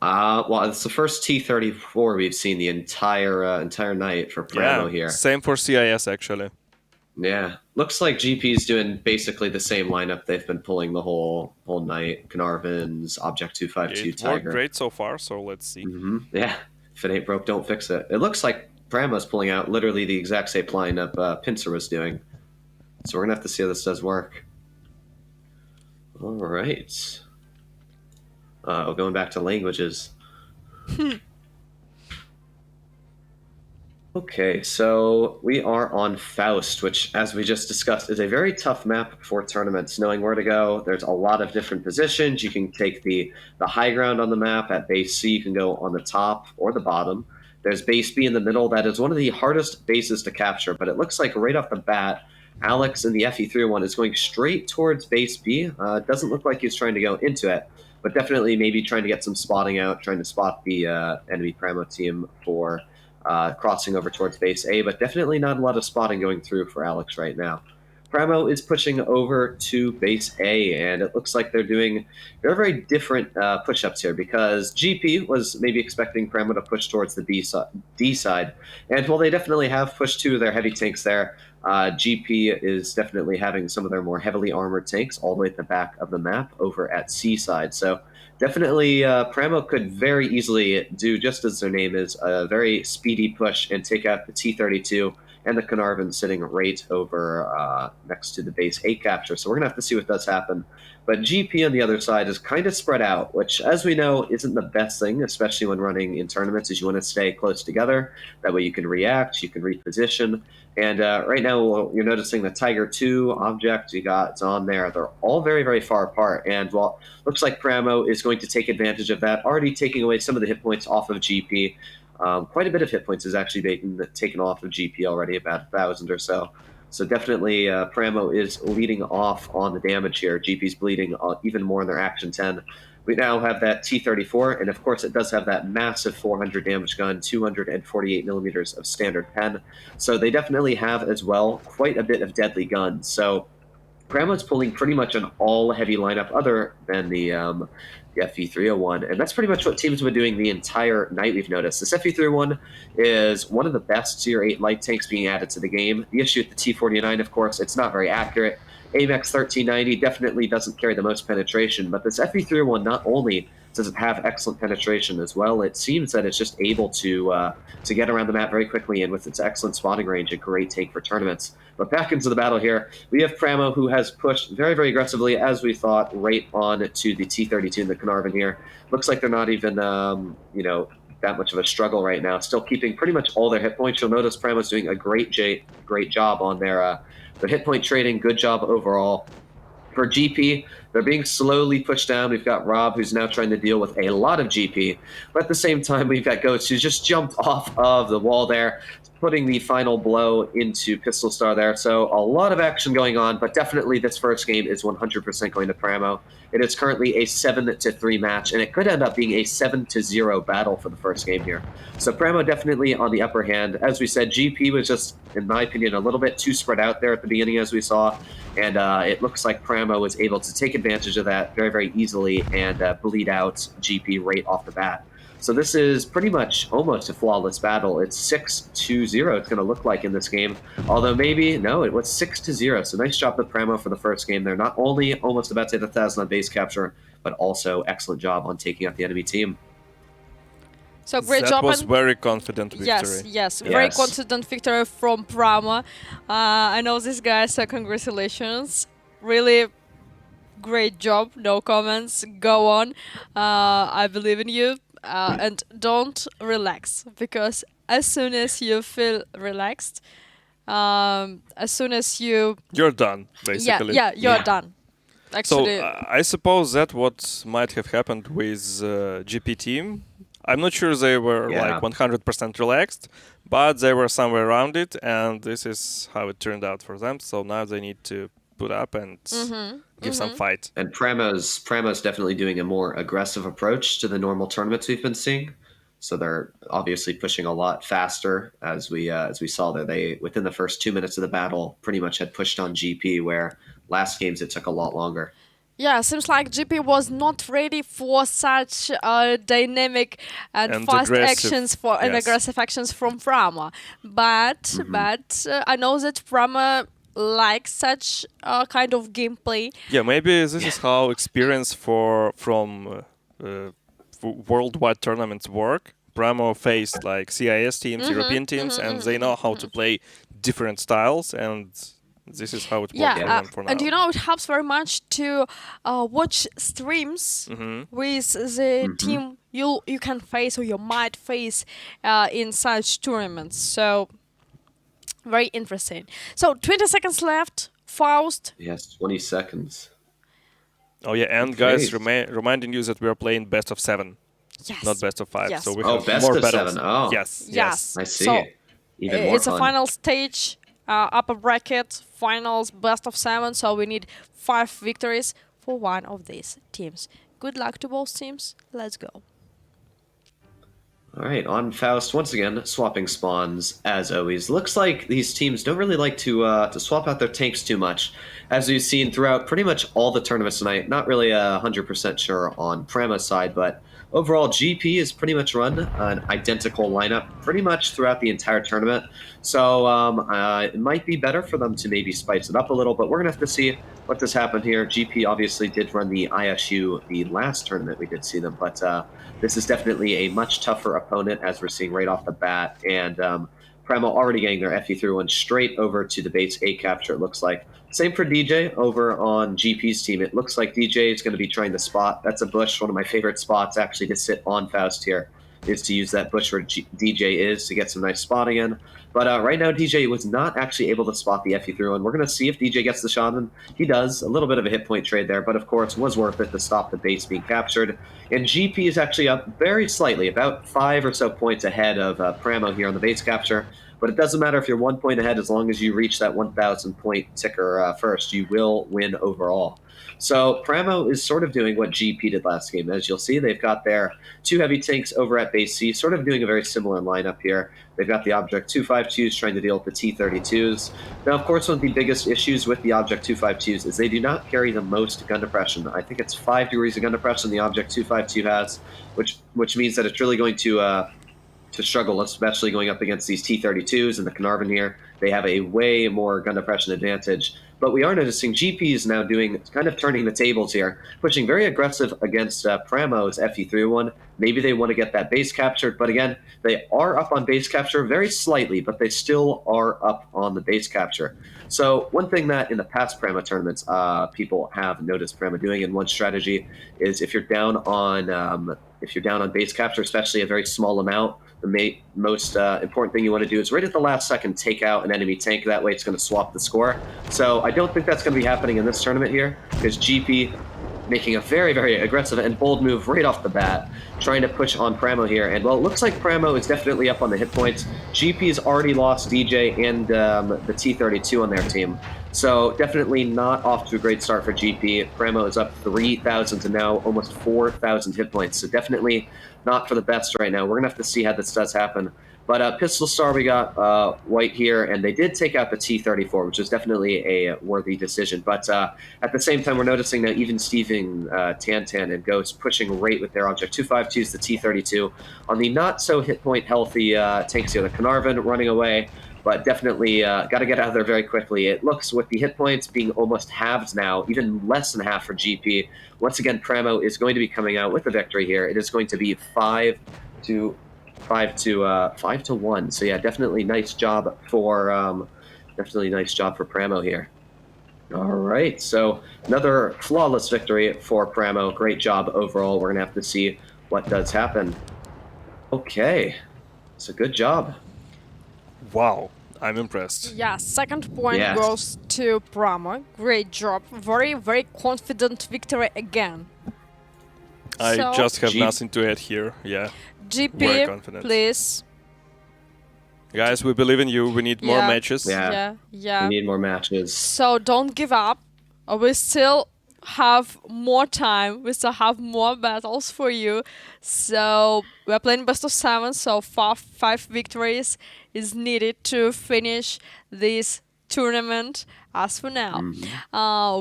Well, it's the first T-34 we've seen the entire night for Yeah, Pramo here. same for CIS actually. Yeah, looks like GP's doing basically the same lineup they've been pulling the whole night. Caernarvon's Object Yeah, 252 it worked Tiger. great so far, so let's see. Yeah, if it ain't broke, don't fix it. It looks like Pramo's pulling out literally the exact same lineup Pincer was doing. So we're gonna have to see how this does work. All right. Going back to languages. Okay, so we are on Faust, which, as we just discussed, is a very tough map for tournaments. Knowing where to go, there's a lot of different positions. You can take the high ground on the map at base C. You can go on the top or the bottom. There's base B in the middle. That is one of the hardest bases to capture. But it looks like right off the bat, Alex in the FE3 is going straight towards base B. It doesn't look like he's trying to go into it, but definitely maybe trying to get some spotting out, trying to spot the enemy Pramo team for crossing over towards base A, but definitely not a lot of spotting going through for Alex right now. Pramo is pushing over to base A, and it looks like they're doing very different push-ups here because GP was maybe expecting Pramo to push towards the D side, and while they definitely have pushed two of their heavy tanks there, GP is definitely having some of their more heavily armored tanks all the way at the back of the map over at C side. So definitely, Pramo could very easily do just as their name is, a very speedy push and take out the T-32 and the Caernarvon sitting right over next to the base 8 capture. So we're going to have to see what does happen. But GP on the other side is kind of spread out, which, as we know, isn't the best thing, especially when running in tournaments, is you want to stay close together. That way you can react, you can reposition. And right now, you're noticing the Tiger 2 object you got, it's on there. They're all very far apart. And while looks like Pramo is going to take advantage of that, already taking away some of the hit points off of GP. Quite a bit of hit points is actually being taken off of GP already, about 1,000 or so. So definitely, Pramo is leading off on the damage here. GP's bleeding even more in their Action 10. We now have that T-34, and of course it does have that massive 400 damage gun, 248 millimeters of standard pen. So they definitely have as well quite a bit of deadly guns. So Pramo's pulling pretty much an all-heavy lineup other than the FE301, and that's pretty much what teams have been doing the entire night, we've noticed. This FE301 is one of the best Tier 8 light tanks being added to the game. The issue with the T49, of course, it's not very accurate. AMX 1390 definitely doesn't carry the most penetration, but this FE301 not only does it have excellent penetration as well, it seems that it's just able to get around the map very quickly, and with its excellent spotting range, a great tank for tournaments. But back into the battle here, we have Pramo, who has pushed very aggressively, as we thought, right on to the T-32 and the Caernarvon here. Looks like they're not even, that much of a struggle right now. Still keeping pretty much all their hit points. You'll notice Pramo's doing a great job on their hit point trading. Good job overall. For GP, they're being slowly pushed down. We've got Rob, who's now trying to deal with a lot of GP. But at the same time, we've got Goats, who just jumped off of the wall there, putting the final blow into Pistol Star there. So a lot of action going on, but definitely this first game is 100% going to Pramo. It is currently a 7-3 match, and it could end up being a 7-0 battle for the first game here. So Pramo definitely on the upper hand. As we said, GP was just, in my opinion, a little bit too spread out there at the beginning, as we saw. And it looks like Pramo was able to take advantage of that very easily and bleed out GP right off the bat. So this is pretty much almost a flawless battle. It's 6-0 it's going to look like in this game. Although maybe, no, it was 6-0. So nice job with Pramo for the first game. They're not only almost about to hit 1,000 on base capture, but also excellent job on taking out the enemy team. So great that job. Was very confident victory. Yes, very confident victory from Pramo. I know this guy, so congratulations. Really great job, no comments, go on. I believe in you. And don't relax, because as soon as you feel relaxed, as soon as you're done, basically. You're done. Actually, so I suppose that what might have happened with GP team. I'm not sure they were like 100% relaxed, but they were somewhere around it, and this is how it turned out for them. So now they need to put up and give some fight. And Pramo's definitely doing a more aggressive approach to the normal tournaments we've been seeing. So they're obviously pushing a lot faster, as we saw there. They within the first 2 minutes of the battle pretty much had pushed on GP, where last games it took a lot longer. Yeah, seems like GP was not ready for such dynamic and And fast aggressive, actions for and yes. aggressive actions from Prama. But I know that Prama likes such kind of gameplay. Yeah, maybe this is how experience from worldwide tournaments work. Pramo faced like CIS teams, European teams, and they know how to play different styles, and this is how it works for them for now. And you know, it helps very much to watch streams with the team you can face or you might face in such tournaments. So very interesting. So 20 seconds left. Faust. Yes, 20 seconds. Oh yeah, and guys, reminding you that we are playing best of 7, Yes. not best of 5. Yes. So we Oh, have best more of battles. 7. Oh. Yes. I see. So Even more it's fun. a final stage, upper bracket, finals, best of 7. So we need 5 victories for one of these teams. Good luck to both teams. Let's go. All right, on Faust once again, swapping spawns as always. Looks like these teams don't really like to swap out their tanks too much, as we've seen throughout pretty much all the tournaments tonight. Not really 100% sure on Prama's side, but overall GP has pretty much run an identical lineup pretty much throughout the entire tournament. So it might be better for them to maybe spice it up a little, but we're gonna have to see what does happen here. GP obviously did run the ISU the last tournament we did see them, but this is definitely a much tougher opponent, as we're seeing right off the bat. And Pramo already getting their FE through one straight over to the base A capture, it looks like. Same for DJ over on GP's team. It looks like DJ is going to be trying the spot. That's a bush, one of my favorite spots actually to sit on Faust here, is to use that bush where DJ is to get some nice spotting in. But right now, DJ was not actually able to spot the FE through, and we're going to see if DJ gets the shot, and he does. A little bit of a hit point trade there, but of course was worth it to stop the base being captured. And GP is actually up very slightly, about 5 or so points ahead of Pramo here on the base capture. But it doesn't matter if you're 1 point ahead, as long as you reach that 1,000 point ticker first, you will win overall. So Pramo is sort of doing what GP did last game. As you'll see, they've got their 2 heavy tanks over at base C, sort of doing a very similar lineup here. They've got the Object 252s trying to deal with the T-32s. Now, of course, one of the biggest issues with the Object 252s is they do not carry the most gun depression. I think it's 5 degrees of gun depression the Object 252 has, which means that it's really going to struggle, especially going up against these T-32s and the Carnarvon here. They have a way more gun depression advantage. But we are noticing GP is now kind of turning the tables here, pushing very aggressive against Pramo's FE3-1. Maybe they want to get that base captured, but again, they are up on base capture very slightly, but they still are up on the base capture. So one thing that in the past Pramo tournaments people have noticed Pramo doing in one strategy is if you're down on base capture, especially a very small amount, the most important thing you want to do is right at the last second take out an enemy tank. That way it's going to swap the score. So I don't think that's going to be happening in this tournament here, because GP making a very, very aggressive and bold move right off the bat, trying to push on Pramo here. And, well, it looks like Pramo is definitely up on the hit points. GP's already lost DJ and the T-32 on their team. So definitely not off to a great start for GP. Pramo is up 3,000 to now almost 4,000 hit points. So definitely not for the best right now. We're going to have to see how this does happen. But Pistol Star, we got white here, and they did take out the T-34, which is definitely a worthy decision. But at the same time, we're noticing that even Steven, Tantan, and Ghost pushing right with their Object 252s, the T-32. On the not-so-hit point healthy tanks here, the Carnarvon running away, but definitely got to get out of there very quickly. It looks, with the hit points being almost halved now, even less than half for GP. Once again, Pramo is going to be coming out with a victory here. It is going to be 5 to 1. So yeah, definitely nice job for Pramo here. All right, so another flawless victory for Pramo. Great job overall. We're gonna have to see what does happen. Okay, it's a good job. Wow, I'm impressed. Yeah, second point goes to Pramo. Great job. Very, very confident victory again. I just have nothing to add here. Yeah. GP, please. Guys, we believe in you. We need more matches. Yeah. We need more matches. So don't give up. We still have more time. We still have more battles for you. So we're playing best of 7. So five victories is needed to finish this tournament. As for now,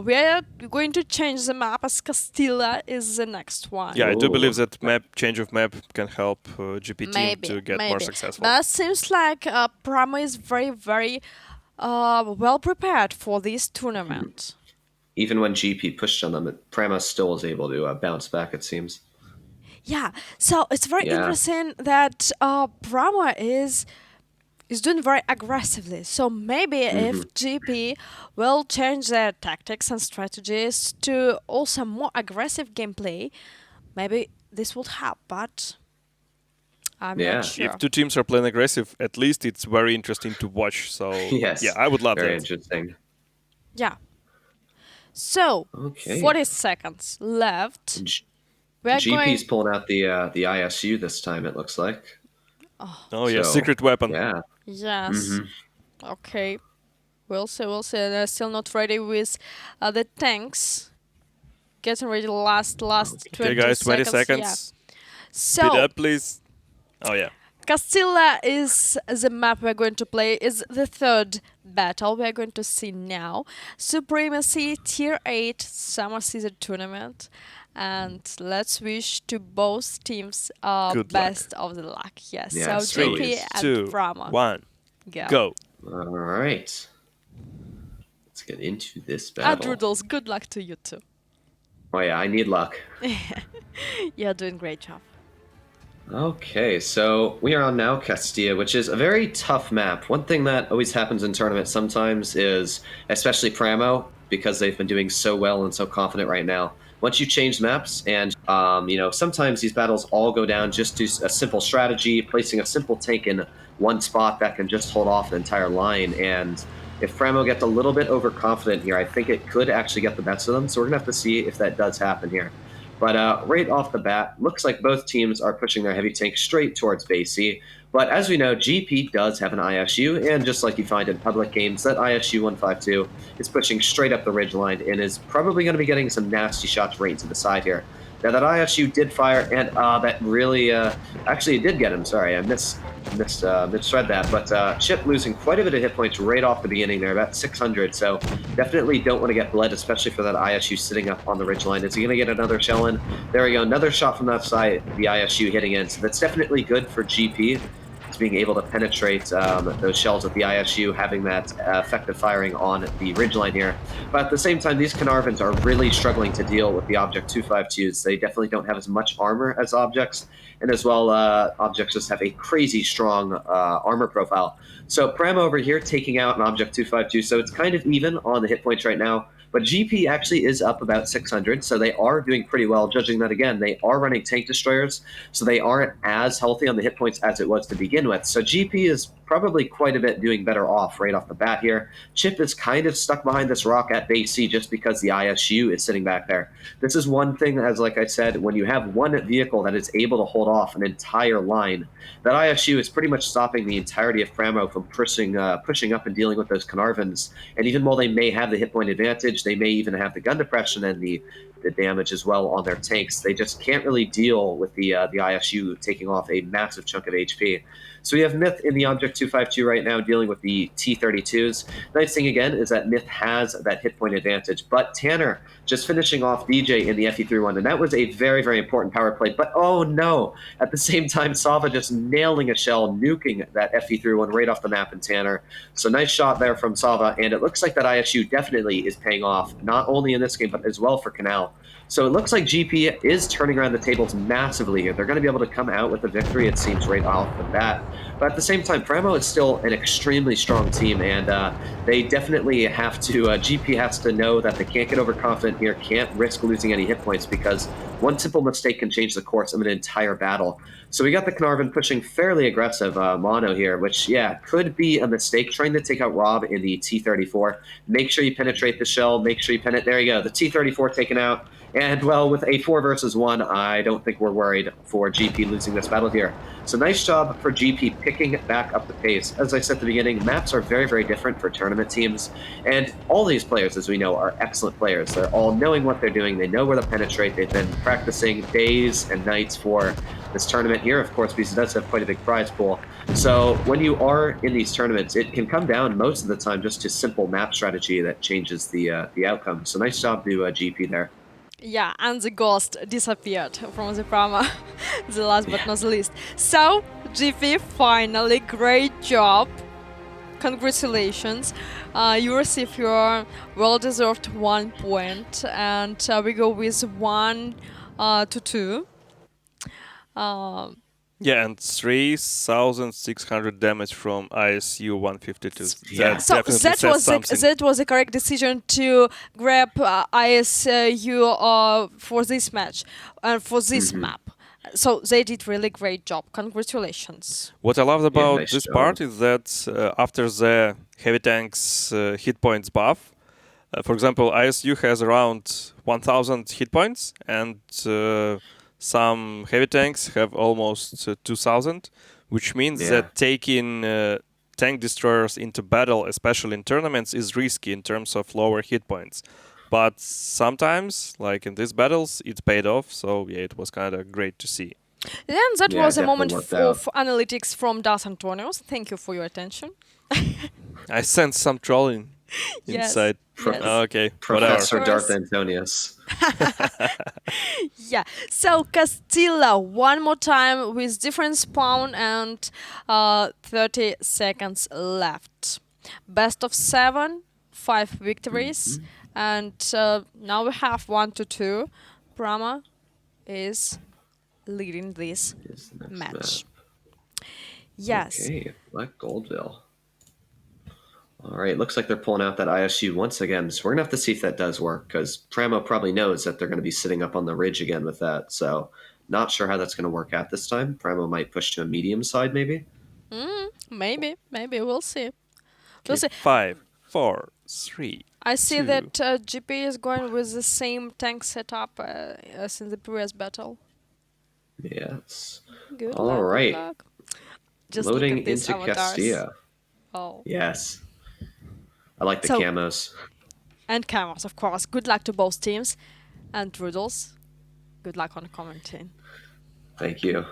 we're going to change the map as Castilla is the next one. Yeah, I do believe Ooh. that change of map can help GP team to get more successful. But it seems like Pramo is very, very well prepared for this tournament. Even when GP pushed on them, Prama still was able to bounce back, it seems. Yeah, so it's very Yeah. interesting that Pramo is doing very aggressively. So maybe if GP will change their tactics and strategies to also more aggressive gameplay, maybe this would help. But I'm Yeah. not sure. If two teams are playing aggressive, at least it's very interesting to watch. So Yes. yeah, I would love Very that. interesting. Yeah. So Okay. 40 seconds left. We're GP's going. pulling out the ISU this time, it looks like. Oh yeah, So, secret weapon. Yeah. Yes. Okay. We'll see. We'll see. They're still not ready with the tanks. Getting ready. Last 20 Okay, guys, 20 seconds. Yeah. Speed So up, please. Oh yeah. Castilla is the map we're going to play. Is the third battle we're going to see now. Supremacy Tier 8 Summer Season Tournament. And let's wish to both teams Good best of the luck. Yes. Yeah, so so GP is. and 2, Brahma. 1, Go. go. All right. Let's get into this battle. Adrudels, good luck to you too. Oh yeah, I need luck. You're doing a great job. Okay, so we are on now Castilla, which is a very tough map. One thing that always happens in tournaments sometimes is, especially Pramo, because they've been doing so well and so confident right now, once you change maps and, sometimes these battles all go down just to a simple strategy, placing a simple tank in one spot that can just hold off an entire line. And if Pramo gets a little bit overconfident here, I think it could actually get the best of them. So we're going to have to see if that does happen here. But right off the bat, looks like both teams are pushing their heavy tank straight towards base C. But as we know, GP does have an ISU, and just like you find in public games, that ISU 152 is pushing straight up the ridge line and is probably going to be getting some nasty shots right to the side here. Now that ISU did fire, and that really, actually it did get him. Sorry, I misread that. But Chip losing quite a bit of hit points right off the beginning there, about 600. So definitely don't want to get bled, especially for that ISU sitting up on the ridgeline. Is he going to get another shell in? There we go, another shot from that side, the ISU hitting in. So that's definitely good for GP. It's being able to penetrate those shells with the ISU, having that effective firing on the ridgeline here. But at the same time, these Carnarvons are really struggling to deal with the Object 252s. They definitely don't have as much armor as Objects, and as well, Objects just have a crazy strong armor profile. So Pram over here taking out an Object 252, so it's kind of even on the hit points right now. But GP actually is up about 600, so they are doing pretty well, judging that, again, they are running tank destroyers, so they aren't as healthy on the hit points as it was to begin with. So GP is probably quite a bit doing better off right off the bat here. Chip is kind of stuck behind this rock at base C just because the ISU is sitting back there. This is one thing, as like I said, when you have one vehicle that is able to hold off an entire line, that ISU is pretty much stopping the entirety of Framo from pushing up and dealing with those Carnarvons. And even while they may have the hit point advantage, they may even have the gun depression and the damage as well on their tanks. They just can't really deal with the ISU taking off a massive chunk of HP. So we have Myth in the Object 252 right now dealing with the T-32s. Nice thing again is that Myth has that hit point advantage, but Tanner just finishing off DJ in the FE31, and that was a very, very important power play. But oh no, at the same time, Sava just nailing a shell, nuking that FE31 right off the map in Tanner. So nice shot there from Sava, and it looks like that ISU definitely is paying off, not only in this game, but as well for Canal. So it looks like GP is turning around the tables massively here. They're going to be able to come out with a victory, it seems, right off the bat. But at the same time, Pramo is still an extremely strong team, and they definitely have to, GP has to know that they can't get overconfident here, can't risk losing any hit points, because one simple mistake can change the course of an entire battle. So we got the Carnarvon pushing fairly aggressive mono here, which, yeah, could be a mistake. Trying to take out Rob in the T-34. Make sure you penetrate the shell. Make sure you penetrate. There you go. The T-34 taken out. And, well, with a 4 versus 1, I don't think we're worried for GP losing this battle here. So nice job for GP picking back up the pace. As I said at the beginning, maps are very, very different for tournament teams. And all these players, as we know, are excellent players. They're all knowing what they're doing. They know where to penetrate. They've been practicing days and nights for this tournament here, of course, because it does have quite a big prize pool. So when you are in these tournaments, it can come down most of the time just to simple map strategy that changes the outcome. So nice job to GP there. Yeah, and the ghost disappeared from the Prama, the last but not the least. So, GP, finally, great job. Congratulations. You receive your well-deserved 1 point, and we go with 1 to 2. Yeah, and 3,600 damage from ISU 152. Yeah. That So definitely that says was something. that was the correct decision to grab ISU for this match and for this map. So they did really great job. Congratulations. What I loved about nice this job. part is that after the heavy tanks hit points buff, for example, ISU has around 1,000 hit points, and some heavy tanks have almost 2,000, which means Yeah. that taking tank destroyers into battle, especially in tournaments, is risky in terms of lower hit points. But sometimes, like in these battles, it paid off. So yeah, it was kind of great to see. Then that Yeah, was a definitely moment worked of analytics from Das Antonios. Thank you for your attention. I sense some trolling Yes. inside. Yes. Okay, whatever. Professor Of Darth course. Antonius. Yeah. So Castilla one more time with different spawn and 30 seconds left. Best of 7, 5 victories, and now we have 1 to 2. Prama is leading this Here's the next match. map. Yes. Okay, Black Goldville. All right, looks like they're pulling out that ISU once again. So we're going to have to see if that does work, because Pramo probably knows that they're going to be sitting up on the ridge again with that. So not sure how that's going to work out this time. Pramo might push to a medium side, maybe. Maybe we'll see. We'll see. 5, 4, 3. I see 2. that GP is going with the same tank setup as in the previous battle. Yes. Good All luck, right. good luck. Just Loading look at these into avatars. Castilla. Oh. Yes. I like the So- camos. And cameras, of course. Good luck to both teams. And Rudels, good luck on commenting. Thank you.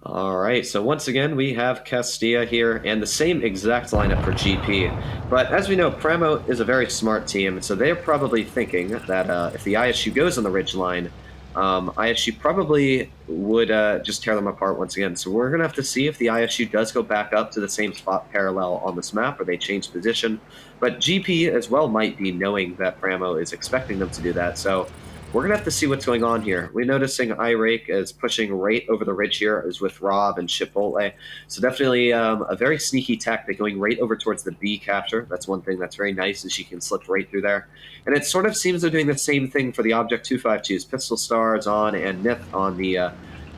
All right, so once again, we have Castilla here and the same exact lineup for GP. But as we know, Pramo is a very smart team, so they're probably thinking that if the ISU goes on the ridge line, ISU probably would just tear them apart once again. So we're going to have to see if the ISU does go back up to the same spot parallel on this map or they change position. But GP as well might be knowing that Pramo is expecting them to do that. So we're going to have to see what's going on here. We're noticing iRake is pushing right over the ridge here, is with Rob and Chipotle. So definitely a very sneaky tactic going right over towards the B capture. That's one thing that's very nice, is she can slip right through there. And it sort of seems they're doing the same thing for the Object 252s. Pistol Stars on and Nith on the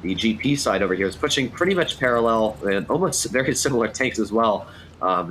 GP side over here is pushing pretty much parallel and almost very similar tanks as well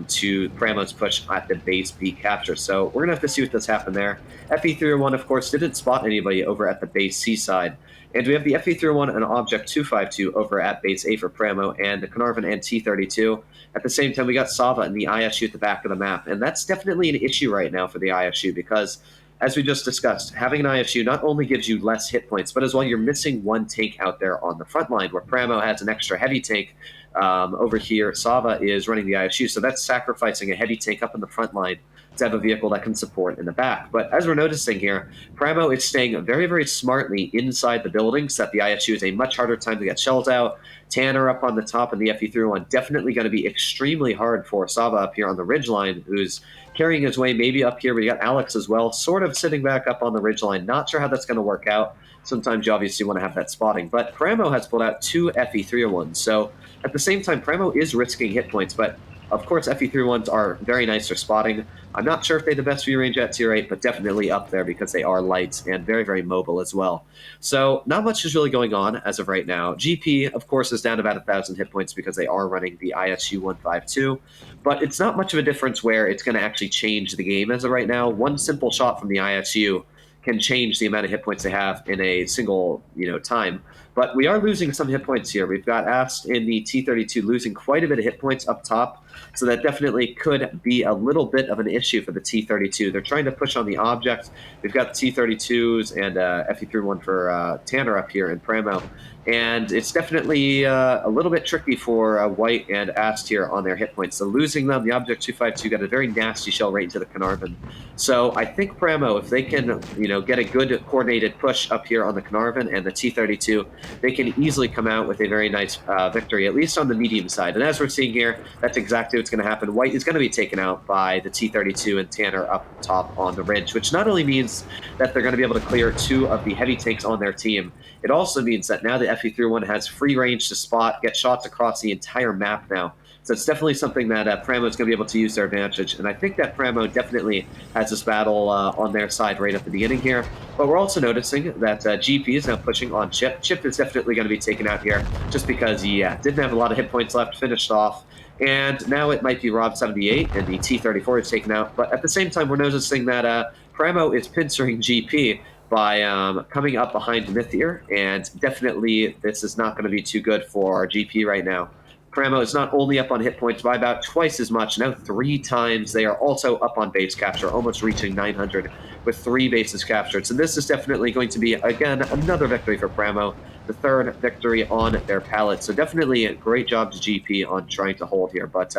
to Pramo's push at the base B capture. So we're going to have to see what does happen there. FE301, of course, didn't spot anybody over at the base C side. And we have the FE301 and Object 252 over at base A for Pramo, and the Carnarvon and T32. At the same time, we got Sava and the ISU at the back of the map. And that's definitely an issue right now for the ISU because, as we just discussed, having an ISU not only gives you less hit points, but as well you're missing one tank out there on the front line, where Pramo has an extra heavy tank. Over here, Sava is running the ISU, so that's sacrificing a heavy tank up in the front line to have a vehicle that can support in the back. But as we're noticing here, Pramo is staying very, very smartly inside the buildings, that the ISU is a much harder time to get shells out. Tanner up on the top and the FE301 definitely going to be extremely hard for Sava up here on the ridgeline, who's carrying his way maybe up here. We got Alex as well, sort of sitting back up on the ridgeline. Not sure how that's going to work out. Sometimes you obviously want to have that spotting. But Pramo has pulled out 2 FE301s, so at the same time, Pramo is risking hit points, but Of course, FE31s are very nice for spotting. I'm not sure if they have the best view range at tier 8, but definitely up there because they are light and very, very mobile as well. So not much is really going on as of right now. GP, of course, is down about 1,000 hit points because they are running the ISU 152, but it's not much of a difference where it's going to actually change the game as of right now. One simple shot from the ISU can change the amount of hit points they have in a single, time. But we are losing some hit points here. We've got Ast in the T32 losing quite a bit of hit points up top, so that definitely could be a little bit of an issue for the T32. They're trying to push on the object. We've got the T32s and FE31 for Tanner up here in Pramo. And it's definitely a little bit tricky for White and Ast here on their hit points. So losing them, the Object 252 got a very nasty shell right into the Carnarvon. So I think Pramo, if they can, get a good coordinated push up here on the Carnarvon and the T32, they can easily come out with a very nice victory, at least on the medium side. And as we're seeing here, that's exactly what's going to happen. White is going to be taken out by the T32 and Tanner up top on the ridge, which not only means that they're going to be able to clear 2 of the heavy tanks on their team, it also means that now the FE31 has free range to spot, get shots across the entire map now. So it's definitely something that Pramo is going to be able to use their advantage. And I think that Pramo definitely has this battle on their side right at the beginning here. But we're also noticing that GP is now pushing on Chip. Chip is definitely going to be taken out here just because he didn't have a lot of hit points left, finished off. And now it might be Rob78 and the T34 is taken out. But at the same time, we're noticing that Pramo is pincering GP by coming up behind Mythier, and definitely this is not going to be too good for our GP right now. Pramo is not only up on hit points by about twice as much, now 3 times. They are also up on base capture, almost reaching 900 with 3 bases captured. So this is definitely going to be, again, another victory for Pramo, the 3rd victory on their palette. So definitely a great job to GP on trying to hold here, but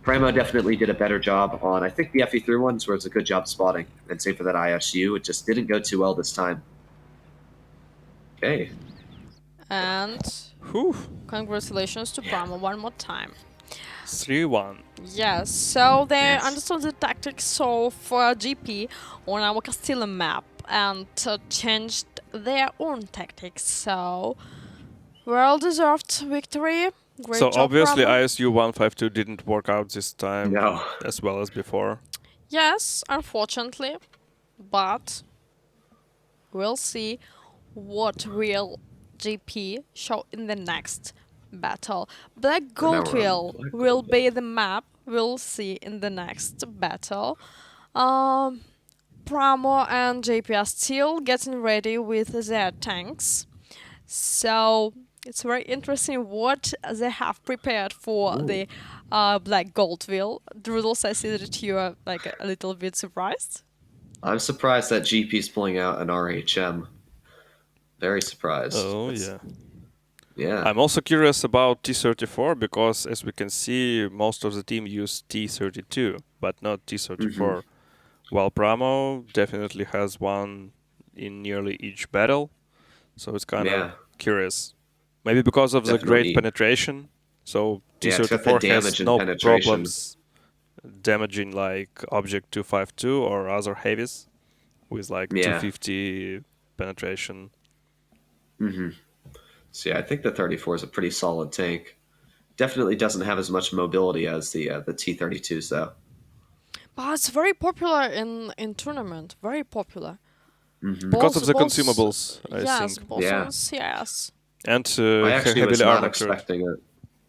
Pramo definitely did a better job on, I think, the FE3 ones, where it's a good job spotting. And same for that ISU. It just didn't go too well this time. Okay. And Whew. congratulations to Pramo one more time. 3-1. Yes, so they Yes. understood the tactics of GP on our Castilla map and changed their own tactics. So, well-deserved victory. Great So job, obviously Pramo. ISU 152 didn't work out this time No. as well as before. Yes, unfortunately, but we'll see what will GP show in the next battle. Black now we're on Goldville Black will Goldville. be the map we'll see in the next battle. Pramo and JP are still getting ready with their tanks, so it's very interesting what they have prepared for the Black Goldville. Droodles, I see that you are like a little bit surprised. I'm surprised that GP's pulling out an RHM. Very surprised. Oh, It's- yeah. Yeah. I'm also curious about T34 because, as we can see, most of the team use T32, but not T34. While Pramo definitely has one in nearly each battle, so it's kind of Yeah. curious. Maybe because of the Definitely. great penetration, so Yeah, it's got the T34 damage has and no penetration. problems damaging like Object 252 or other heavies with like Yeah. 250 penetration. So yeah, I think the 34 is a pretty solid tank. Definitely doesn't have as much mobility as the T32s though. But it's very popular in tournament. Very popular. Because of the consumables, I yes, think. both Yeah. on CS. And I actually was heavily not armored. expecting it.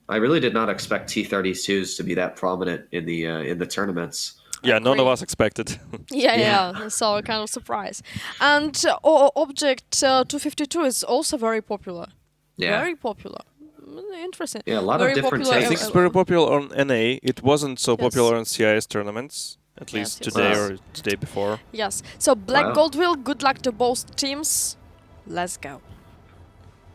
I really did not expect T32s to be that prominent in the tournaments. Yeah, none of Agree. us expected. Yeah. So kind of surprise. And Object 252 is also very popular. Yeah. Very popular. Interesting. Yeah, a lot of Very different popular, I tanks. think it's very popular on NA. It wasn't so Yes. popular on CIS tournaments, at Yes, least yes, today yes. or the day before. Yes. So Black Wow. Goldville, good luck to both teams. Let's go.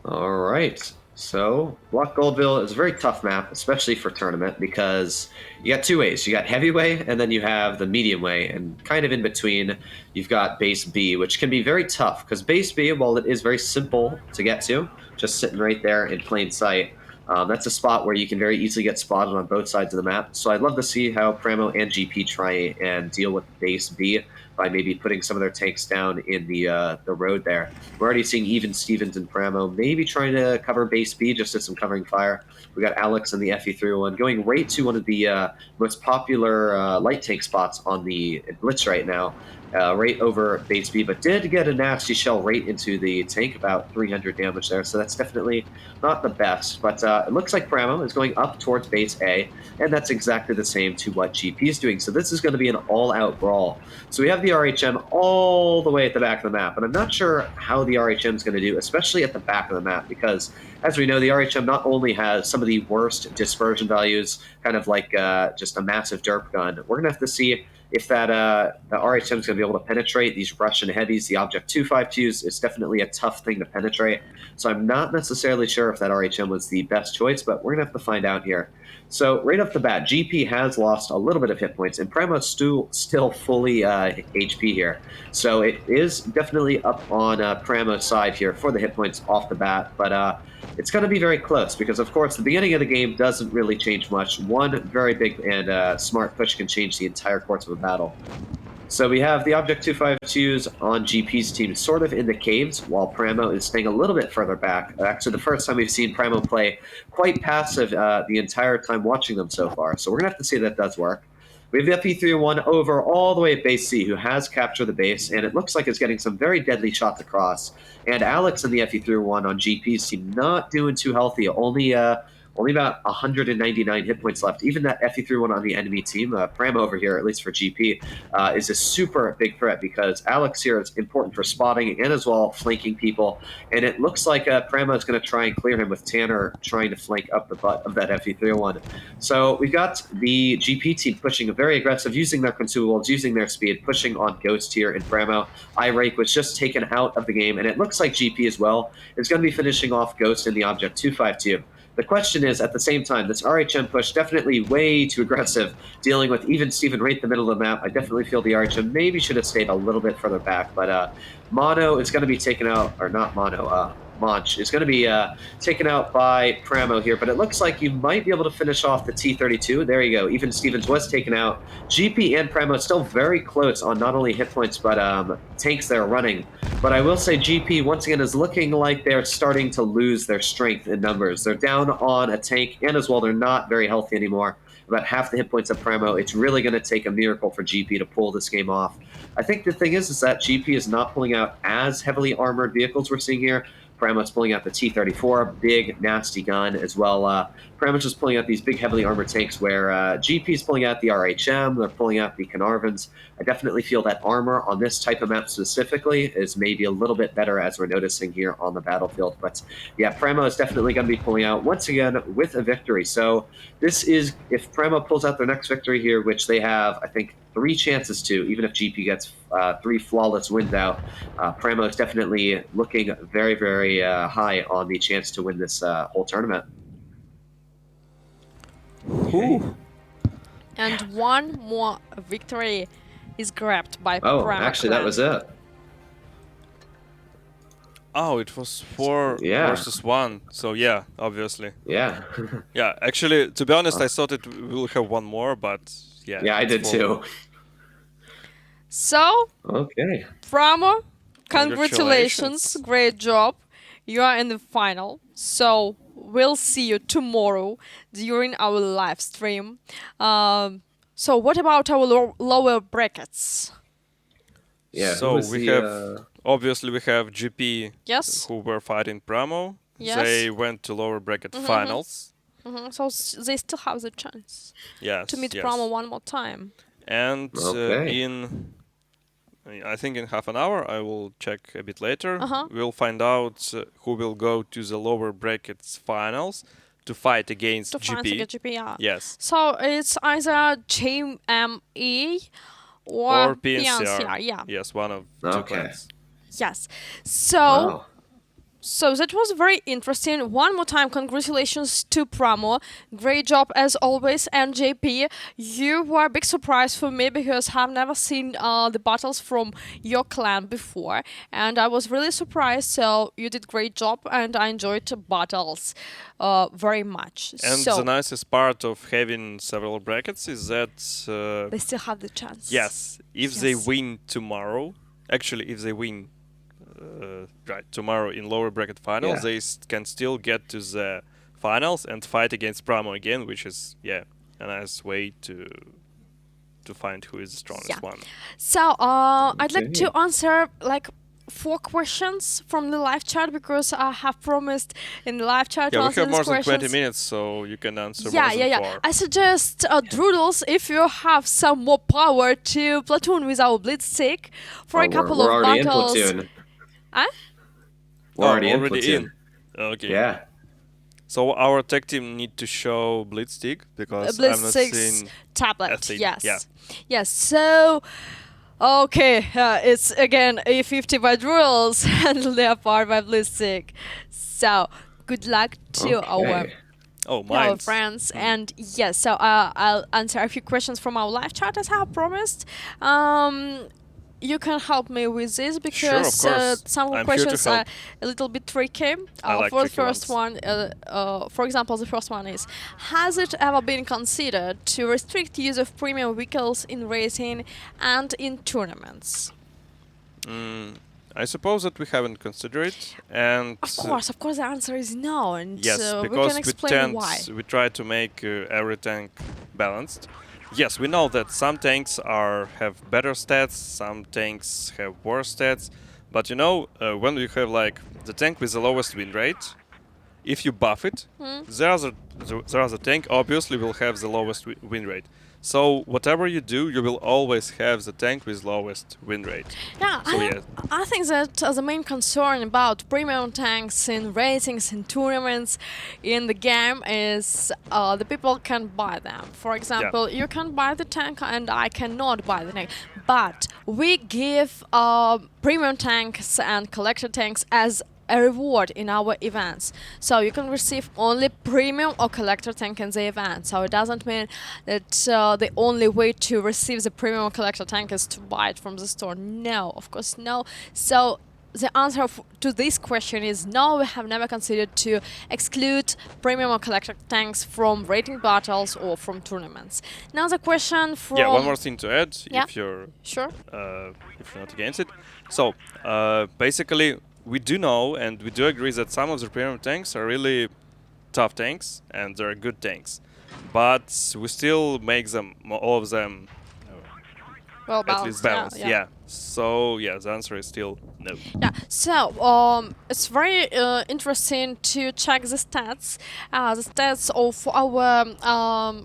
All right. So Block Goldville is a very tough map, especially for tournament, because you got 2 ways. You got heavyweight, and then you have the medium way, and kind of in between, you've got base B, which can be very tough, because base B, while it is very simple to get to, just sitting right there in plain sight, that's a spot where you can very easily get spotted on both sides of the map. So I'd love to see how Pramo and GP try and deal with base B. by maybe putting some of their tanks down in the road there. We're already seeing even Stevens and Pramo maybe trying to cover base B, just as some covering fire. We got Alex and the FE301 going right to one of the most popular light tank spots on the Blitz right now. Right over base B, but did get a nasty shell right into the tank, about 300 damage there, so that's definitely not the best, but it looks like Pramo is going up towards base A, and that's exactly the same to what GP is doing, so this is going to be an all-out brawl. So we have the RHM all the way at the back of the map, and I'm not sure how the RHM is going to do, especially at the back of the map, because as we know, the RHM not only has some of the worst dispersion values, kind of like just a massive derp gun, we're going to have to see if that the RHM is going to be able to penetrate these Russian heavies. The Object 252s is definitely a tough thing to penetrate. So I'm not necessarily sure if that RHM was the best choice, but we're going to have to find out here. So right off the bat, GP has lost a little bit of hit points, and Primo's still fully HP here. So it is definitely up on Primo's side here for the hit points off the bat, but it's going to be very close because, of course, the beginning of the game doesn't really change much. One very big and smart push can change the entire course of a battle. So we have the Object 252s on GP's team sort of in the caves, while Pramo is staying a little bit further back. Actually, the first time we've seen Pramo play quite passive the entire time watching them so far. So we're going to have to see that does work. We have the FE301 over all the way at base C, who has captured the base, and it looks like it's getting some very deadly shots across. And Alex and the FE301 on GP's team not doing too healthy, only about 199 hit points left. Even that FE3-1 on the enemy team, Pram over here, at least for GP, is a super big threat because Alex here is important for spotting and as well flanking people. And it looks like Pramo is going to try and clear him with Tanner trying to flank up the butt of that FE3-1. So we've got the GP team pushing very aggressive, using their consumables, using their speed, pushing on Ghost here in Pramo. Irake was just taken out of the game, and it looks like GP as well is going to be finishing off Ghost in the Object 252. The question is, at the same time, this RHM push definitely way too aggressive, dealing with even Steven right in the middle of the map. I definitely feel the RHM maybe should have stayed a little bit further back, but Mono is going to be taken out, or not Mono, Monch is going to be taken out by Pramo here, but it looks like you might be able to finish off the T-32. There you go. Even Stevens was taken out. GP and Pramo still very close on not only hit points, but tanks they're running. But I will say GP, once again, is looking like they're starting to lose their strength in numbers. They're down on a tank, and as well, they're not very healthy anymore. About half the hit points of Pramo. It's really going to take a miracle for GP to pull this game off. I think the thing is that GP is not pulling out as heavily armored vehicles we're seeing here. Pramo's pulling out the T-34, big, nasty gun, as well. Pramo's just pulling out these big, heavily armored tanks where GP's pulling out the RHM, they're pulling out the Carnarvons. I definitely feel that armor on this type of map specifically is maybe a little bit better as we're noticing here on the battlefield. But yeah, Pramo is definitely going to be pulling out, once again, with a victory. So this is, if Pramo pulls out their next victory here, which they have, I think, 3 chances to, even if GP gets 3 flawless wins out, Pramo is definitely looking very, very high on the chance to win this whole tournament. Ooh. And one more victory is grabbed by Oh, Pramo actually, clan. that was it. Oh, it was 4 versus 1. So yeah, obviously. Yeah. Yeah, actually, to be honest, I thought it will have one more, but yeah. Yeah, I did 4. too. So, Okay. Pramo, congratulations. Congratulations. Great job. You are in the final. So, we'll see you tomorrow during our live stream. So, what about our lower brackets? Yeah. So we have, obviously, we have GP Yes. who were fighting Pramo. Yes. They went to lower bracket finals. So, they still have the chance Yes. to meet yes. Pramo one more time. And Okay. I think in half an hour, I will check a bit later. Uh-huh. We'll find out who will go to the lower brackets finals to fight against To GP. find the GP, yeah. Yes. So, it's either JME or PNCR. yeah. Yes, one of 2 Okay. clans. Yes. So, Wow. So that was very interesting. One more time, congratulations to Pramo. Great job as always. And JP, you were a big surprise for me because I've never seen the battles from your clan before. And I was really surprised. So you did great job and I enjoyed the battles very much. And the So nicest part of having several brackets is that they still have the chance. yes, if they Yes. win tomorrow, actually, if they win right tomorrow in lower bracket finals, Yeah. they can still get to the finals and fight against Pramo again, which is a nice way to find who is the strongest Yeah. one. So, I'd like Okay. to answer like 4 questions from the live chat because I have promised in the live chat to Yeah, we answer have these more than questions. 20 minutes, so you can answer Yeah, more yeah, than yeah. 4. I suggest Droodles, if you have some more power to platoon with our Blitz stick for Oh, a couple we're of already in battles. platoon. Huh? We're Oh, already in already in. platoon. Okay. Yeah. So our tech team need to show Blitz stick because Blitz I'm not 6 seeing tablet. a thing. Yes. Yeah. Yes. So, okay, it's again A50 by Droodles and Leopard by Blitz stick. So, good luck to our Okay. Oh, our mines. friends. And yes, so I'll answer a few questions from our live chat as I have promised. You can help me with this Sure, of because course. some of the I'm here to questions are help. a little bit tricky. I like For the tricky first ones. one, for example, the first one is: has it ever been considered to restrict use of premium vehicles in racing and in tournaments? I suppose that we haven't considered it, and Of course, the answer is no, and yes, we can because explain why. we try to make every tank balanced. Yes, we know that some tanks have better stats, some tanks have worse stats, but you know, when you have like the tank with the lowest win rate, if you buff it, the other tank obviously will have the lowest win rate. So whatever you do, you will always have the tank with lowest win rate. Yeah, So yeah, I think that the main concern about premium tanks in ratings and tournaments in the game is the people can buy them. For example, you can buy the tank and I cannot buy the tank. But we give premium tanks and collector tanks as a reward in our events. So you can receive only premium or collector tank in the event. So it doesn't mean that the only way to receive the premium or collector tank is to buy it from the store. No, of course no. So the answer to this question is no, we have never considered to exclude premium or collector tanks from rating battles or from tournaments. Now the question from... yeah. One more thing to add, Yeah. if you're Sure. not against it. So basically, we do know and we do agree that some of the premium tanks are really tough tanks and they're good tanks, but we still make them all of them Well at least balanced. balanced. Yeah. Yeah. So yeah, the answer is still no. Yeah, so it's very interesting to check the stats. The stats of our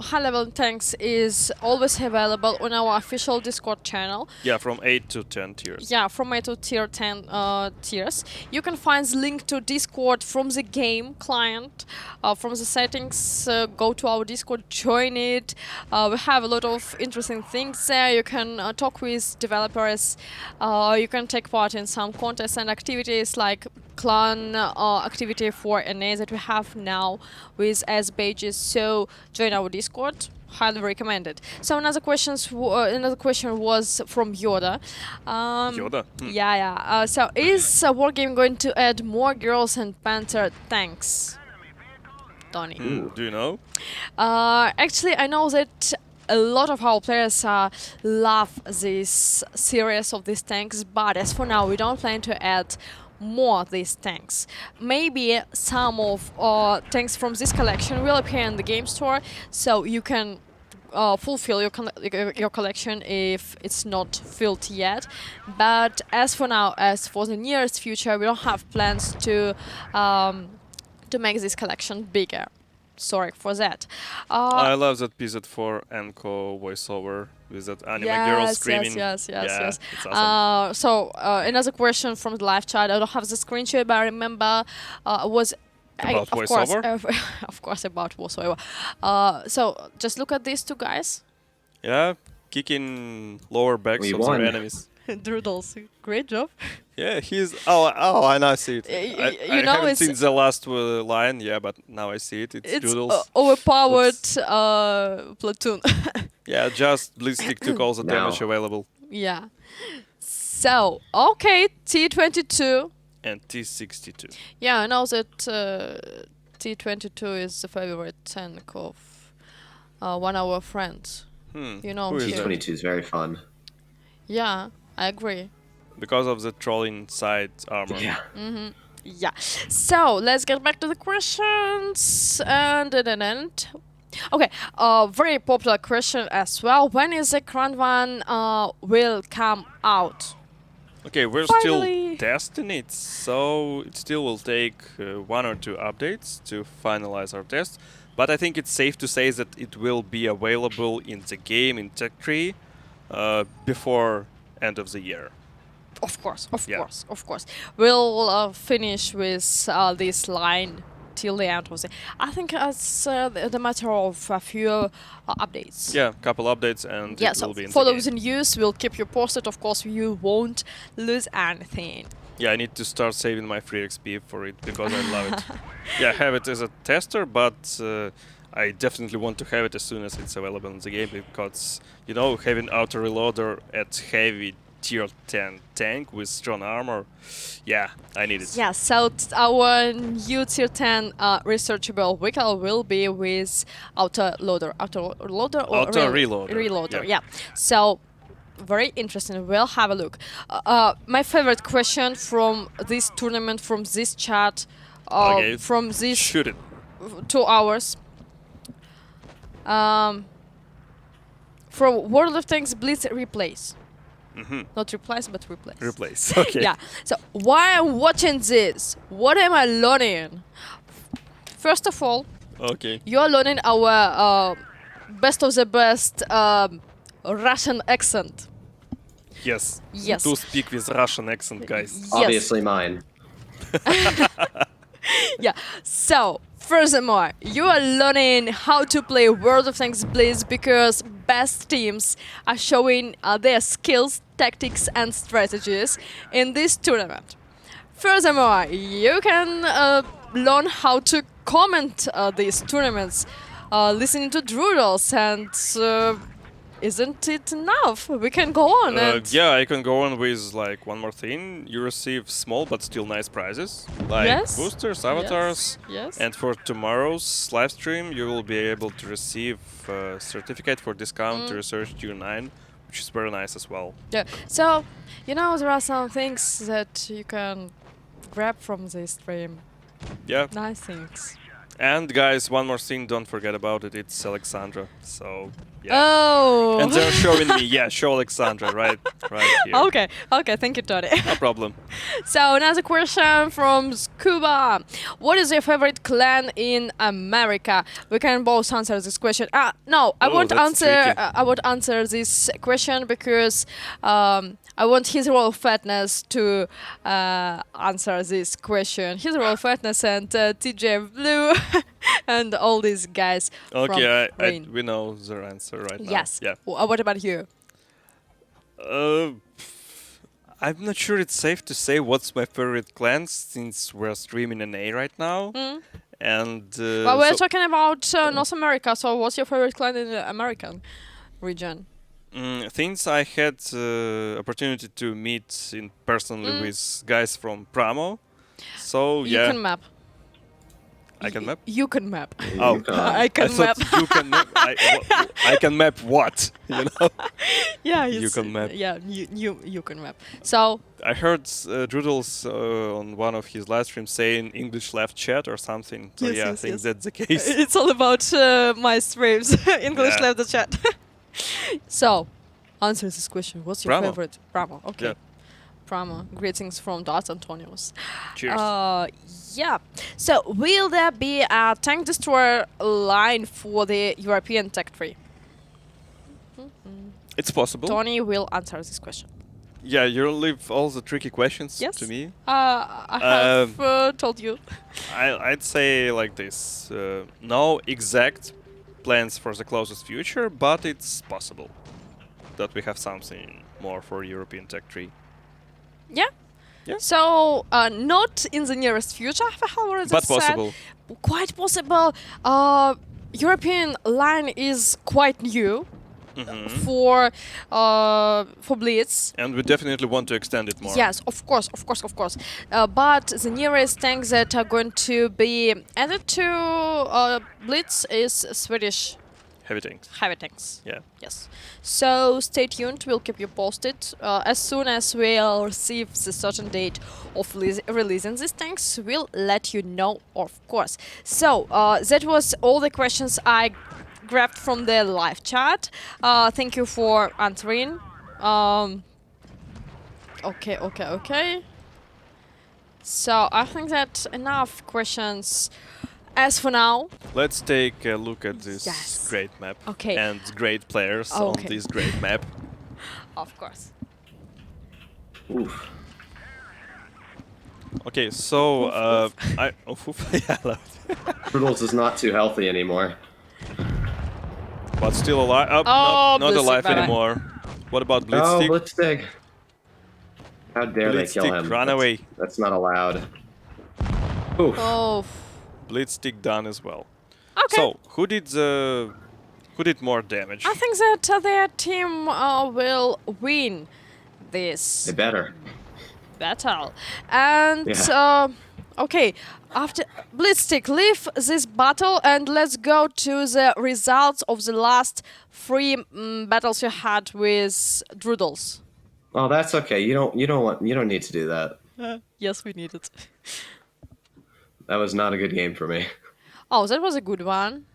high-level tanks is always available on our official Discord channel. Yeah, from 8 to 10 tiers. Yeah, from 8 to tier 10 tiers. You can find the link to Discord from the game client, from the settings. Go to our Discord, join it. We have a lot of interesting things there. You can talk with developers. You can take part in some contests and activities like clan activity for NA that we have now with S pages. So join our Discord. Highly recommended. So another question was from Yoda. Yoda? Yeah, yeah. So is Wargame going to add more girls and Panther tanks? Tony. Do you know? Actually, I know that a lot of our players love this series of these tanks, but as for now, we don't plan to add more of these tanks. Maybe some of tanks from this collection will appear in the game store, so you can fulfill your collection if it's not filled yet. But as for now, as for the nearest future, we don't have plans to make this collection bigger. Sorry for that. I love that PZ4 Enco voiceover with that anime girl screaming. Yes. It's awesome. So another question from the live chat. I don't have the screenshot, but I remember was About of course, voiceover? of course about voiceover. So just look at these two guys. Yeah, kicking lower backs We of won. their enemies. Droodles, great job. Yeah, he's. Oh, I now see it. You I know, haven't it's seen the last line, yeah, but now I see it. It's it's Doodles. overpowered Oops. platoon. Yeah, just Blitzstick took all the damage Now. available. Yeah. So okay, T22. And T62. Yeah, I know that T22 is the favorite tank of one of our friends. You know Who is him. that? T22 is very fun. Yeah, I agree. Because of the trolling side armor. Yeah. Yeah. So let's get back to the questions. And okay. Very popular question as well. When is the current one will come out? Okay, we're Finally. still testing it, so it still will take 1 or 2 updates to finalize our test. But I think it's safe to say that it will be available in the game in Tech Tree before end of the year. Of course, of Yeah. course, of course. We'll finish with this line till the end of the. I think it's the matter of a few updates. Yeah, couple updates and Yeah, it so will be in the follow game. the news. We'll keep you posted. Of course, you won't lose anything. Yeah, I need to start saving my free XP for it because I love it. Yeah, I have it as a tester, but I definitely want to have it as soon as it's available in the game because, you know, having auto reloader at heavy tier 10 tank with strong armor, yeah, I need it. Yeah, so our new tier 10 researchable vehicle will be with auto loader or Auto reloader. Reloader, Yeah. yeah. So very interesting. We'll have a look. My favorite question from this tournament, from this chat, Okay, from this shoot it. 2 hours. From World of Tanks Blitz replace. Not replace, but replace. Replace. Okay. Yeah. So why I'm watching this? What am I learning? First of all, Okay. you're learning our best of the best Russian accent. Yes. Yes. To speak with Russian accent, guys. Yes. Obviously mine. Yeah. So, furthermore, you are learning how to play World of Tanks Blitz because best teams are showing their skills, tactics, and strategies in this tournament. Furthermore, you can learn how to comment these tournaments, listening to Droodles, and isn't it enough? We can go on. And Yeah, I can go on with like one more thing. You receive small but still nice prizes, like Yes. boosters, avatars, Yes. and for tomorrow's live stream, you will be able to receive a certificate for discount to research tier 9, which is very nice as well. Yeah. So, you know, there are some things that you can grab from this stream. Yeah, Nice things. and guys, one more thing, don't forget about it. It's Alexandra. So yeah, Oh. and they're showing me, yeah, show Alexandra right here. Okay. Okay. Thank you, Tony. No problem. So another question from Scuba. What is your favorite clan in America? We can both answer this question. No, I Oh, won't that's answer. tricky. I won't answer this question because I want his role of fatness to answer this question. His role of fatness and TJ Blue and all these guys. Okay, from Rain. we know their answer right now. Yes. Yeah. What about you? I'm not sure it's safe to say what's my favorite clan since we're streaming in A right now. And Well, we're so, talking about North America. So, what's your favorite clan in the American region? since I had opportunity to meet in personally with guys from Pramo, so You yeah, can map. I can map. You can map. Oh, Yukon. I can I map. thought you can map. I can map what? You know. Yeah, You can map. Yeah, you can map. So I heard Droodles on one of his live streams saying English left chat or something. So Yes, yeah, I yes, think yes. that's the case. it's all about my streams. English Yeah. left the chat. So, answer this question. What's your Pramo. favorite? Pramo. Okay. Yeah. Pramo. Greetings from Dos Antonios. Cheers. Yeah. So, will there be a tank destroyer line for the European tech tree? It's possible. Tony will answer this question. Yeah, you leave all the tricky questions Yes. to me. I have told you. I'd say like this: no exact plans for the closest future, but it's possible that we have something more for European tech tree. Yeah. Yeah. So not in the nearest future, however, as I But said. possible. Quite possible. European line is quite new for Blitz. And we definitely want to extend it more. Yes, of course. But the nearest tanks that are going to be added to Blitz is Swedish Heavy tanks. heavy tanks. Yeah. Yes. So stay tuned. We'll keep you posted as soon as we'll receive the certain date of releasing these tanks. We'll let you know, of course. So that was all the questions I grabbed from the live chat. Thank you for answering. Okay. So I think that's enough questions. As for now, Let's take a look at this Yes. great map Okay. and great players on Okay. this great map. of course. Oof. Okay, so yeah, Poodles is not too healthy anymore. but still alive. Oh, Not Blitzstick, alive bye-bye. anymore. What about Oh, Blitzstick? Blitzstick. How dare they kill Blitzstick, him? run That's- away. That's not allowed. Oof. Oh. Blitzstick done as well. Okay. So who did more damage? I think that their team will win this They better. battle. And Yeah. okay, after Blitzstick, leave this battle and let's go to the results of the last 3 battles you had with Droodles. Oh, that's okay. You don't need to do that. Yes, we need it. That was not a good game for me. Oh, that was a good one.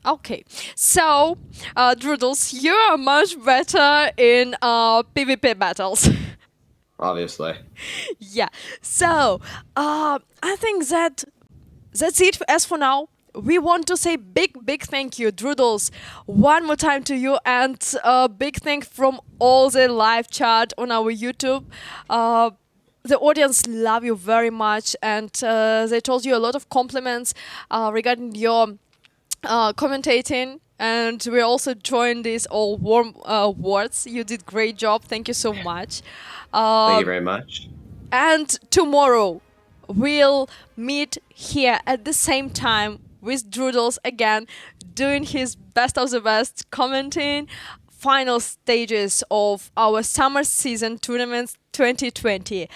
Okay, so Droodles, you are much better in PvP battles. Obviously. Yeah, so I think that's it as for now. We want to say big thank you, Droodles, one more time to you, and big thank from all the live chat on our YouTube. The audience love you very much, and they told you a lot of compliments regarding your commentating, and we also joined these all warm words. You did great job. Thank you so much. Thank you very much. And tomorrow we'll meet here at the same time with Droodles again, doing his best of the best, commenting final stages of our summer season tournaments 2020.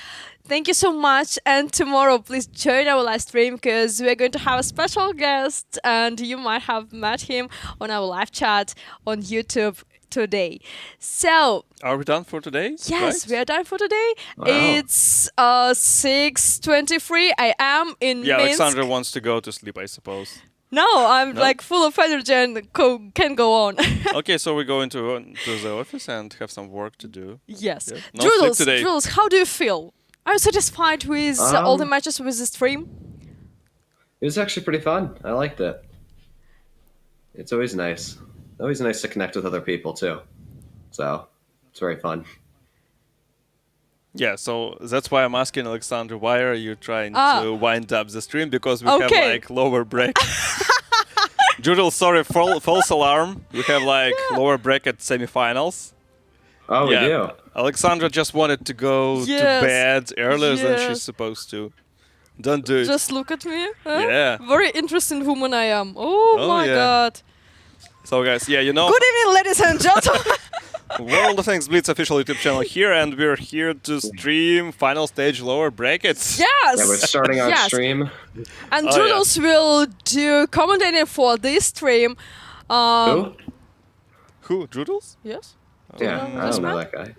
Thank you so much, and tomorrow please join our live stream because we're going to have a special guest and you might have met him on our live chat on YouTube today. So Are we done for today? yes, Right? we are done for today. Wow. It's 6:23 a.m. in Yeah, Minsk. Alexandra wants to go to sleep, I suppose. No, I'm No? like full of energy and can go on. Okay, so we're going to the office and have some work to do. Yes. Yeah. No sleep Jules, today. Jules, how do you feel? Are you satisfied with all the matches with the stream? It was actually pretty fun. I liked it. It's always nice. Always nice to connect with other people too. So it's very fun. Yeah, so that's why I'm asking Alexandra, why are you trying to wind up the stream? Because we have Okay. like lower bracket. Judel, sorry, false alarm. We have like lower bracket semifinals. Oh, we do. Alexandra just wanted to go to Yes. bed earlier than she's Yes. supposed to. Don't do it. Just look at me. Huh? Yeah. Very interesting woman I am. Oh, Oh, my yeah. God. So guys, yeah, you know, Good evening, ladies and gentlemen. World of Tanks Blitz official YouTube channel here, and we're here to stream final stage lower brackets. Yes. Yeah, we're starting our Yes. stream. And Oh, Jules will do commentating for this stream. Who? Who? Judels? Yes. Yeah, I this don't know man? that guy.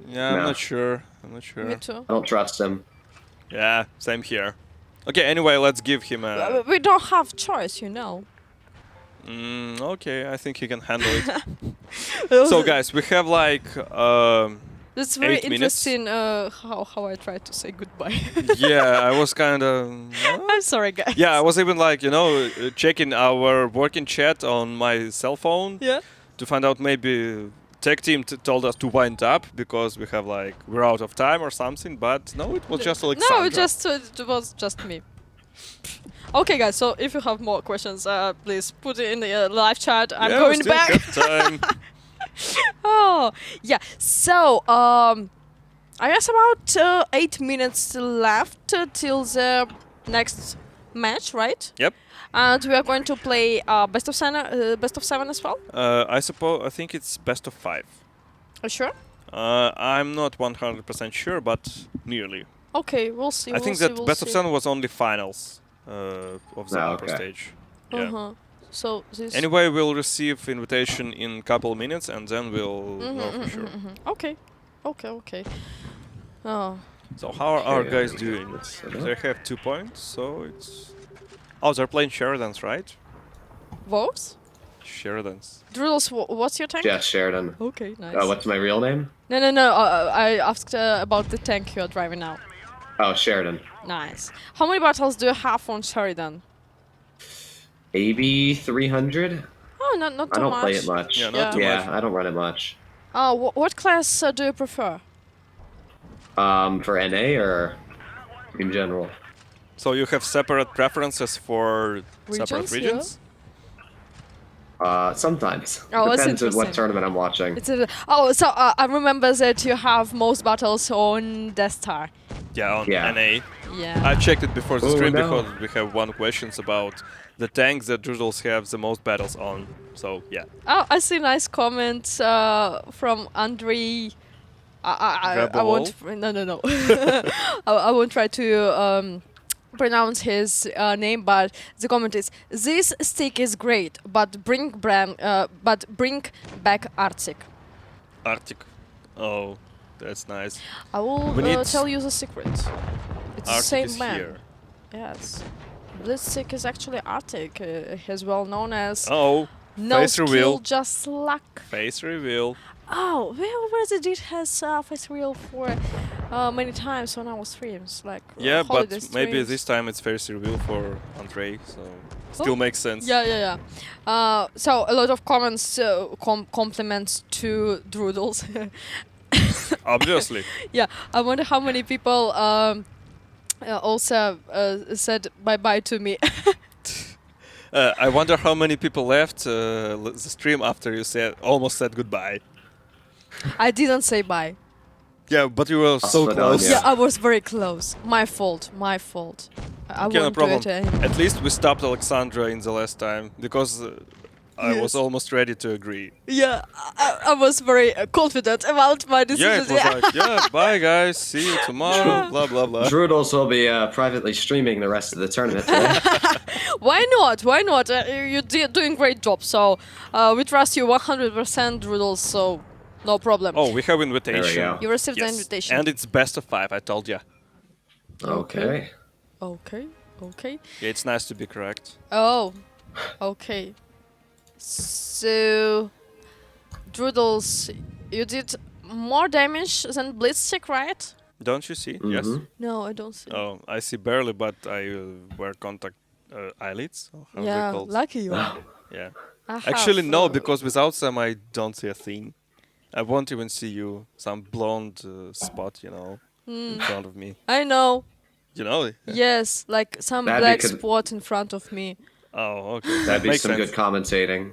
Yeah, I'm No. not sure. I'm not sure. Me too. I don't trust him. Yeah, same here. Okay, anyway, let's give him a... We don't have choice, you know. Okay, I think he can handle it. So guys, we have like... It's very 8 minutes. interesting how I try to say goodbye. yeah, I was kind of... I'm sorry, guys. Yeah, I was even like, checking our working chat on my cell phone Yeah. to find out maybe tech team told us to wind up because we have like, we're out of time or something, but no, it was just Alexandra. No, it was just me. Okay, guys. So if you have more questions, please put it in the live chat. I'm Yeah, we going still back. have time. Oh, yeah. So, I guess about 8 minutes left till the next match, right? Yep. And we are going to play best of seven as well. I think it's best of 5. Are you sure? I'm not 100% sure, but nearly. Okay, we'll see. I think that best of 7 was only finals of the upper okay. stage. Yeah. Uh-huh. So this. Anyway, we'll receive invitation in a couple minutes, and then we'll know for sure. Okay. Okay. Oh. So how are our Okay, guys there we go. doing? Let's set They up. have 2 points, so it's... Oh, they're playing Sheridans, right? Votes? Sheridans. Drills, what's your tank? Yeah, Sheridan. Okay, nice. What's my real name? No. I asked about the tank you're driving now. Oh, Sheridan. Nice. How many battles do you have on Sheridan? AB 300. Oh, not I too don't much. play it much. Yeah, not too Yeah, much. I don't run it much. What class do you prefer? For NA or in general? So you have separate preferences for separate Regions, yeah. regions? Sometimes. Oh, that's Depends on what interesting. tournament I'm watching. So I remember that you have most battles on Death Star. Yeah, on Yeah. NA. Yeah. I checked it before the Oh, stream no. because we have one questions about the tanks that Doodles have the most battles on. So yeah. Oh, I see nice comments from Andre. I Rebel? won't. No. I won't try to pronounce his name, but the comment is: "This stick is great, but bring back Arctic." Arctic. Oh, that's nice. I will We need tell you the secret. It's the Arctic same is man. here. Yes. Blitz stick is actually Arctic. He's well known as Oh, no face skill, reveal. just luck. Face reveal. Oh, we already did his face reveal for many times on our streams, like Yeah, holiday but maybe streams. this time it's face reveal for Andre, so still makes sense. Yeah. So a lot of comments, compliments to Droodles. Obviously. Yeah, I wonder how many people also said bye-bye to me. I wonder how many people left the stream after you almost said goodbye. I didn't say bye. Yeah, but you were so But, close. Yeah, I was very close. My fault. I Okay, no won't problem. do it anymore. At least we stopped Alexandra in the last time because I was Yes. almost ready to agree. Yeah, I was very confident about my Yeah, decision. it was like, yeah, bye guys, see you tomorrow, blah blah blah. Droodles will be privately streaming the rest of the tournament today. Why not? You're doing great job. So we trust you 100%, Droodles. So no problem. Oh, we have invitation. go. You received the Yes. invitation. And it's best of 5, I told ya. Okay. Okay. Yeah, it's nice to be correct. Oh, okay. So, Droodles, you did more damage than Blitzstick, right? Don't you see? Yes. No, I don't see. Oh, I see barely, but I wear contact eyelids. Or how yeah, they called? lucky you are. Yeah. I have, Actually, no, because without them I don't see a thing. I won't even see you. Some blonde spot, in front of me. I know. You know? Yes, like some That'd be black con- spot in front of me. Oh, okay. That'd be Makes some sense. good commentating.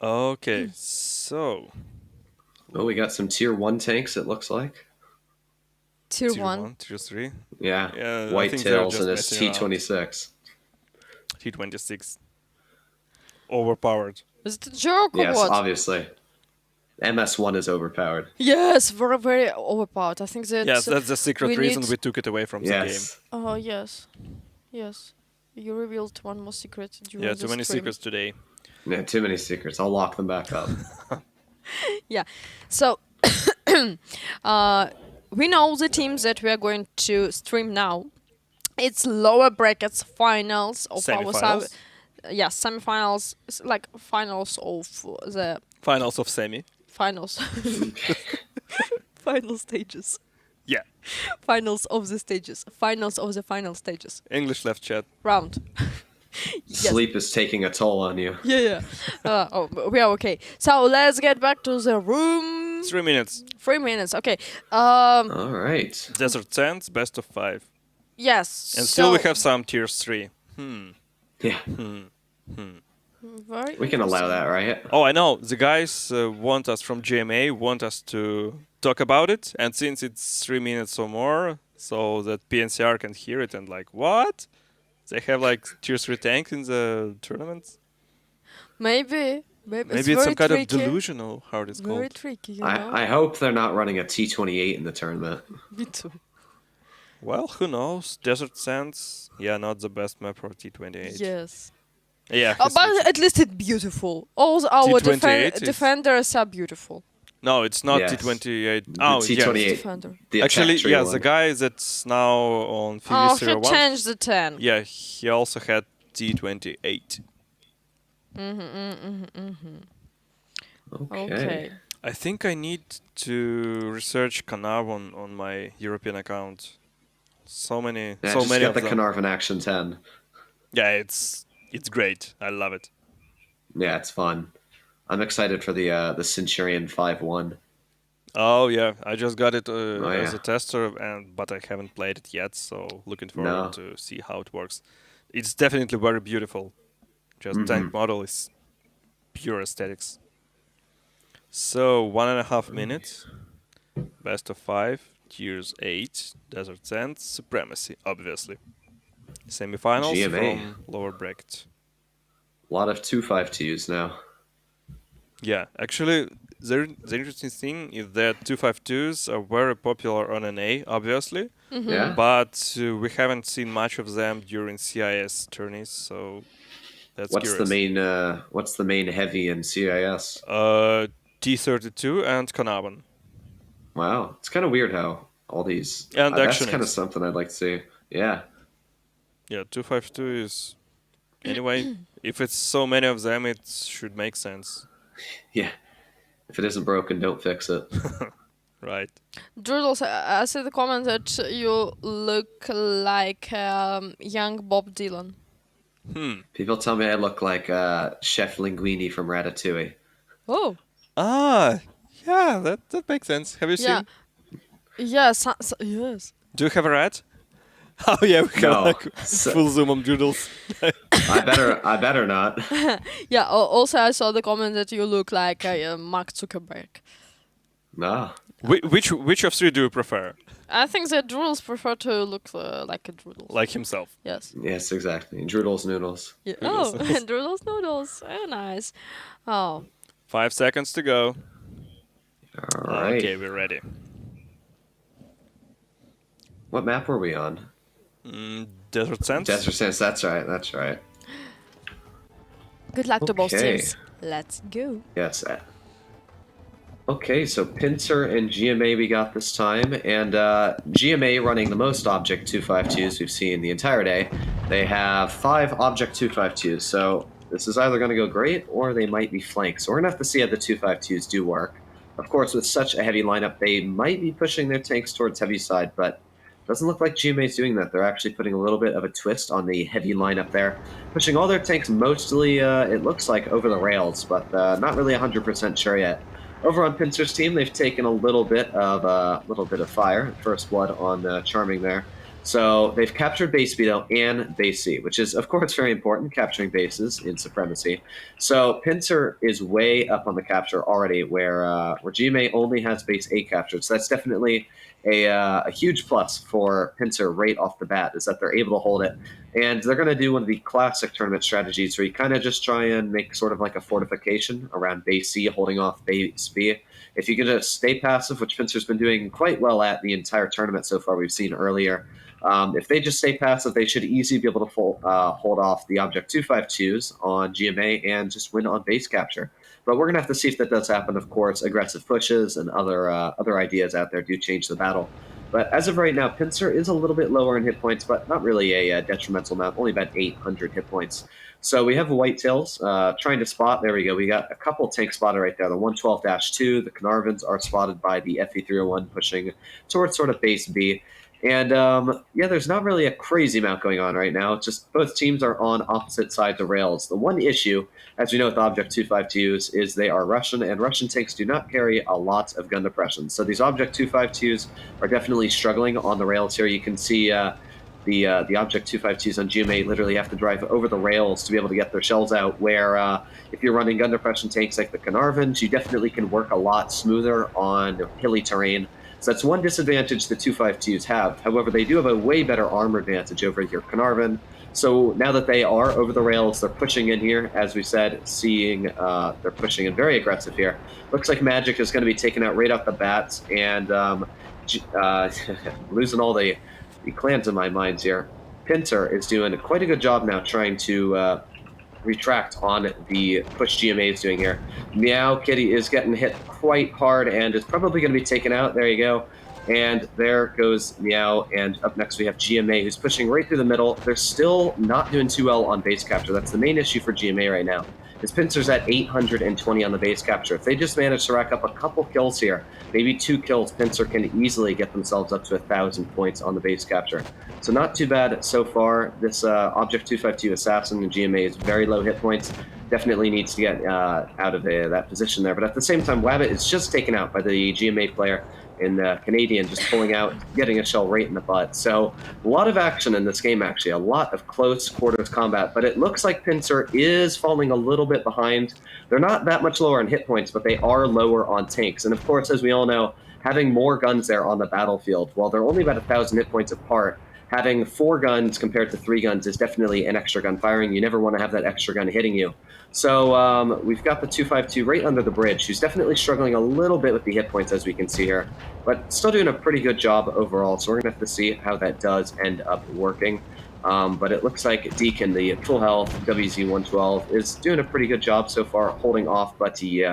Okay, so Oh, we got some tier 1 tanks, it looks like. Tier tier 1. 1, tier 3, Yeah. Yeah, I White think they're tails just and a messing around. T26. T26. Overpowered. Is it a joke or Yes, what? obviously. MS1 is overpowered. Yes, very, very overpowered. I think that. Yes, that's the secret we reason need- we took it away from the game. Yes. Oh, yes. You revealed one more secret during Yeah, the too many stream. secrets today. Yeah, too many secrets. I'll lock them back up. Yeah. So, we know the teams that we are going to stream now. It's lower brackets finals of our Semi-finals? semifinals, like finals of the Finals of semi. finals. Final stages. Yeah. Finals of the stages. Finals of the final stages. English left chat. Round. Yes. Sleep is taking a toll on you. Yeah. We are okay. So let's get back to the room. 3 minutes. 3 minutes. Okay. All right. Desert Sands, best of 5. Yes. And still we so- have some tiers 3. Yeah. Very We can allow that, right? Oh, I know. The guys want us from GMA want us to talk about it, and since it's 3 minutes or more, so that PNCR can hear it and like, what? They have like tier 3 tank in the tournament? Maybe. Maybe it's Maybe it's some very kind of tricky. delusional, how it's Very called. tricky, you know? I hope they're not running a T28 in the tournament. Me too. Well, who knows? Desert Sands, yeah, not the best map for T28. Yes. Yeah, But at least it's beautiful. All our T28 is- defenders are beautiful. no, it's not Yes. T28. The Oh, T28. yes. Defender. The Actually, attack tree yeah, one. the guy that's now on Oh, he FIVI01, changed the 10. yeah, he also had T28. Okay. I think I need to research Carnarvon on my European account. So many, Yeah, so just many get of the them. Carnarvon Action 10. Yeah, it's great. I love it. Yeah, it's fun. I'm excited for the Centurion 5-1. Oh yeah, I just got it yeah. as a tester, but I haven't played it yet. So looking forward No. to see how it works. It's definitely very beautiful. Just tank model is pure aesthetics. So 1.5 minutes. Best of 5, tiers 8, Desert Sands, Supremacy, obviously. Semifinals GMA. from lower bracket. A lot of 252s now. Yeah, actually, the interesting thing is that 252s are very popular on NA, obviously, Yeah? but we haven't seen much of them during CIS tourneys, so that's What's curious. the main heavy in CIS? T32 and Carnarvon. Wow. It's kind of weird how all these... And that's Action kind of X. something I'd like to see. Yeah. Yeah, 252 is... Anyway, if it's so many of them, it should make sense. Yeah. If it isn't broken, don't fix it. Right. Droodles, I see the comment that you look like young Bob Dylan. People tell me I look like Chef Linguini from Ratatouille. Oh. Ah, yeah, that makes sense. Have you Yeah. seen? Yes. Yes. Do you have a rat? Oh yeah, we have No. like full zoom on Doodles. I better not. Yeah. Also, I saw the comment that you look like Mark Zuckerberg. No. Which of three do you prefer? I think that Droodles prefer to look like a Droodle. Like himself. Yes. Yes, exactly. Droodles noodles. Yeah. Noodles. Oh, Droodles noodles. Oh, nice. Oh. 5 seconds to go. All right. Okay, we're ready. What map were we on? Desert Sands? Desert Sands. That's right. That's right. Good luck to both Okay. teams. Let's go. Yes. Okay, so Pincer and GMA we got this time, and GMA running the most Object 252s we've seen the entire day. They have 5 Object 252s, so this is either going to go great or they might be flanked. So we're going to have to see how the 252s do work. Of course, with such a heavy lineup, they might be pushing their tanks towards heavy side, but it doesn't look like GMA is doing that. They're actually putting a little bit of a twist on the heavy lineup there, pushing all their tanks mostly, it looks like, over the rails, but not really 100% sure yet. Over on Pincer's team, they've taken a little bit of fire, first blood on Charming there. So they've captured base B though and base C, which is of course very important, capturing bases in Supremacy. So Pincer is way up on the capture already, where GMA only has base A captured. So that's definitely a huge plus for Pincer right off the bat, is that they're able to hold it. And they're going to do one of the classic tournament strategies where you kind of just try and make sort of like a fortification around base C, holding off base B. If you can just stay passive, which Pincer's been doing quite well at the entire tournament so far, we've seen earlier. If they just stay passive, they should easily be able to hold off the Object 252s on GMA and just win on base capture. But we're going to have to see if that does happen. Of course, aggressive pushes and other ideas out there do change the battle. But as of right now, Pincer is a little bit lower in hit points, but not really a detrimental amount, only about 800 hit points. So we have Whitetails trying to spot. There we go. We got a couple tanks spotted right there. The 112-2, the Carnarvons are spotted by the FE301 pushing towards sort of base B. And yeah, there's not really a crazy amount going on right now. It's just both teams are on opposite sides of rails. The one issue, as we know with Object 252s, is they are Russian, and Russian tanks do not carry a lot of gun depression. So these Object 252s are definitely struggling on the rails here. You can see the Object 252s on GMA literally have to drive over the rails to be able to get their shells out, where if you're running gun depression tanks like the Carnarvons, you definitely can work a lot smoother on hilly terrain. So that's one disadvantage the 252s have. However, they do have a way better armor advantage over here, Carnarvon. So now that they are over the rails, they're pushing in here, as we said, seeing they're pushing in very aggressive here. Looks like Magic is going to be taken out right off the bat, and losing all the clans in my minds here. Pinter is doing quite a good job now trying to retract on the push GMA is doing here. Meow Kitty is getting hit quite hard and is probably going to be taken out. There you go. And there goes Meow. And up next we have GMA, who's pushing right through the middle. They're still not doing too well on base capture. That's the main issue for GMA right now. His Pincer's at 820 on the base capture. If they just manage to rack up a couple kills here, maybe 2 kills, Pincer can easily get themselves up to 1,000 points on the base capture. So not too bad so far. This Object 252 Assassin in GMA is very low hit points. Definitely needs to get out of that position there. But at the same time, Wabbit is just taken out by the GMA player in the Canadian, just pulling out, getting a shell right in the butt. So a lot of action in this game, actually. A lot of close quarters combat. But it looks like Pincer is falling a little bit behind. They're not that much lower on hit points, but they are lower on tanks. And of course, as we all know, having more guns there on the battlefield, while they're only about 1,000 hit points apart, having 4 guns compared to 3 guns is definitely an extra gun firing. You never want to have that extra gun hitting you. So we've got the 252 right under the bridge, who's definitely struggling a little bit with the hit points, as we can see here, but still doing a pretty good job overall. So we're going to have to see how that does end up working. But it looks like Deacon, the full health WZ-112, is doing a pretty good job so far, holding off. But he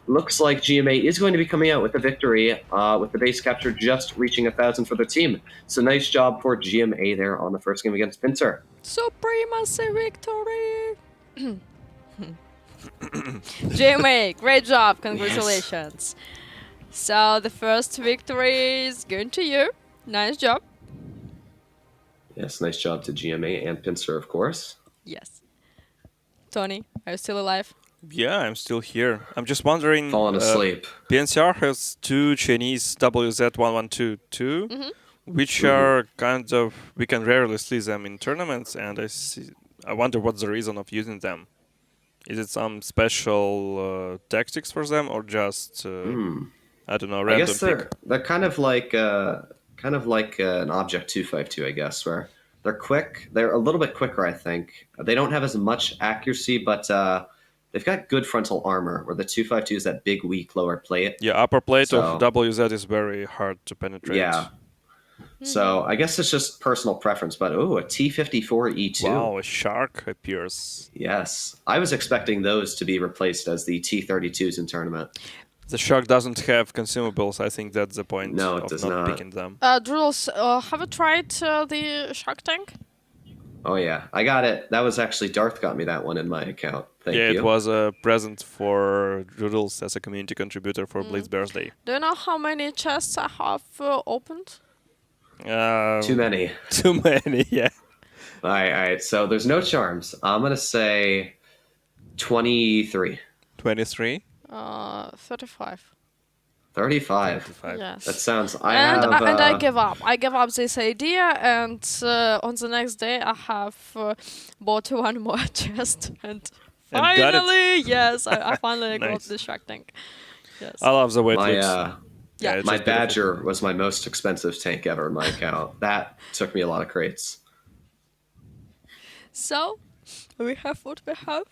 looks like GMA is going to be coming out with a victory, with the base capture just reaching 1,000 for their team. So nice job for GMA there on the first game against Pincer. Supremacy victory! GMA, great job, congratulations. Yes. So the first victory is going to you. Nice job. Yes, nice job to GMA and Pincer, of course. Yes. Tony, are you still alive? Yeah, I'm still here. I'm just wondering... Falling asleep. PNCR has 2 Chinese WZ-1122, which are kind of... We can rarely see them in tournaments, and I wonder what's the reason of using them. Is it some special tactics for them, or just, I don't know, random I guess they're kind of like an Object 252, I guess, where they're quick. They're a little bit quicker, I think. They don't have as much accuracy, but they've got good frontal armor, where the 252 is that big, weak lower plate. Yeah, upper plate of WZ is very hard to penetrate. Yeah. So I guess it's just personal preference, but a T-54E2. Wow, a shark appears. Yes. I was expecting those to be replaced as the T-32s in tournament. The shark doesn't have consumables. I think that's the point of not picking them. Droodles, have you tried the shark tank? Oh yeah, I got it. That was actually Darth got me that one in my account. Thank you. Yeah, it was a present for Droodles as a community contributor for Blitz birthday. Do you know how many chests I have opened? Too many. Too many, yeah. All right. So there's no charms. I'm going to say 23. 23? 35. 35. Yes. That sounds... And I give up. I give up this idea, and on the next day I have bought 1 more chest. And finally, yes, I finally got the shark tank. Yes. I love the way it looks. Yeah, my Badger was my most expensive tank ever in my account. That took me a lot of crates. So, we have what we have.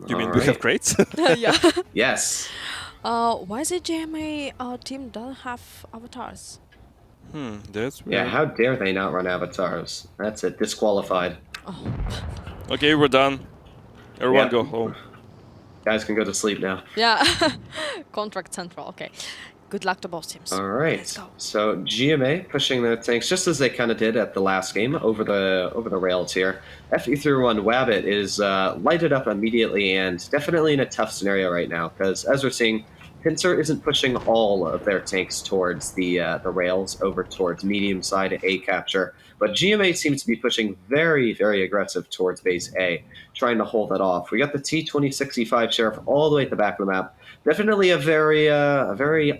You mean we have crates? Yeah. Yes. Why the GMA team don't have avatars? That's weird. Yeah, how dare they not run avatars? That's it, disqualified. Oh. Okay, we're done. Everyone go home. Guys can go to sleep now. Yeah. Contract central, okay. Good luck to both teams. All right. Let's go. So GMA pushing the tanks just as they kind of did at the last game over the rails here. FE31 Wabbit is lighted up immediately and definitely in a tough scenario right now because as we're seeing, Pincer isn't pushing all of their tanks towards the rails over towards medium side A capture, but GMA seems to be pushing very, very aggressive towards base A, trying to hold that off. We got the T-2065 Sheriff all the way at the back of the map. Definitely a very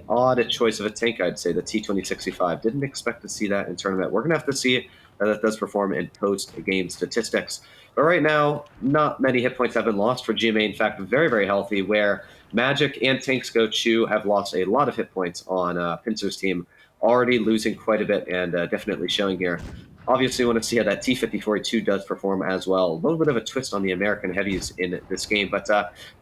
odd choice of a tank, I'd say, the T-2065. Didn't expect to see that in tournament. We're going to have to see that does perform in post-game statistics. But right now, not many hit points have been lost for GMA. In fact, very, very healthy, where Magic and Tanks Go Chu have lost a lot of hit points on Pincer's team, already losing quite a bit and definitely showing here. Obviously, want to see how that T54E2 does perform as well. A little bit of a twist on the American heavies in this game, but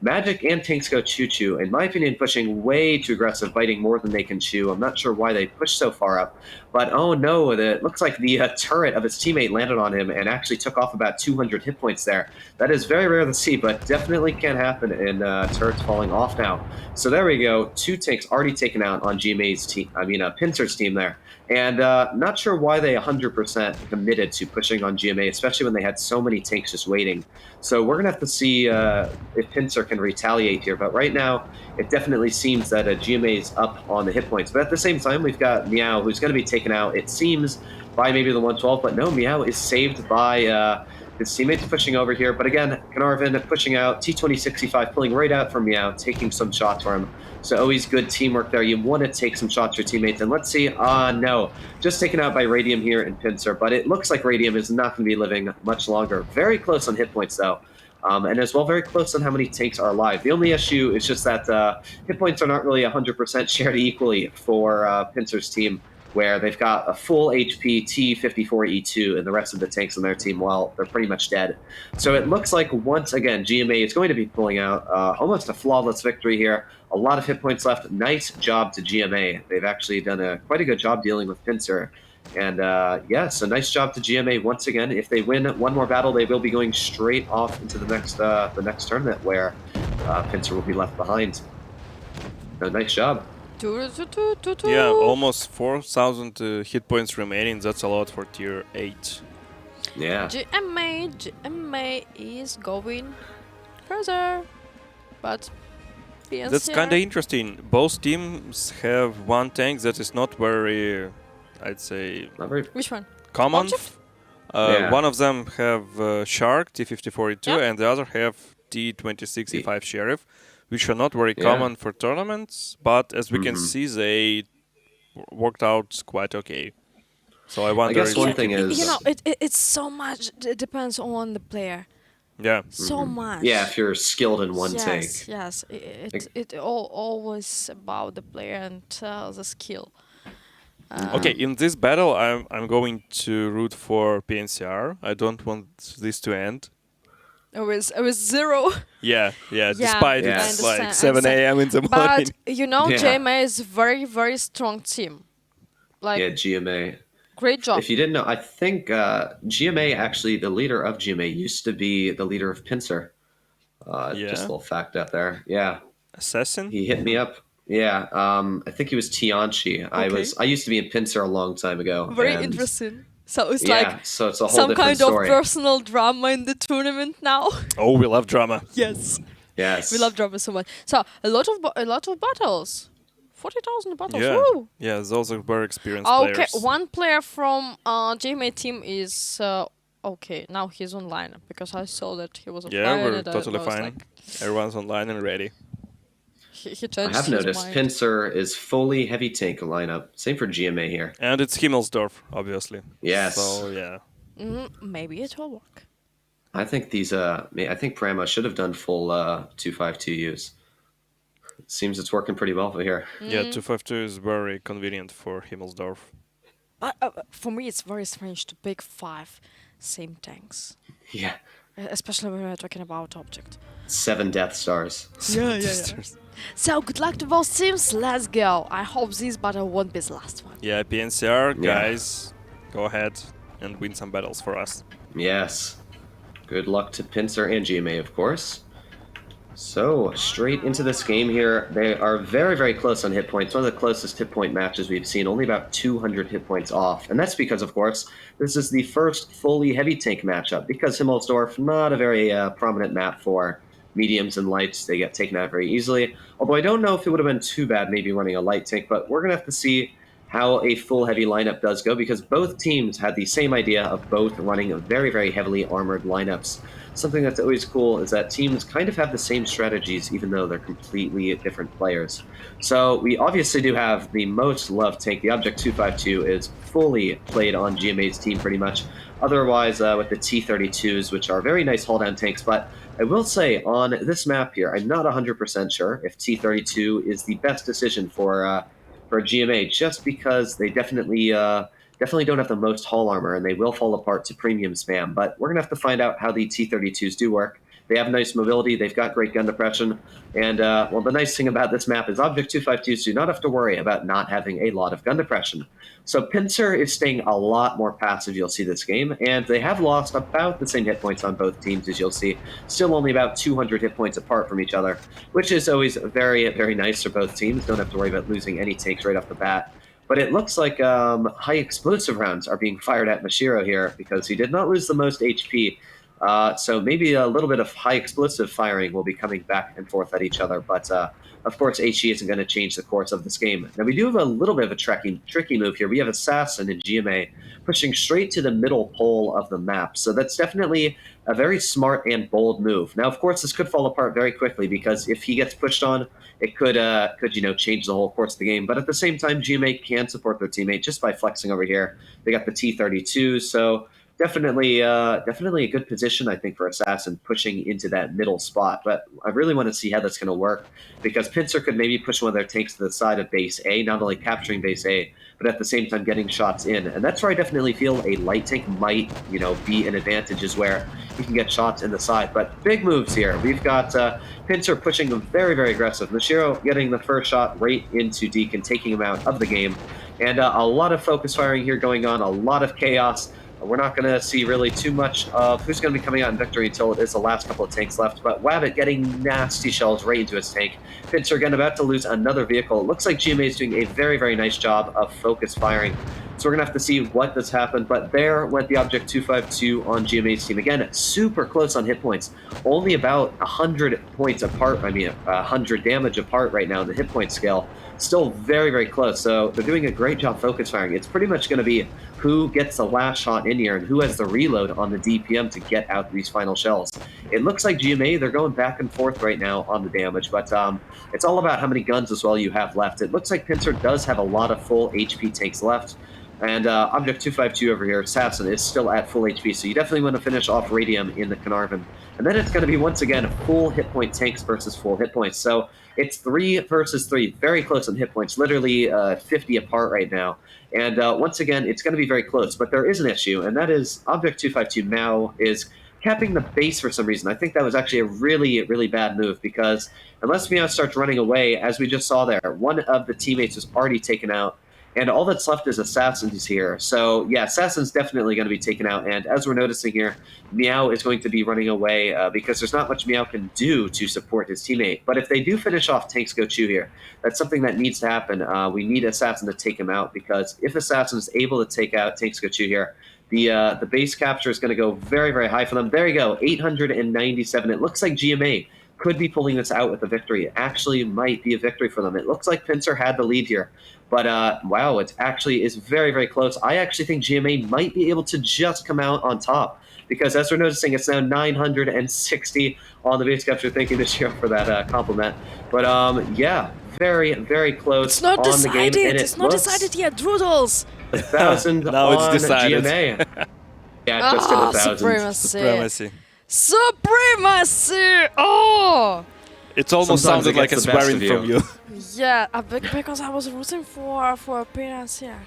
Magic and Tanks Go Choo Choo, in my opinion, pushing way too aggressive, biting more than they can chew. I'm not sure why they pushed so far up, but oh no, it looks like the turret of his teammate landed on him and actually took off about 200 hit points there. That is very rare to see, but definitely can happen in turrets falling off now. So there we go, 2 tanks already taken out on GMA's team, Pincer's team there. And not sure why they 100% committed to pushing on GMA, especially when they had so many tanks just waiting. So we're going to have to see if Pincer can retaliate here. But right now, it definitely seems that GMA is up on the hit points. But at the same time, we've got Meow, who's going to be taken out, it seems, by maybe the 112. But no, Meow is saved by his teammates pushing over here. But again, Carnarvon pushing out, T2065 pulling right out from Meow, taking some shots for him. So always good teamwork there. You want to take some shots for your teammates. And let's see, no, just taken out by Radium here in Pincer. But it looks like Radium is not going to be living much longer. Very close on hit points, though. And as well, very close on how many tanks are alive. The only issue is just that hit points are not really 100% shared equally for Pincer's team, where they've got a full HP T54E2 and the rest of the tanks on their team, well, they're pretty much dead. So it looks like, once again, GMA is going to be pulling out almost a flawless victory here. A lot of hit points left. Nice job to GMA. They've actually done quite a good job dealing with Pincer. And yeah, so nice job to GMA once again. If they win one more battle, they will be going straight off into the next tournament where Pincer will be left behind. So nice job. Yeah, almost 4,000 hit points remaining. That's a lot for tier 8. Yeah. GMA is going further, but That's kind of interesting. Both teams have one tank that is not very, I'd say, which one? common. Yeah. One of them have Shark T54E2 Yep. and the other have T26E5 Sheriff, which are not very common for tournaments, but as we can see, they worked out quite okay. So I wonder. I guess one thing is, it's so much. It depends on the player. Yeah. So much. yeah, if you're skilled in one tank. Yes. It always about the player and the skill. Okay, in this battle, I'm going to root for PNCR. I don't want this to end. It was 0. Yeah. Despite Yeah. it's I like understand, 7 a.m. in the morning. But Yeah. GMA is very, very strong team. Like, Yeah, GMA. great job. If you didn't know, I think GMA, actually, the leader of GMA used to be the leader of Pincer. Just a little fact out there. Yeah. Assassin? He hit me up. Yeah. I think he was Tianchi. I used to be in Pincer a long time ago. Very and interesting. So it's yeah, so it's a whole some different kind story. of personal drama in the tournament now. Oh, we love drama. Yes. Yes. We love drama so much. So a lot of battles. 40,000 battles. Yeah. Woo! Yeah, those are very experienced Okay, players. one player from GMA team is okay. Now he's online because I saw that he was offline. Yeah, we're and I totally was fine. like, Everyone's online and ready. he I changed have his noticed mind. Pincer is fully heavy tank lineup. Same for GMA here. And it's Himmelsdorf, obviously. Yes. So, yeah. Maybe it will work. I think I think Prama should have done full 252Us. Seems it's working pretty well for here. Yeah, 252 is very convenient for Himmelsdorf. For me, it's very strange to pick 5 same tanks, Yeah. especially when we're talking about object. 7 Death Stars. Yeah. So good luck to both teams. Let's go. I hope this battle won't be the last one. Yeah, PNCR, Yeah. guys, go ahead and win some battles for us. Yes. Good luck to Pincer and GMA, of course. So, straight into this game here. They are very, very close on hit points. One of the closest hit point matches we've seen, only about 200 hit points off. And that's because, of course, this is the first fully heavy tank matchup. Because Himmelsdorf, not a very prominent map for mediums and lights. They get taken out very easily. Although I don't know if it would have been too bad maybe running a light tank, but we're going to have to see how a full heavy lineup does go, because both teams had the same idea of both running very, very heavily armored lineups. Something that's always cool is that teams kind of have the same strategies, even though they're completely different players. So we obviously do have the most loved tank. The Object 252 is fully played on GMA's team pretty much. Otherwise, with the T-32s, which are very nice haul-down tanks, but I will say on this map here, I'm not 100% sure if T-32 is the best decision for GMA, just because they definitely don't have the most hull armor, and they will fall apart to premium spam. But we're gonna have to find out how the T-32s do work. They have nice mobility, they've got great gun depression, and well, the nice thing about this map is Object 252s do not have to worry about not having a lot of gun depression. So Pincer is staying a lot more passive, you'll see this game, and they have lost about the same hit points on both teams, as you'll see, still only about 200 hit points apart from each other, which is always very, very nice for both teams. Don't have to worry about losing any tanks right off the bat. But it looks like high explosive rounds are being fired at Mashiro here, because he did not lose the most HP. So maybe a little bit of high explosive firing will be coming back and forth at each other. But of course, HE isn't going to change the course of this game. Now we do have a little bit of a tricky move here. We have Assassin in GMA pushing straight to the middle pole of the map. So that's definitely a very smart and bold move. Now, of course, this could fall apart very quickly, because if he gets pushed on, it could change the whole course of the game. But at the same time, GMA can support their teammate just by flexing over here. They got the T-32, so definitely a good position, I think, for Assassin pushing into that middle spot. But I really want to see how that's going to work, because Pincer could maybe push one of their tanks to the side of base A, not only capturing base A, but at the same time getting shots in. And that's where I definitely feel a light tank might, be an advantage, is where you can get shots in the side. But big moves here. We've got Pincer pushing very, very aggressive. Mashiro getting the first shot right into Deacon, taking him out of the game. And a lot of focus firing here going on, a lot of chaos. We're not going to see really too much of who's going to be coming out in victory until it is the last couple of tanks left. But Wabbit getting nasty shells right into his tank. Pincer again about to lose another vehicle. It looks like GMA is doing a very, very nice job of focus firing. So we're going to have to see what does happen. But there went the Object 252 on GMA's team. Again, super close on hit points. Only about 100 points apart. 100 damage apart right now in the hit point scale. Still very, very close. So they're doing a great job focus firing. It's pretty much going to be who gets the last shot in here and who has the reload on the DPM to get out these final shells. It looks like GMA, they're going back and forth right now on the damage, but it's all about how many guns as well you have left. It looks like Pincer does have a lot of full HP tanks left. And Object 252 over here, Assassin, is still at full HP, so you definitely want to finish off Radium in the Carnarvon. And then it's going to be, once again, full hit point tanks versus full hit points. So it's 3 versus 3, very close on hit points, literally 50 apart right now. And once again, it's going to be very close. But there is an issue, and that is Object 252 now is capping the base for some reason. I think that was actually a really, really bad move, because unless Meow starts running away, as we just saw there, one of the teammates was already taken out. And all that's left is Assassins here. So, yeah, Assassin's definitely going to be taken out. And as we're noticing here, Meow is going to be running away because there's not much Meow can do to support his teammate. But if they do finish off Tanks Go Chew here, that's something that needs to happen. We need Assassin to take him out, because if Assassin is able to take out Tanks Go Chew here, the base capture is going to go very, very high for them. There you go, 897. It looks like GMA could be pulling this out with a victory. It actually might be a victory for them. It looks like Pincer had the lead here. But, wow, it actually is very, very close. I actually think GMA might be able to just come out on top, because as we're noticing, it's now 960 on the base capture. Thank you to Shiro for that compliment. But, yeah, very, very close It's not on decided. the game. And It's not decided yet. Droodles. 1,000 Now it's on decided. GMA. Yeah, just did 1,000. Supremacy. Supremacy. Supremacy! Oh! It almost Sometimes sounded it like a gets the best swearing of from you. you. Yeah, because I was rooting for PNCR.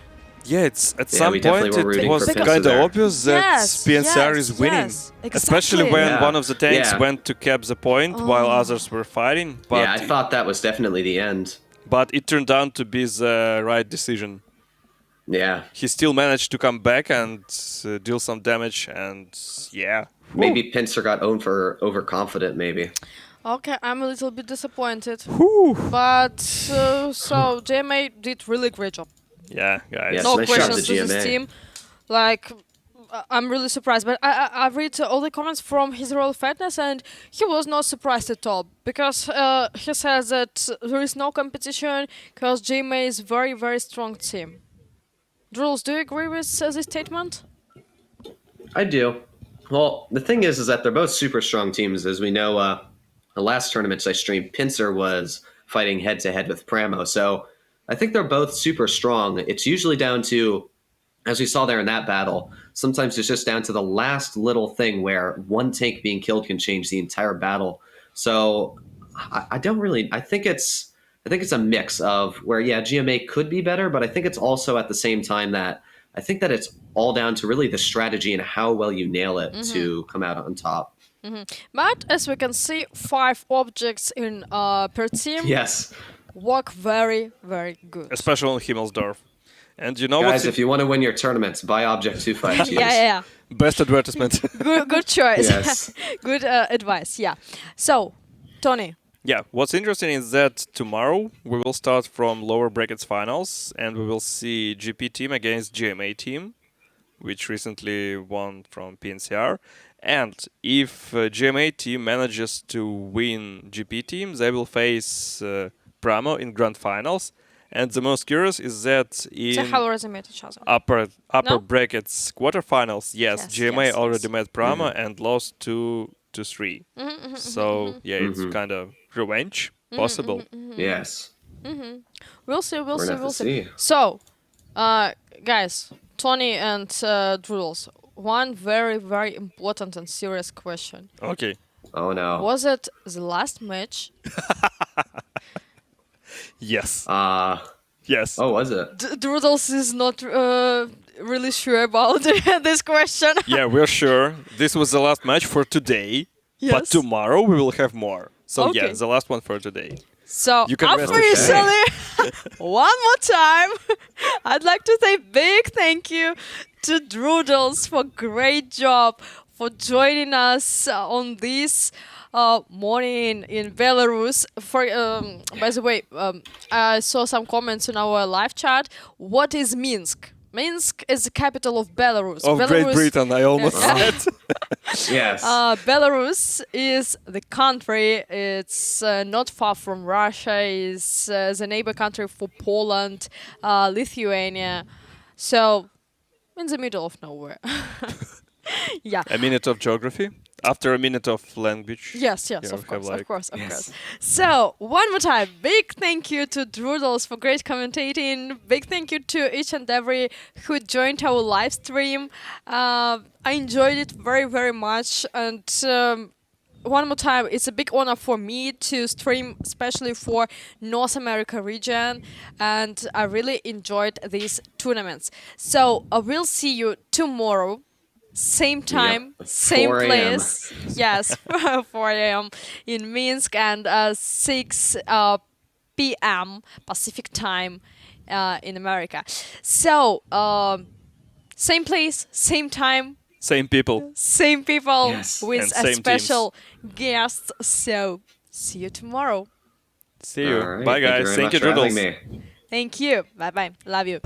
Yeah, it's at Yeah, some we definitely point were it rooting was for kind Pincer of there. obvious that Yes, PNCR yes, is winning. yes, Especially exactly. when Yeah. one of the tanks Yeah. went to cap the point while others were fighting. But, Yeah, I thought that was definitely the end. but it turned out to be the right decision. Yeah. He still managed to come back and deal some damage, and yeah. Maybe Pincer got owned for overconfident, maybe. Okay, I'm a little bit disappointed. Whew. But, so, JMA did really great job. Yeah, guys. Yes, No nice job questions to to this GMA. team. Like, I'm really surprised. But I read all the comments from his Royal Fatness, and he was not surprised at all. Because he says that there is no competition, because JMA is very, very strong team. Drules, do you agree with this statement? I do. Well, the thing is that they're both super strong teams. As we know, the last tournaments I streamed, Pincer was fighting head to head with Pramo. So I think they're both super strong. It's usually down to, as we saw there in that battle, sometimes it's just down to the last little thing where one tank being killed can change the entire battle. So I don't really. I think it's a mix of where yeah, GMA could be better, but I think it's also at the same time that I think that it's all down to really the strategy and how well you nail it to come out on top. But as we can see, 5 objects in per team Yes, work very, very good. Especially on Himmelsdorf. And you know guys, what's if you want to win your tournaments, buy Object 252s. Yeah. best advertisement? Good choice. Yes. Good advice. Yeah. So, Tony. Yeah, what's interesting is that tomorrow we will start from lower brackets finals and we will see GP team against GMA team, which recently won from PNCR. And if GMA team manages to win GP team, they will face Pramo in grand finals. And the most curious is that They in have already met each other. upper No? brackets quarterfinals, yes, GMA yes, already yes. met Pramo and lost 2-3. So yeah, it's kind of revenge possible. Yes. We'll see. We're gonna have to see. So, guys, Tony and Drules, one very, very important and serious question. Okay. Oh no. Was it the last match? Yes. Uh Yes. oh, was it? Drules is not really sure about this question. Yeah, we're sure this was the last match for today. But Yes. tomorrow we will have more. So yeah, Okay. the last one for today. So, You can rest officially, one more time, I'd like to say big thank you to Drules for great job for joining us on this morning in Belarus. For by the way, I saw some comments in our live chat. What is Minsk? Minsk is the capital of Belarus. Of Great Britain, I almost said. Yes. Belarus is the country. It's not far from Russia. It's the neighbor country for Poland, Lithuania. So, in the middle of nowhere. Yeah. A minute of geography. After a minute of language. Yes, Yeah, of we have course, like- of course, of Yes. course. So, one more time, big thank you to Drules for great commentating. Big thank you to each and every who joined our live stream. I enjoyed it very, very much. And one more time, it's a big honor for me to stream, especially for North America region. And I really enjoyed these tournaments. So, I will see you tomorrow. Same time, same 4 a.m. place. Yes, 4 a.m. in Minsk and 6 p.m. Pacific time in America. So, same place, same time, Same people. same people Yes. with And a same special guest. So, see you tomorrow. See you. All right. Bye, guys. Thank you Thank you, very much for Doodles. having me. Thank you. Bye bye. Love you.